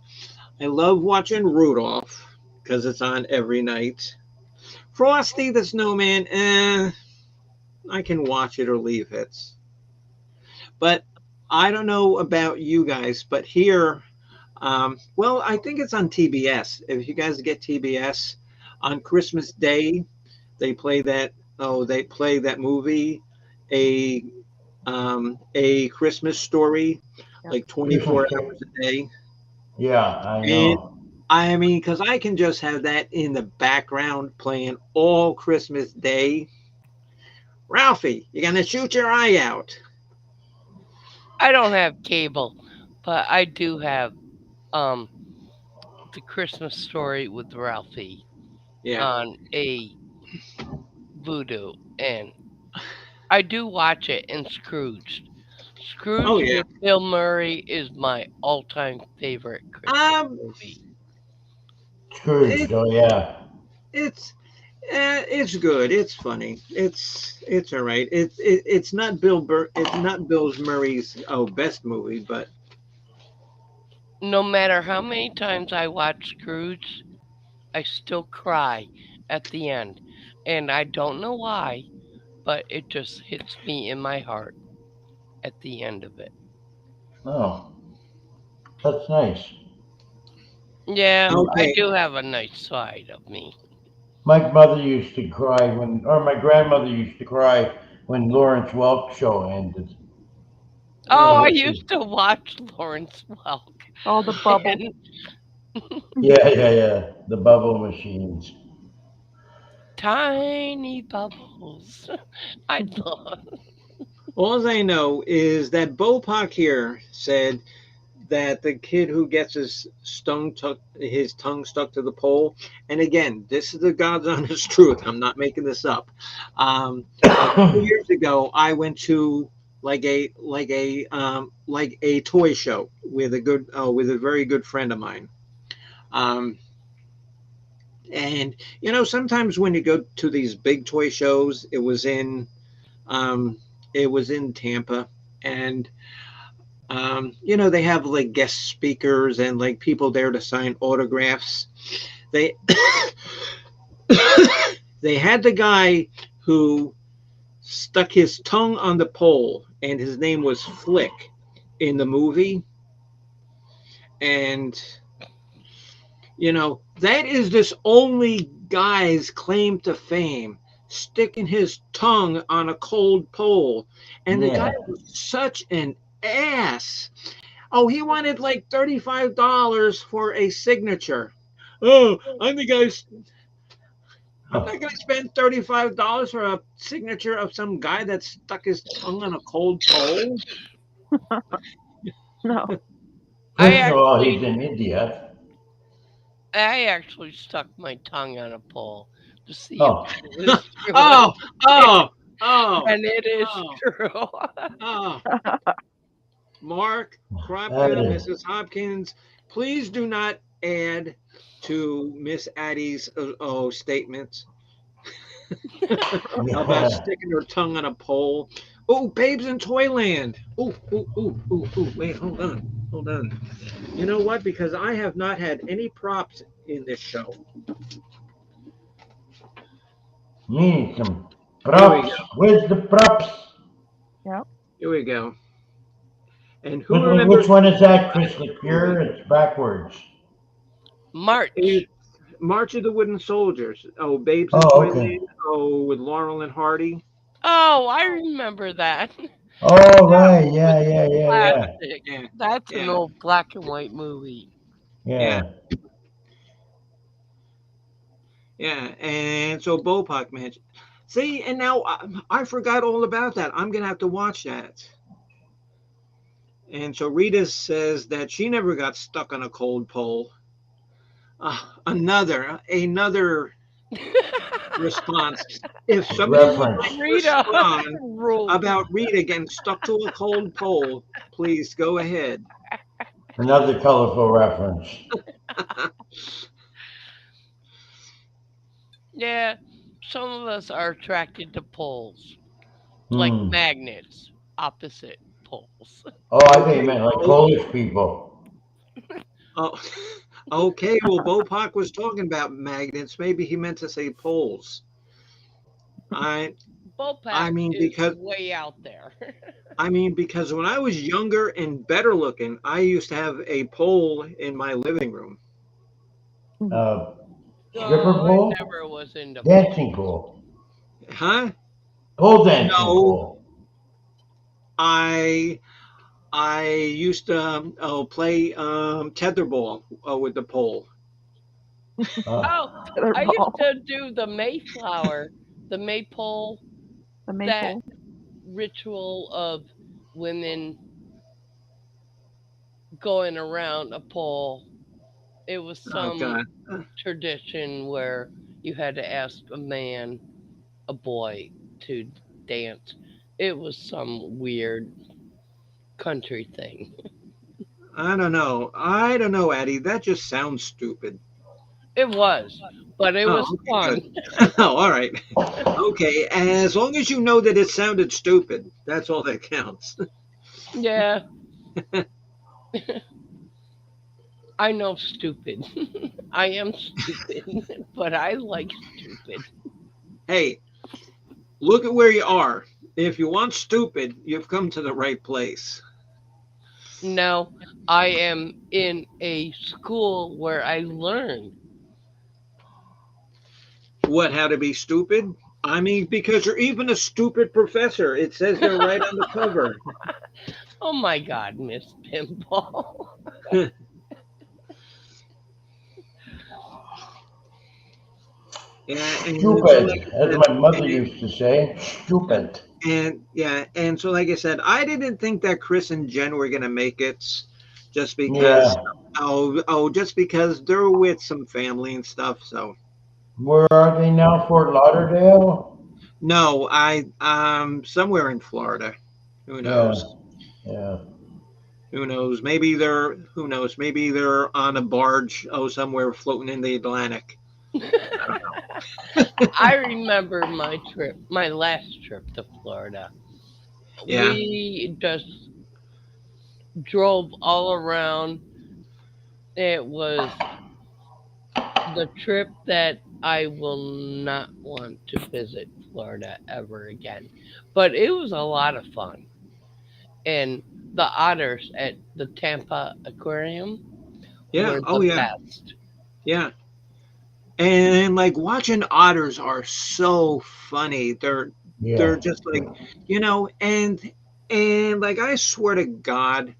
I love watching Rudolph because it's on every night. Frosty the Snowman, I can watch it or leave it. But I don't know about you guys, but here, well, I think it's on TBS. If you guys get TBS on Christmas Day, they play that. Oh, they play that movie, a a Christmas story, Yep. like 24 Christmas. hours a day. Yeah, I And know. I mean, because I can just have that in the background playing all Christmas Day. Ralphie, you're gonna shoot your eye out. I don't have cable, but I do have um the Christmas Story with Ralphie Yeah. on a Voodoo, and I do watch it in Scrooged. Oh Scrooge yeah. with Bill Murray is my all-time favorite Christmas Um, movie. Scrooge. it, Oh yeah. it's it's good. It's funny. It's all right. It's not Bill It's not Bill Murray's best movie, but No matter how many times I watch Scrooge, I still cry at the end. And I don't know why, but it just hits me in my heart at the end of it. Oh, that's nice. Yeah, I okay. do have a nice side of me. My mother used to cry when, or my grandmother used to cry when Lawrence Welk show ended. Oh, I Oh, used to watch Lawrence Welk. Oh, the bubble. And yeah, yeah, yeah. The bubble machines. tiny bubbles. I love. All I know is that Bopak here said that the kid who gets his tongue stuck to the pole, and again, this is the God's honest truth. I'm not making this up. A couple years ago, I went to like a toy show with a very good friend of mine. Um, and sometimes when you go to these big toy shows, um, it was in Tampa, and they have like guest speakers and like people there to sign autographs. They they had the guy who stuck his tongue on the pole, and his name was Flick in the movie, and that is this only guy's claim to fame, sticking his tongue on a cold pole. And the guy Yeah. was such an ass. Oh, he wanted like $35 for a signature. Oh, I'm the guy. I'm not going to spend $35 for a signature of some guy that stuck his tongue on a cold pole. No. I First of all, actually, he's an idiot. I actually stuck my tongue on a pole to see if Oh, it was true, Oh, oh, oh, and it is oh, true. oh. Mark, that Krupka, is. Mrs. Hopkins, please do not add to Miss Addie's statements about Yeah. sticking her tongue on a pole. Oh, Babes in Toyland. Wait, hold on. Hold on. You know what? Because I have not had any props in this show. Need some Here we props. go. Where's the props? Yep. Here we go. And who Which remembers one is that, that Chris movie? Lecure? It's backwards. March. It's March of the Wooden Soldiers. Oh, Babes in Oh, okay. Toyland. Oh, with Laurel and Hardy. Oh, I remember that. Oh, That right. was Yeah, a yeah, yeah, yeah. classic. Yeah, That's an yeah, old black and white movie. yeah, Yeah. yeah. And so Bopak mentioned. See, and now I forgot all about that. I'm gonna have to watch that. And so Rita says that she never got stuck on a cold pole. Another response. If somebody would Reference. like to Rita respond ruled. about Rita getting stuck to a cold pole, please go ahead. Another colorful reference. Yeah, some of us are attracted to poles, like Hmm. magnets, opposite poles. Oh, I think you Okay, meant like okay. Polish people. Oh, okay. Well, Bopak was talking about magnets. Maybe he meant to say poles. I Bopak I mean is because way out there. because when I was younger and better looking, I used to have a pole in my living room. Uh, Stripper Oh, I pole? never was into Dancing poles. pole. Huh? Pole dancing No, pole. I I used to play tetherball with the pole. Oh, I used Tetherball. to do the Mayflower, the maypole, The that maypole. ritual of women going around a pole. It was Oh some God. tradition where you had to ask a man, a boy, to dance. It was some weird country thing. I don't know. I don't know, Addie. That just sounds stupid. It was, but it Oh, was okay, fun. good. Oh, all right. Okay, as long as you know that it sounded stupid, that's all that counts. Yeah, I know stupid. I am stupid, but I like stupid. Hey, look at where you are. If you want stupid, you've come to the right place. No, I am in a school where I learn. What, how to be stupid? I mean, because you're even a stupid professor. It says there right on the cover. Oh my God, Miss Pimple. Yeah, and so like Stupid, I as said, my mother used to say. Stupid. and yeah, and so like I said, I didn't think that Chris and Jen were gonna make it, just because Yeah. just because they're with some family and stuff. So Where are they now? Fort Lauderdale? no, I somewhere in Florida. Who Yeah. knows? Yeah. Who knows? Maybe they're who knows? Maybe they're on a barge, somewhere floating in the Atlantic. I don't know. I remember my trip, my last trip to Florida. Yeah. We just drove all around. It was the trip that I will not want to visit Florida ever again. But it was a lot of fun. And the otters at the Tampa Aquarium Yeah. were Oh the yeah. best. Yeah. And like watching otters are so funny. They're Yeah. just like, and like I swear to God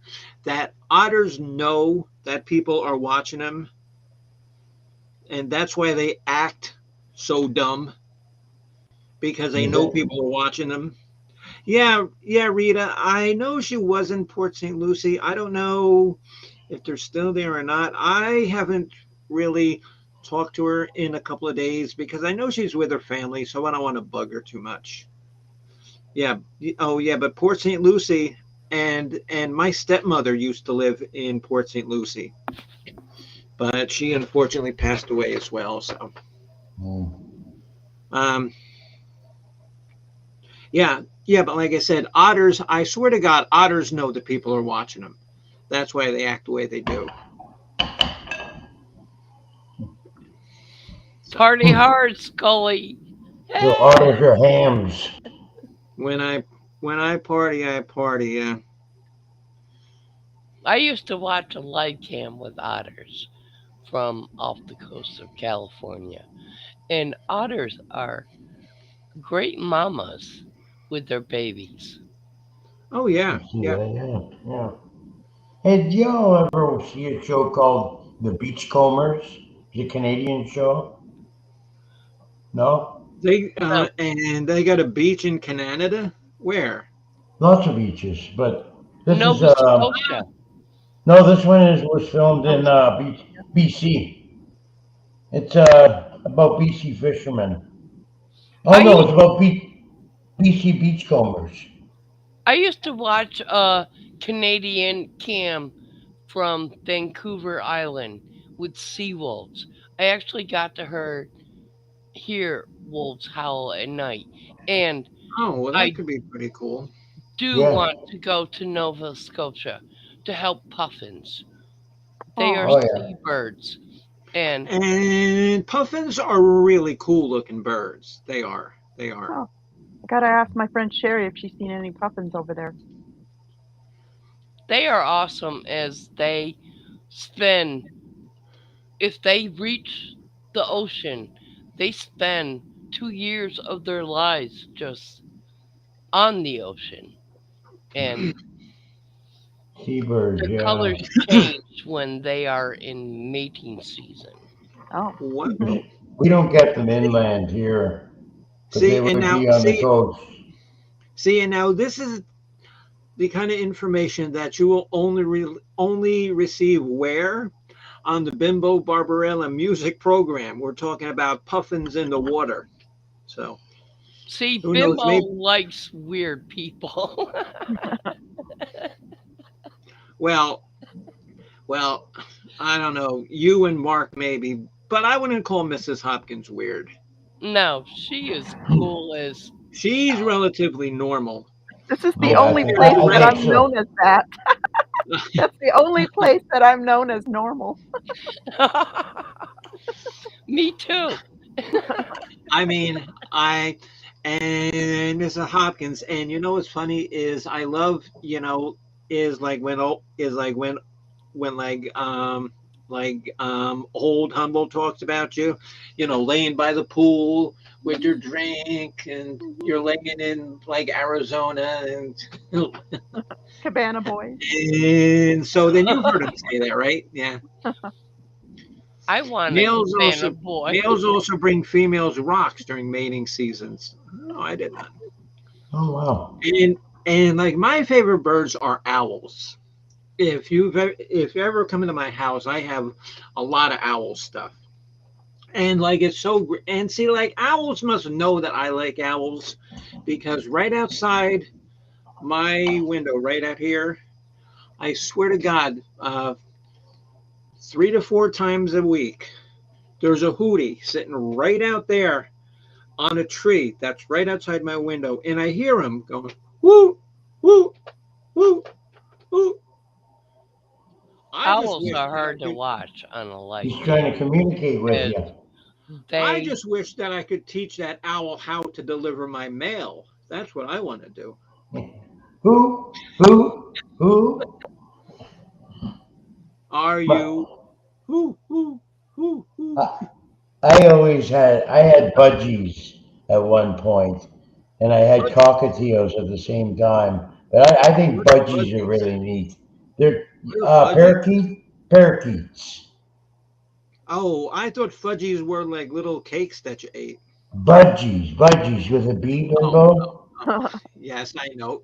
that otters know that people are watching them, and that's why they act. so dumb because they Is know it? people are watching them. Yeah, yeah, Rita. I know she was in Port St. Lucie. I don't know if they're still there or not. I haven't really talked to her in a couple of days because I know she's with her family, so I don't want to bug her too much. Yeah. Oh, yeah. But Port St. Lucie and my stepmother used to live in Port St. Lucie, but she unfortunately passed away as well. So, Mm. um, yeah, yeah. But like I said, otters. I swear to God, otters know that people are watching them. That's why they act the way they do. So Party hard, Scully. So Hey! otters are hams. when I when I party, I party. Yeah. I used to watch a live cam with otters from off the coast of California. And otters are great mamas with their babies. Oh I yeah, see yeah. that, yeah, yeah. Hey, did y'all ever see a show called The Beachcombers? It's a Canadian show? No? They No, and they got a beach in Canada. Where? Lots of beaches, but this is Nova Scotia. no, this one was filmed Nova in Scotia. BC. It's about BC fishermen. Oh I no, used it's about BC beachcombers. I used to watch a Canadian cam from Vancouver Island with sea wolves. I actually got to hear wolves howl at night, and Oh, well, that I could be pretty cool. do Yeah. want to go to Nova Scotia to help puffins. They are Oh, Oh yeah. seabirds, and And puffins are really cool looking birds. They are. They are. oh, I gotta ask my friend Sherry if she's seen any puffins over there. they are awesome as they spend. If they reach the ocean, they spend 2 years of their lives just on the ocean, and Seabirds, their yeah. colors change when they are in mating season. Oh, What? We don't get them inland here, but they See, and would now be on the coast. see, and now this is the kind of information that you will only receive where on the Bimbo Barbarella music program. We're talking about puffins in the water. So See, who knows? Bimbo Maybe. likes weird people. Well, well, I don't know. You and Mark maybe, but I wouldn't call Mrs. Hopkins weird. No, she is cool as She's relatively normal. this is the Yeah, Although only very place I that think I'm ratchet. so. known as that. That's the only place that I'm known as normal. me too. I mean, I and Mrs. Hopkins, and you know what's funny is I love, is like when old Humble talks about you, laying by the pool with your drink and Mhm. you're laying in like Arizona Cabana Boys. and so then you've heard him say that, right? Yeah. I want a Males cabana also boy. males also bring females rocks during mating seasons. No, I did not. Oh wow. And like my favorite birds are owls. If you ever come into my house, I have a lot of owl stuff. And like it's and see like owls must know that I like owls because right outside my window, right out here, I swear to God, 3 to 4 times a week, there's a hootie sitting right out there on a tree that's right outside my window, and I hear him going, woo, woo, woo, woo. I just Owls wish are that I hard to could. watch on a live He's trying to cam communicate with as you. I they just wish that I could teach that owl how to deliver my mail. That's what I want to do. Who? Who? Are My, you? Who? I, I had budgies at one point, and I had Budgie. cockatiels at the same time. But I think What are budgies are budgies? really neat. They're What are budgies? parakeets. Oh, I thought fudgies were like little cakes that you ate. Budgies with a B, Oh, Bimbo. yes, I know.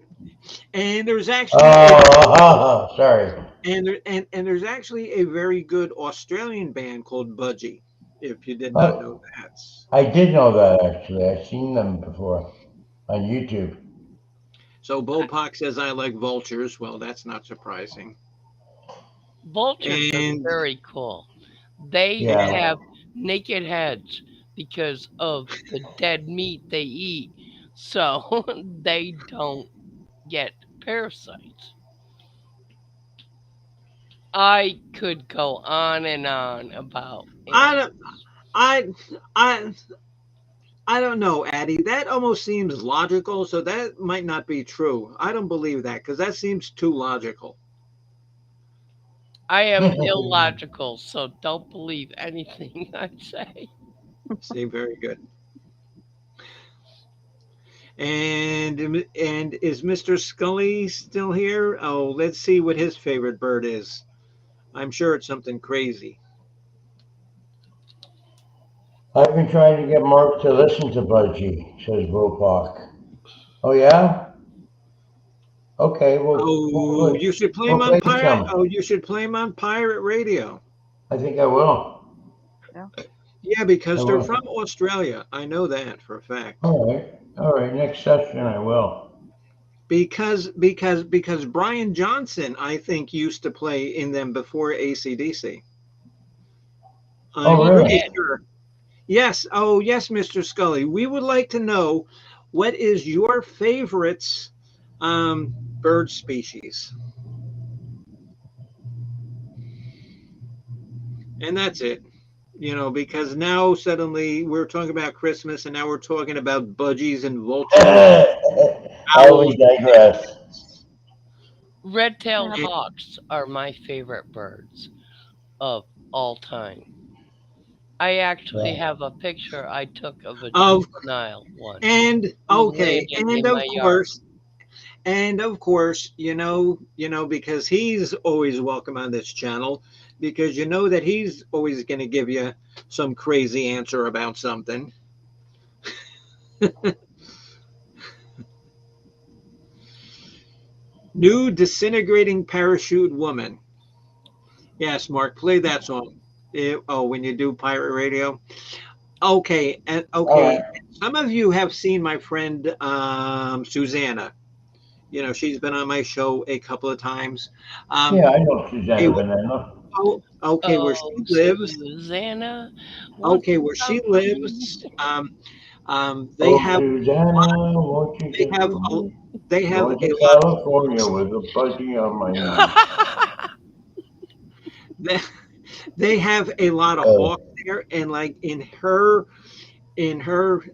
And there's actually a Oh, sorry. and there's actually a very good Australian band called Budgie. If you did not know Oh, that. I did know that actually. I've seen them before on YouTube. So Bopak says I like vultures. Well, that's not surprising. Vultures are And very cool. They Yeah. and have naked heads because of the dead meat they eat, so they don't get parasites. I could go on and on about I don't animals. I I I don't know, Addie. That almost seems logical, so that might not be true. I don't believe that because that seems too logical. I am illogical, so don't believe anything I say. See, very good. And is Mr. Scully still here? Oh, let's see what his favorite bird is. I'm sure it's something crazy. I've been trying to get Mark to listen to Budgie, says Bopak. Oh yeah? Okay, Oh, you should play him we'll on play pirate. some. Oh, you should play him on pirate radio. I think I will. Yeah. Yeah, I because they're from will. Australia. I know that for a fact. All right. All right. Next session I will. Because Brian Johnson, I think, used to play in them before ACDC. I'm Oh He really? pretty did. sure. Yes. Oh, yes, Mr. Scully. We would like to know what is your favorite bird species, and that's it. Because now suddenly we're talking about Christmas, and now we're talking about budgies and vultures and I owls always digress. Red-tailed Yeah, and hawks are my favorite birds of all time. I actually Yeah. have a picture I took of a of juvenile one and who okay, landed in my yard. and of course, because he's always welcome on this channel, because you know that he's always going to give you some crazy answer about something. New disintegrating parachute woman. Yes, Mark, play that song. Oh, when you do pirate radio. Okay, and All okay, right. some of you have seen my friend Susanna. She's been on my show a couple of times. Um, Yeah, I know okay, Susanna Banana. okay, where she Oh, lives. Susanna, won't Okay, you where she come for me? lives. They Oh, have Susanna, won't you they get have with a, me? they have Going a to lot of California hawks. with a budgie on my knee. They, they have a lot of Oh, hawks there, and like in her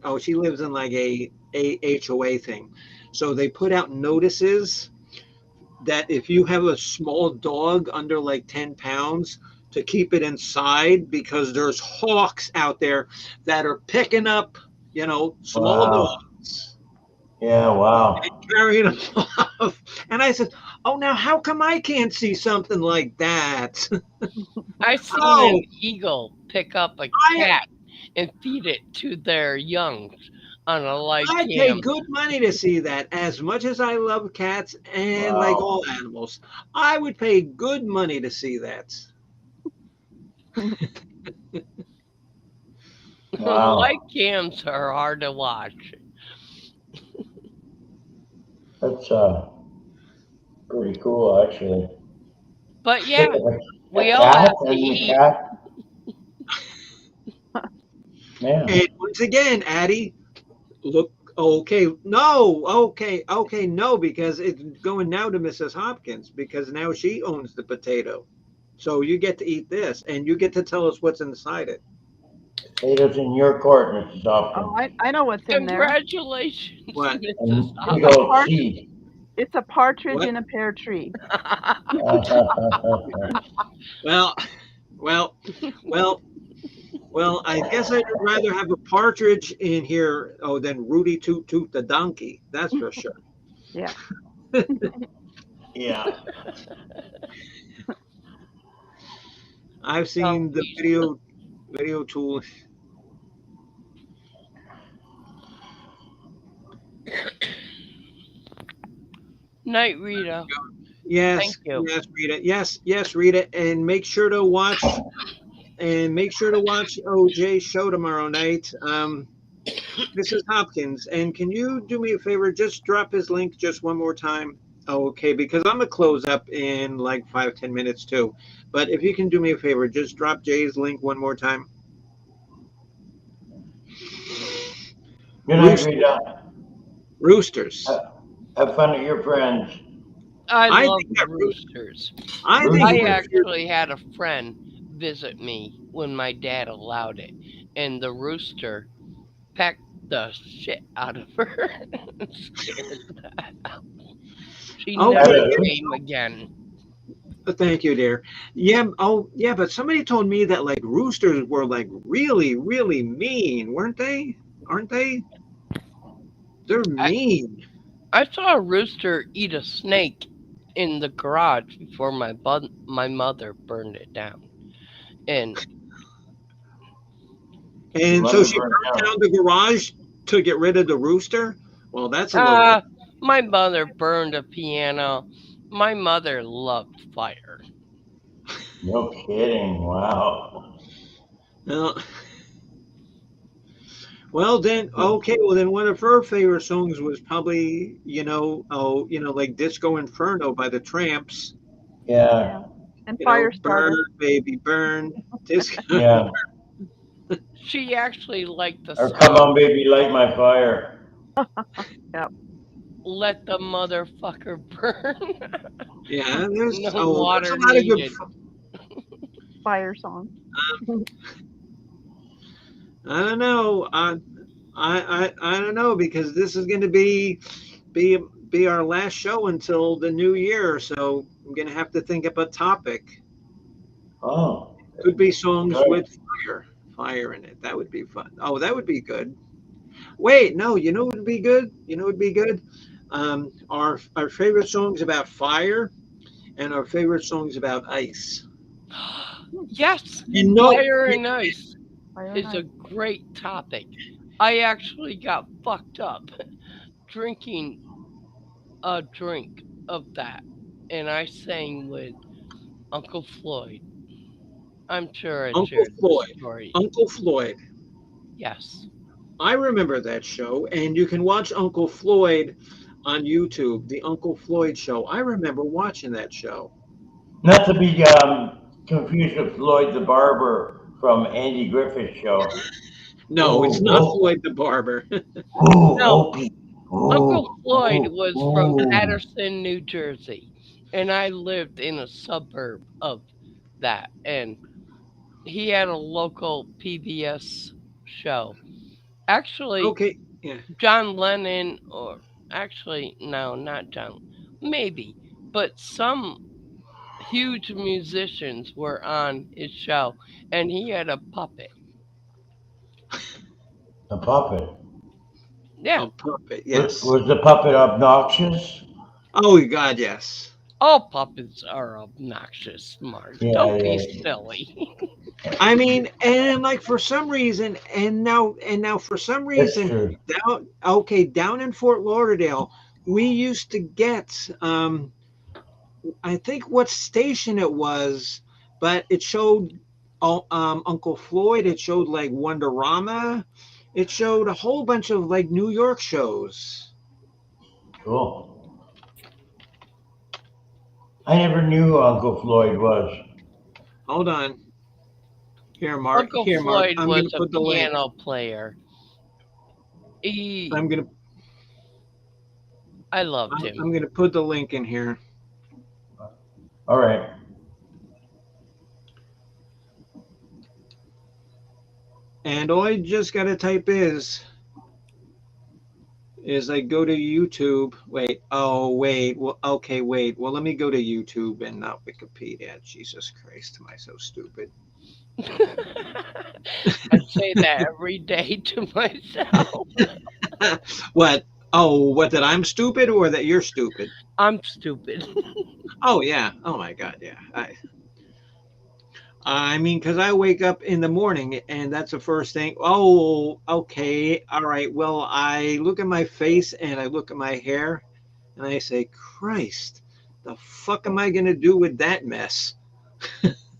oh, she lives in like a HOA thing, so they put out notices that if you have a small dog under like 10 pounds, to keep it inside because there's hawks out there that are picking up small wow. dogs Yeah, and wow. carrying them off. And I said, oh, now how come I can't see something like that? I seen an Oh, eagle pick up a I cat and feed it to their young on a live I pay cam. good money to see that. As much as I love cats and like Wow. all animals, I would pay good money to see that. Live Wow. cams are hard to watch. That's pretty cool actually. But Pick yeah, up we a all cat have to and the eat. cat. Yeah. And once again, Addie, look, okay, no, okay, no, because it's going now to Mrs. Hopkins because now she owns the potato. So you get to eat this and you get to tell us what's inside it. Potatoes in your court, Mrs. Oh, Hopkins. I know what's in there. Congratulations, What? Mrs. And big It's a Hopkins. old part. seed. It's a partridge What? in a pear tree. Well, well, well, well, I guess I'd rather have a partridge in here, than Rudy Toot Toot the donkey. That's for sure. Yeah. Yeah. I've seen the Donkeys. video. Video tool. Night, Rita. Thank Yes, you. yes, Rita. Yes, yes, Rita. And make sure to watch OJ's show tomorrow night. Mrs. Hopkins, and can you do me a favor? Just drop his link just one more time. Oh, okay, because I'm gonna close up in like 5, 10 minutes too. But if you can do me a favor, just drop Jay's link one more time. Good night, Roosters. Rita. Roosters. Have fun with your friends. I I love think that roosters. I think I Roosters. roosters. actually had a friend visit me when my dad allowed it, and the rooster pecked the shit out of her and scared that out. She Okay, never Yeah. came again. thank you, dear. Yeah. Oh, yeah. But somebody told me that like roosters were like really, really mean, weren't they? Aren't they? They're I, mean. I saw a rooster eat a snake in the garage before my mother burned it down. And Your And so mother she burned burnt down. down the garage to get rid of the rooster. Well, that's a little. uh, my mother burned a piano. My mother loved fire. No kidding. Wow. Well, well, then okay. Well, then one of her favorite songs was probably like Disco Inferno by the Tramps. Yeah. And Burn, Firestarter. baby, burn. Disco. Yeah. She actually liked the Or come song on, baby, light my fire. Yep. Let the motherfucker burn. Yeah, No there's a water lot of good. needed. Fire song. I don't know. I don't know because this is going to be be our last show until the new year. So I'm going to have to think up a topic. Oh, Could be songs right. with fire in it. That would be fun. Oh, that would be good. Wait, no, you know what would be good? You know what would be good? Our favorite songs about fire and our favorite songs about ice. Yes, And no, fire and ice Fire is and a Ice. great topic. I actually got fucked up drinking a drink of that, and I sang with Uncle Floyd. I'm sure I Uncle shared this Floyd. story. Uncle Floyd. Yes. I remember that show, and you can watch Uncle Floyd on YouTube, the Uncle Floyd show. I remember watching that show. Not to be confused with Floyd the Barber from Andy Griffith's show. No, it's Ooh, not oh, Floyd the Barber. ooh, No, Opie. Uncle Ooh, Floyd ooh, was from ooh. Patterson, New Jersey, and I lived in a suburb of that. And he had a local PBS show. Actually, Okay, yeah. John Lennon, or actually, no, not John, maybe, but some huge musicians were on his show, and he had a puppet. The puppet. Yeah, Oh, puppet, Was, yes. was the puppet obnoxious? Oh, God, yes. all puppets are obnoxious, Mark. Yeah, Don't be yeah. silly. I mean, and like for some reason, and now for some That's reason, true. down in Fort Lauderdale, we used to get I think what station it was, but it showed Uncle Floyd. It showed like Wonderama. It showed a whole bunch of like New York shows. Cool. I never knew who Uncle Floyd was. Hold on, here, Mark. Uncle Here, Mark. Floyd I'm was gonna a put the link. piano player. He, I'm gonna I loved him. I'm gonna put the link in here. All right. And all I just gotta type is I go to YouTube. Wait. Oh, wait. Well, okay. Wait. Well, let me go to YouTube and not Wikipedia. Jesus Christ, am I so stupid? I say that every day to myself. What? Oh, what? That I'm stupid or that you're stupid? I'm stupid. Oh yeah. Oh my God. Yeah. I mean, because I wake up in the morning and that's the first thing. Oh, okay. All right. Well, I look at my face and I look at my hair and I say, Christ, the fuck am I going to do with that mess?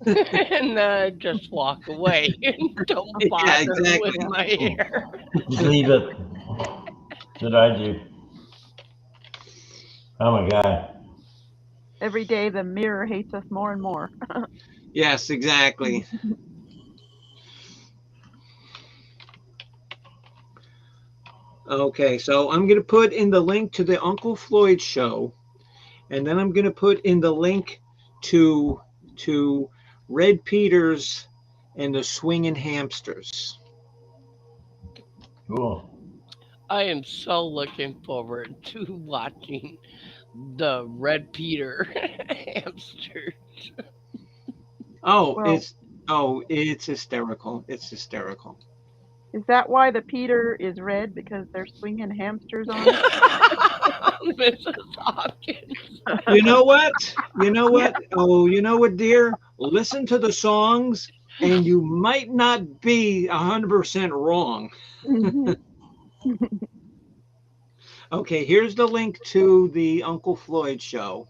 And just walk away and don't Yeah, bother with exactly. Yeah. my hair. Just leave it. That's what I do. Oh my God. Every day the mirror hates us more and more. Yes, exactly. Okay, so I'm going to put in the link to the Uncle Floyd show, and then I'm going to put in the link to to Red Peters and the Swinging Hamsters. Cool. I am so looking forward to watching the Red Peter hamster. Oh, Well, it's hysterical. It's hysterical. is that why the Peter is red? Because they're swinging hamsters on it? Mrs. Hawkins. You know what? You know Yeah. what? Oh, you know what, dear? Listen to the songs, and you might not be 100% wrong. Mhm. Okay, here's the link to the Uncle Floyd show.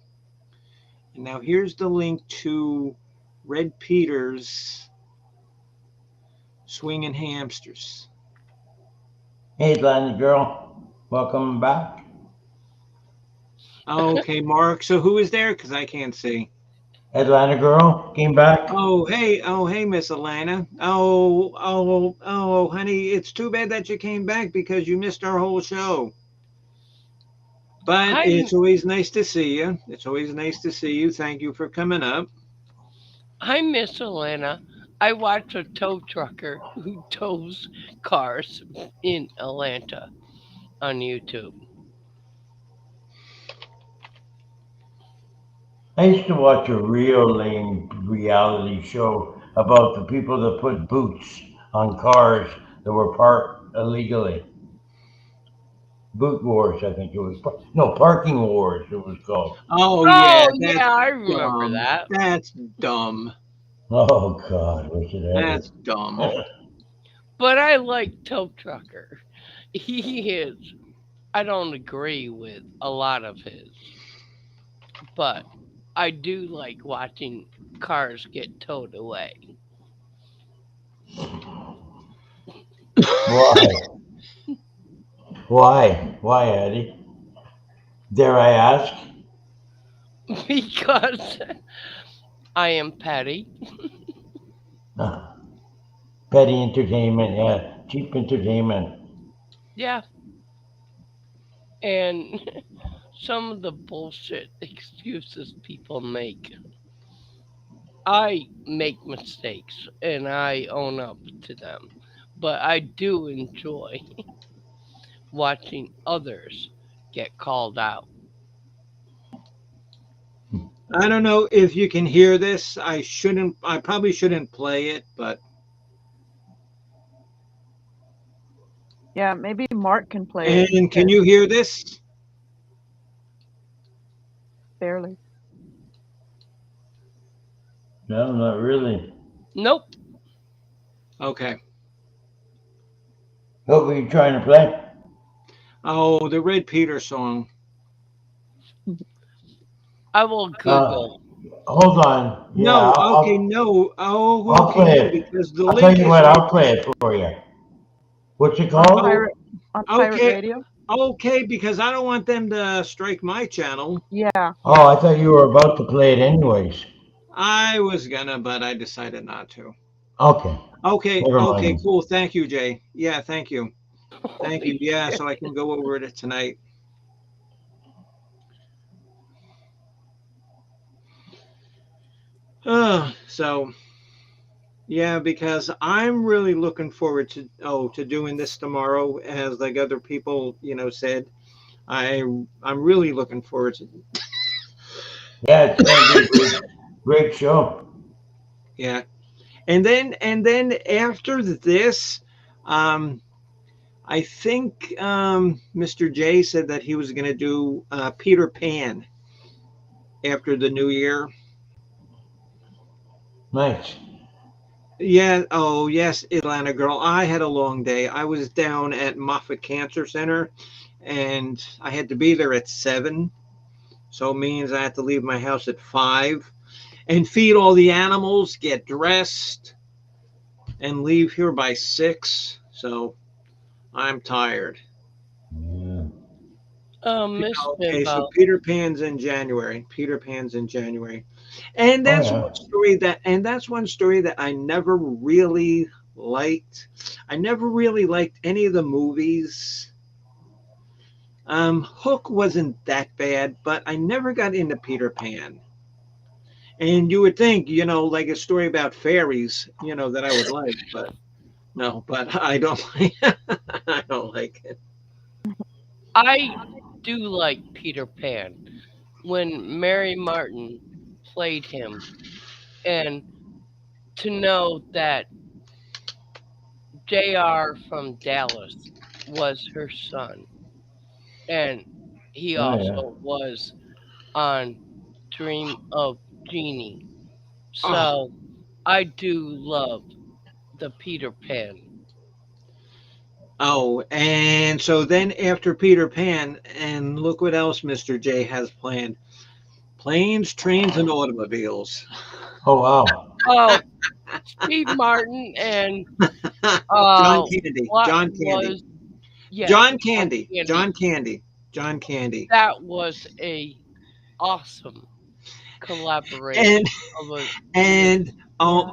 And now here's the link to Red Peters Swinging Hamsters. Hey, Atlanta girl. Welcome back. Okay, Mark. So who is there? Because I can't see. Atlanta girl came back. Oh, hey, Miss Alana. Honey, it's too bad that you came back because you missed our whole show. But I it's always nice to see you. It's always nice to see you. Thank you for coming up. I miss Atlanta. I watch a tow trucker who tows cars in Atlanta on YouTube. I used to watch a real lame reality show about the people that put boots on cars that were parked illegally. Boot Wars, I think it was. No, Parking Wars, it was called. Oh yeah, Oh that's yeah, I remember dumb. that. That's dumb. Oh God, was it That's ever? dumb. But I like tow trucker. He is. I don't agree with a lot of his, but I do like watching cars get towed away. Why? Why? Why, Eddie? Dare I ask? Because I am petty. Uh, Petty entertainment, yeah, cheap entertainment. Yeah, and some of the bullshit excuses people make. I make mistakes and I own up to them, but I do enjoy watching others get called out. I don't know if you can hear this. I shouldn't. I probably shouldn't play it, but Yeah, maybe Mark can play it and can instead. you hear this? Barely. No, not really. Nope, Okay. What were you trying to play? Oh, the Red Peter song. I will Uh, Google. Hold on. Yeah, No. Okay. No. Oh, I'll okay. play No, it. because the I'll tell link you is what, right. I'll play it for you. What's it On Oh, called? pirate on pirate okay. radio? Okay, because I don't want them to strike my channel. Yeah, Oh, yeah. I thought you were about to play it anyways. I was gonna, but I decided not to. Okay, Okay. never Okay. mind. Cool. Thank you, Jay. Yeah. Thank you. Thank you. Holy Yeah. shit. So I can go over it tonight. So yeah, because I'm really looking forward to doing this tomorrow, as like other people said. I'm really looking forward to. Yeah, it's going to be a great show. Yeah, and then after this, um, I think Mr. J said that he was going to do Peter Pan after the new year. Nice. Yeah. Oh, yes, Atlanta girl. I had a long day. I was down at Moffitt Cancer Center, and I had to be there at 7. So it means I had to leave my house at 5 and feed all the animals, get dressed, and leave here by 6. So I'm tired. Yeah. Miss Okay, so Bimbo. Peter Pan's in January. Peter Pan's in January. And Oh that's yeah. one story that I never really liked. I never really liked any of the movies. Hook wasn't that bad, but I never got into Peter Pan. And you would think, like a story about fairies, that I would like, but no, but I don't like I don't like it. I do like Peter Pan when Mary Martin played him, and to know that JR from Dallas was her son, and he Oh yeah. also was on Dream of Jeannie. Oh, So I do love the Peter Pan. oh, and so then after Peter Pan, and look what else Mr. J has planned. Planes, trains, and automobiles. Oh wow. Oh, Steve Martin and John uh, Candy. what John Candy. was yes, John John Candy. Candy. John Candy. John Candy. That was a awesome And collaboration of a movie. and Yeah.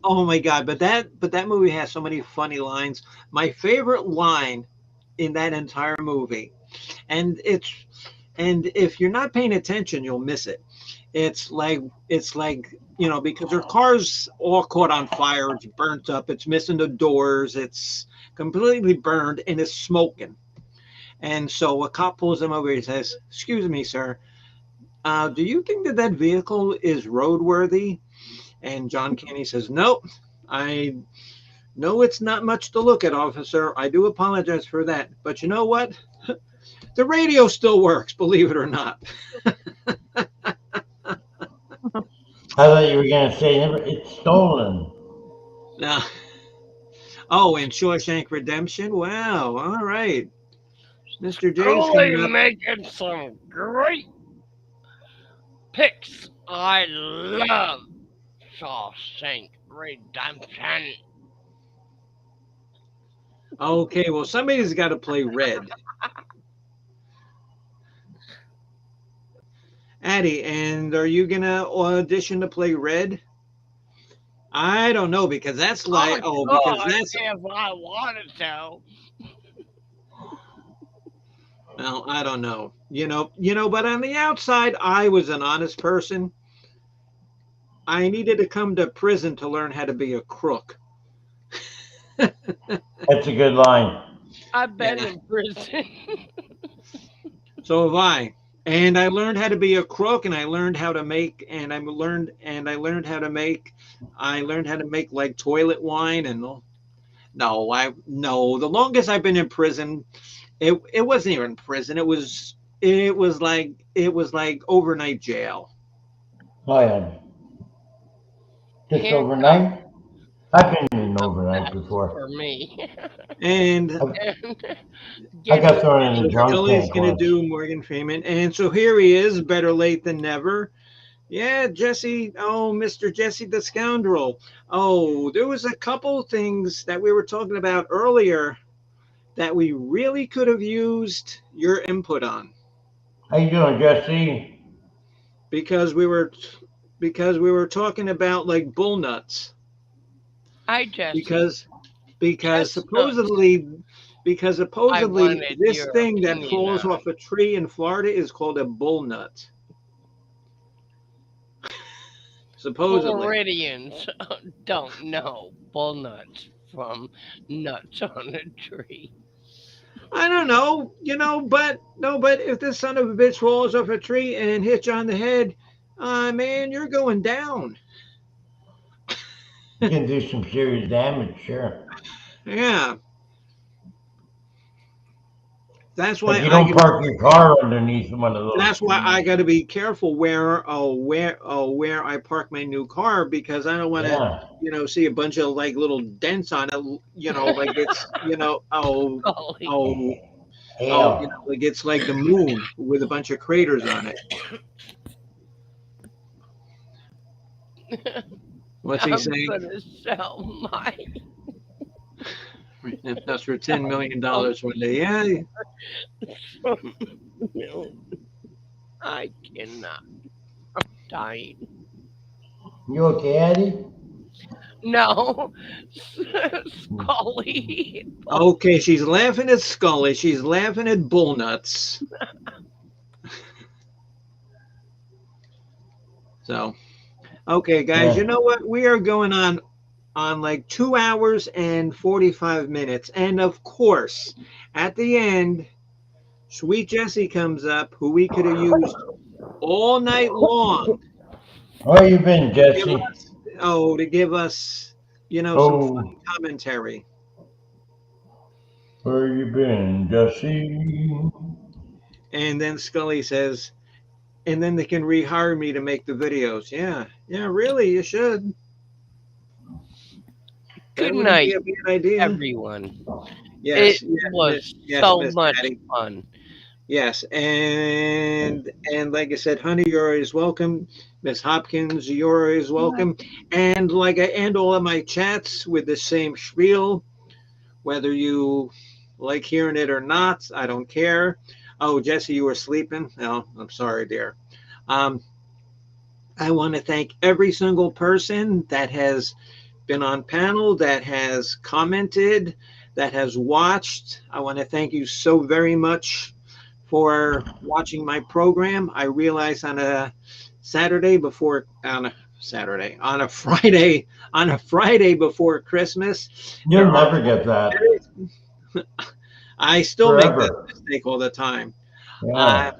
oh my god, but that movie has so many funny lines. My favorite line in that entire movie, and it's and if you're not paying attention, you'll miss it. It's like because her car's all caught on fire, it's burnt up, it's missing the doors, it's completely burned, and it's smoking. And so a cop pulls him over. He says, "Excuse me, sir. Do you think that vehicle is roadworthy?" And John Candy says, "Nope. I know it's not much to look at, officer. I do apologize for that. But you know what? The radio still works, believe it or not." I thought you were gonna say never. It's stolen. Now, oh, and Shawshank Redemption. Wow. All right. Mr. J's Really coming up. making some great picks. I love Shawshank Redemption. Okay, well, somebody's got to play Red. Addie, and are you going to audition to play Red? I don't know because that's I like, oh, because could that's, if I wanted to. well, I don't know. But on the outside, I was an honest person. I needed to come to prison to learn how to be a crook. That's a good line. I've been Yeah, in prison. so have I. And I learned how to be a crook, and I learned how to make, I learned how to make like toilet wine and no. The longest I've been in prison, it wasn't even prison. It was like overnight jail. Oh yeah. Just Handcuffs overnight. I've been in the overnight best before. for me. And I, And I getting got thrown in so a drunk Kelly's tank gonna once. do Morgan Freeman, and so here he is, better late than never. Yeah, Jesse. Oh, Mr. Jesse the scoundrel. Oh, there was a couple things that we were talking about earlier that we really could have used your input on How you doing, Jesse? because we were talking about like bull nuts hi Jesse. because because Chestnuts. supposedly because I supposedly wanted this your thing that opinion falls on. off a tree in Florida is called a bull nut. Supposedly. Floridians don't know bullnuts from nuts on a tree. I don't know, but no, but if this son of a bitch falls off a tree and hits you on the head, man, you're going down. You can do some serious damage, sure. Yeah. that's But why you I don't gotta, park your car underneath one of those that's why I trees. got to be careful where I park my new car, because I don't want to, Yeah. see a bunch of like little dents on it, like it's, oh, Hail. like it's like the moon with a bunch of craters on it. What's he I'm saying? gonna sell my That's for $10 million one day. Yeah. from I cannot. Dying. You okay, Eddie? No, Scully. Okay, she's laughing at Scully. She's laughing at Bullnuts. So, okay, guys, you Yeah. know what? We are going on like 2 hours and 45 minutes. And of course, at the end, Sweet Jessie comes up, who we could have used all night long Where you been, to give Jesse? us, to give us, some Oh, funny commentary. where you been, Jesse? And then Scully says, and then they can rehire me to make the videos. Yeah, yeah, really, you should. Good That wouldn't be night, a bad idea. everyone. It Yes, was yes, so Miss much Patty. fun. Yes, and like I said, honey, you're always welcome. Miss Hopkins, you're always welcome. And like I end all of my chats with the same spiel, whether you like hearing it or not, I don't care. Oh, Jesse, you were sleeping. No, I'm sorry, dear. Um, I want to thank every single person that has been on panel, that has commented, that has watched. I want to thank you so very much for watching my program. I realize on a Friday, on a Friday before Christmas, there You'll are never get that. I still make that Forever. mistake all the time. I Yeah.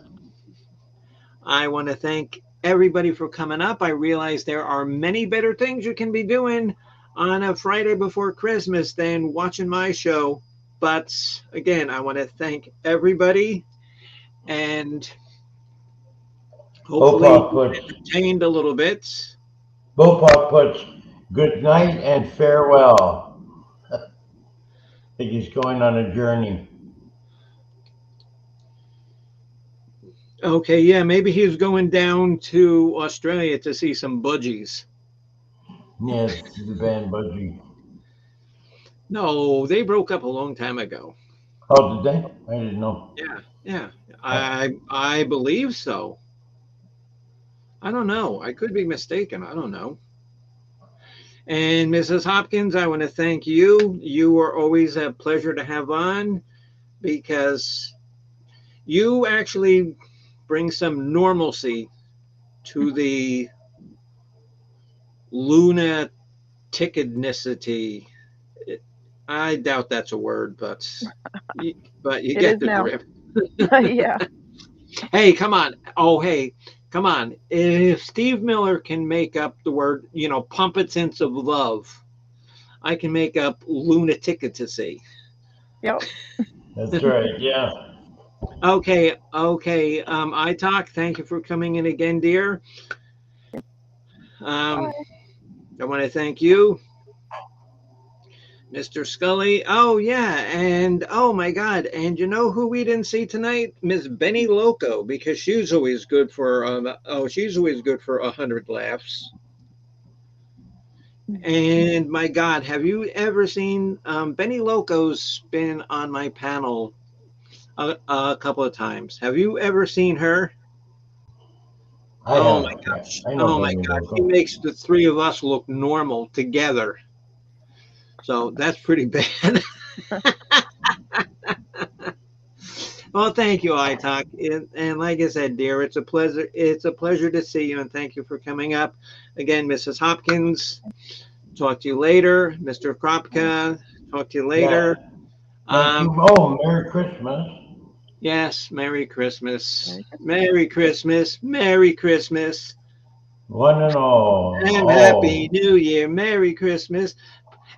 I want to thank everybody for coming up. I realize there are many better things you can be doing on a Friday before Christmas than watching my show. But again, I want to thank everybody, and hopefully Bopak you've puts been entertained a little bit. Bopak puts good night and farewell. I think he's going on a journey. Okay, yeah, maybe he's going down to Australia to see some budgies. Yes, the band Budgie. No, they broke up a long time ago. Oh, did they? I didn't know. Yeah, yeah, Uh, I believe so. I don't know. I could be mistaken. I don't know. And Mrs. Hopkins, I want to thank you. You are always a pleasure to have on, because you actually bring some normalcy to the lunaticness. I doubt that's a word, but you It get is the now. drift. Yeah. Hey, come on. Oh, hey, come on. If Steve Miller can make up the word, pumpets of love, I can make up lunaticity. Yep. that's right. Yeah. Okay, okay. I talk. Thank you for coming in again, dear. Um, Bye. I want to thank you, Mr. Scully. Oh yeah, and oh my God, and you know who we didn't see tonight? Miss Benny Loco, because she's always good for 100 laughs. And my God, have you ever seen Benny Loco's been on my panel a couple of times? Have you ever seen her? I Oh my have. Yeah. gosh. I know Oh my Benny God. She Loco. makes the three of us look normal together. So that's pretty bad. Well, thank you, iTalk. And like I said, dear, it's a pleasure. It's a pleasure to see you, and thank you for coming up. Again, Mrs. Hopkins, talk to you later. Mr. Kropka, talk to you Yeah. later. Thank Um, you. Oh, Merry Christmas. yes, Merry Christmas. Merry Christmas. Merry Christmas. Merry Christmas. One and all. And Happy Oh. New Year. Merry Christmas.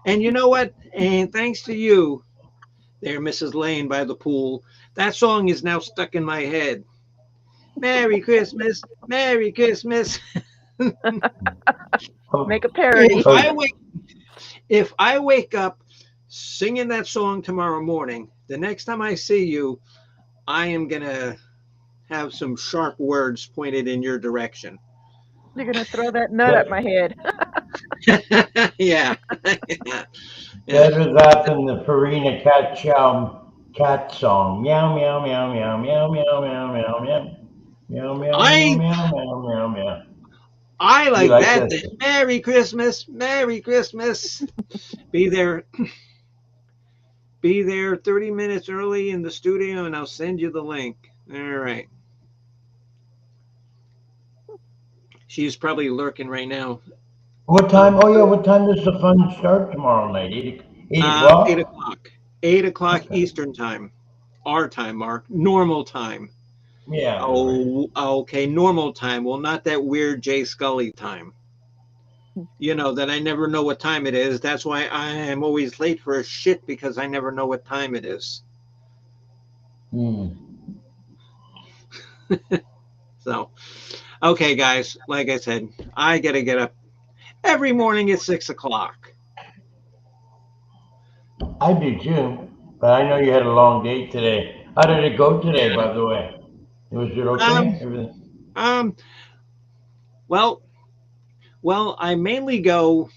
And you know what? And thanks to you, there, Mrs. Lane by the pool. That song is now stuck in my head. Merry Christmas, Merry Christmas. Make a If parody. I wake if I wake up singing that song tomorrow morning, the next time I see you, I am gonna have some sharp words pointed in your direction. You're gonna throw that nut at But my head. Yeah. Yeah. Yeah. better that than the Farina cat song. Meow meow meow meow meow meow meow meow meow. Meow meow meow I meow meow meow meow. I You like like that. this? Merry Christmas, Merry Christmas. Be there, be there 30 minutes early in the studio, and I'll send you the link. All right. She's probably lurking right now. What Oh, time? Oh yeah, what time does the fun start tomorrow night? 8 eight o'clock? o'clock. 8 o'clock Okay. Eastern time. Our time, Mark. Normal time. Yeah, right. Oh, okay. Normal time. Well, not that weird Jay Scully time. You know that I never know what time it is. That's why I am always late for a shit because I never know what time it is. Hmm. So, okay, guys. Like I said, I gotta get up every morning at 6 o'clock. I do too, but I know you had a long day today. How did it go today, Yeah. by the way? Was it Um. okay? Everything? Um. Well. Well. I mainly go,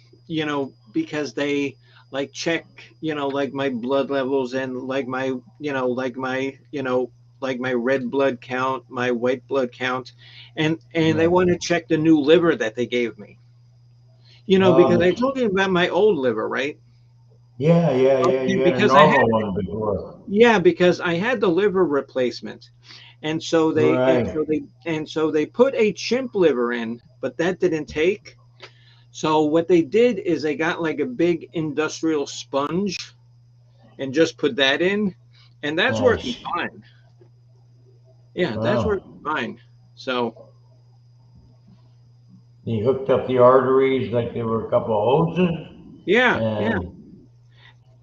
because they like check, like my blood levels and like my, like my red blood count, my white blood count, and they Yeah. want to check the new liver that they gave me. Because I Oh, told you about my old liver, right? yeah, yeah, yeah. Okay, You had a because I had normal one before. yeah, because I had the liver replacement. And so they and Right. so they and so they put a chimp liver in, but that didn't take. So what they did is they got like a big industrial sponge and just put that in, and that's working Nice. fine. Yeah, that's Wow. working fine. So He hooked up the arteries like there were a couple of hoses, yeah, yeah. and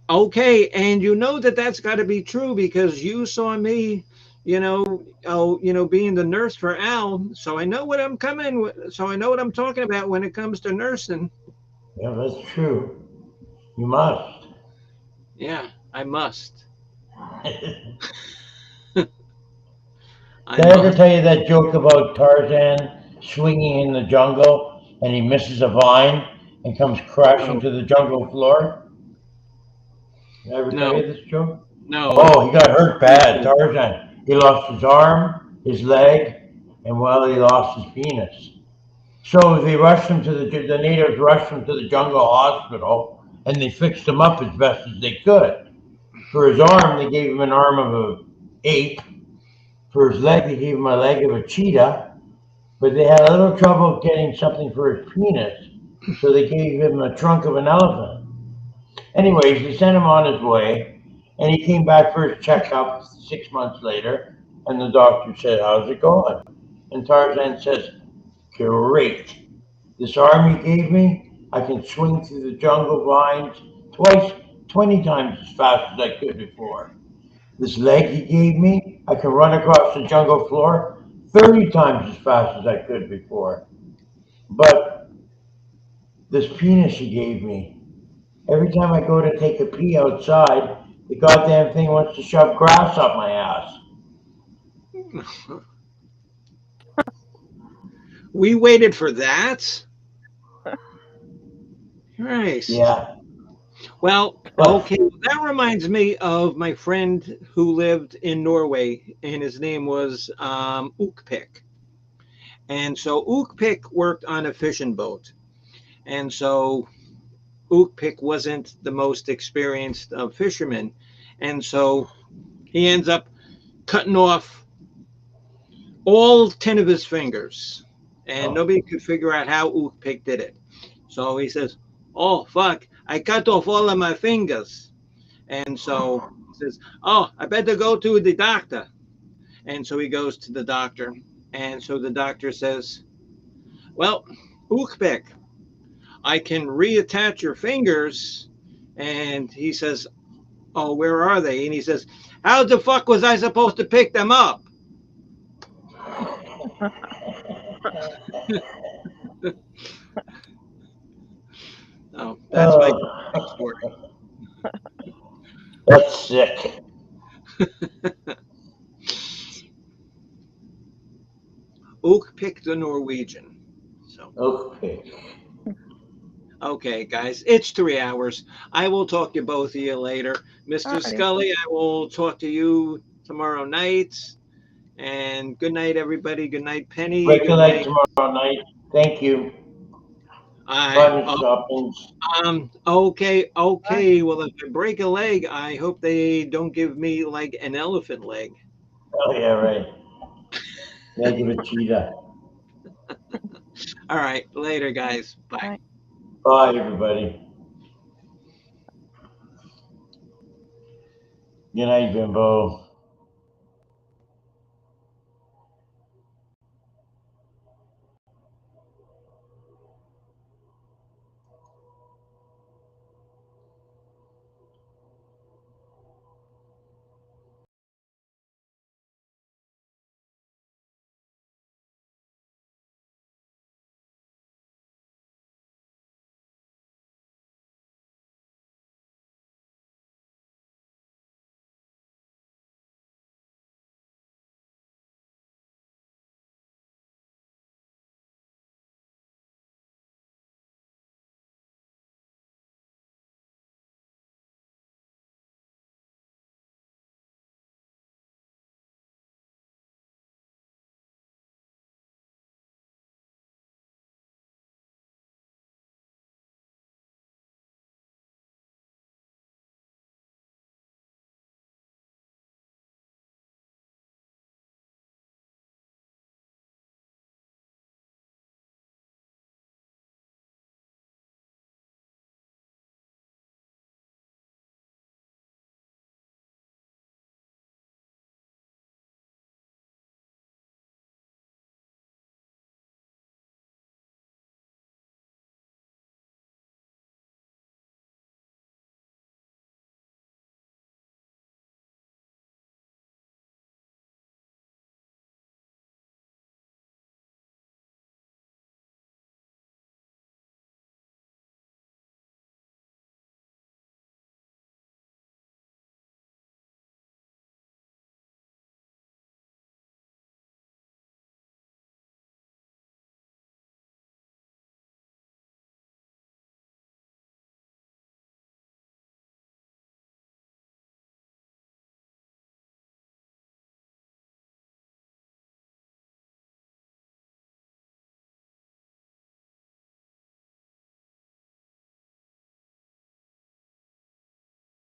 Okay, and you know that that's got to be true because you saw me, being the nurse for Al, so I know what I'm coming with, so I know what I'm talking about when it comes to nursing. yeah, that's true. You must. Yeah, I must. Did I I ever must. tell you that joke about Tarzan swinging in the jungle and he misses a vine and comes crashing No, to the jungle floor? Did I ever tell no, you this joke? no. Oh, he got hurt Please bad. do. Tarzan. He lost his arm, his leg, and well, he lost his penis. So they rushed him to the natives rushed him to the jungle hospital, and they fixed him up as best as they could. For his arm, they gave him an arm of a ape. For his leg, they gave him a leg of a cheetah. But they had a little trouble getting something for his penis, so they gave him the trunk of an elephant. Anyways, they sent him on his way, and he came back for his checkup 6 months later, and the doctor said, "How's it going?" And Tarzan says, "Great. This arm you gave me, I can swing through the jungle vines twice, 20 times as fast as I could before. This leg you gave me, I can run across the jungle floor 30 times as fast as I could before. But this penis you gave me, every time I go to take a pee outside, the goddamn thing wants to shove grass up my ass." We waited for that. Christ. Yeah, Well, but okay. Well, that reminds me of my friend who lived in Norway, and his name was Ukpik. And so Ukpik worked on a fishing boat, and so Ukpik wasn't the most experienced of fishermen, and so he ends up cutting off all 10 of his fingers, and oh, nobody could figure out how Ukpik did it. So he says, "Oh fuck, I cut off all of my fingers." And so he says, "Oh, I better go to the doctor." And so he goes to the doctor. And so the doctor says, "Well, Ukbek, I can reattach your fingers." And he says, Oh, where are they? And he says, how the fuck was I supposed to pick them up? Oh, that's my Oh, story. that's sick. Ook picked the Norwegian. So, Okay. okay, guys, it's 3 hours. I will talk to both of you later. Mr. Alrighty. Scully, I will talk to you tomorrow night. And good night, everybody. Good night, Penny. Break a Good leg night. tomorrow night. Thank you. I Fun shoppings. okay, Bye. okay. Well, if I break a leg, I hope they don't give me like an elephant leg. Oh yeah, right. Leg of a cheetah. All right, later, guys. Bye. Bye. Bye, everybody. Good night, Bimbo.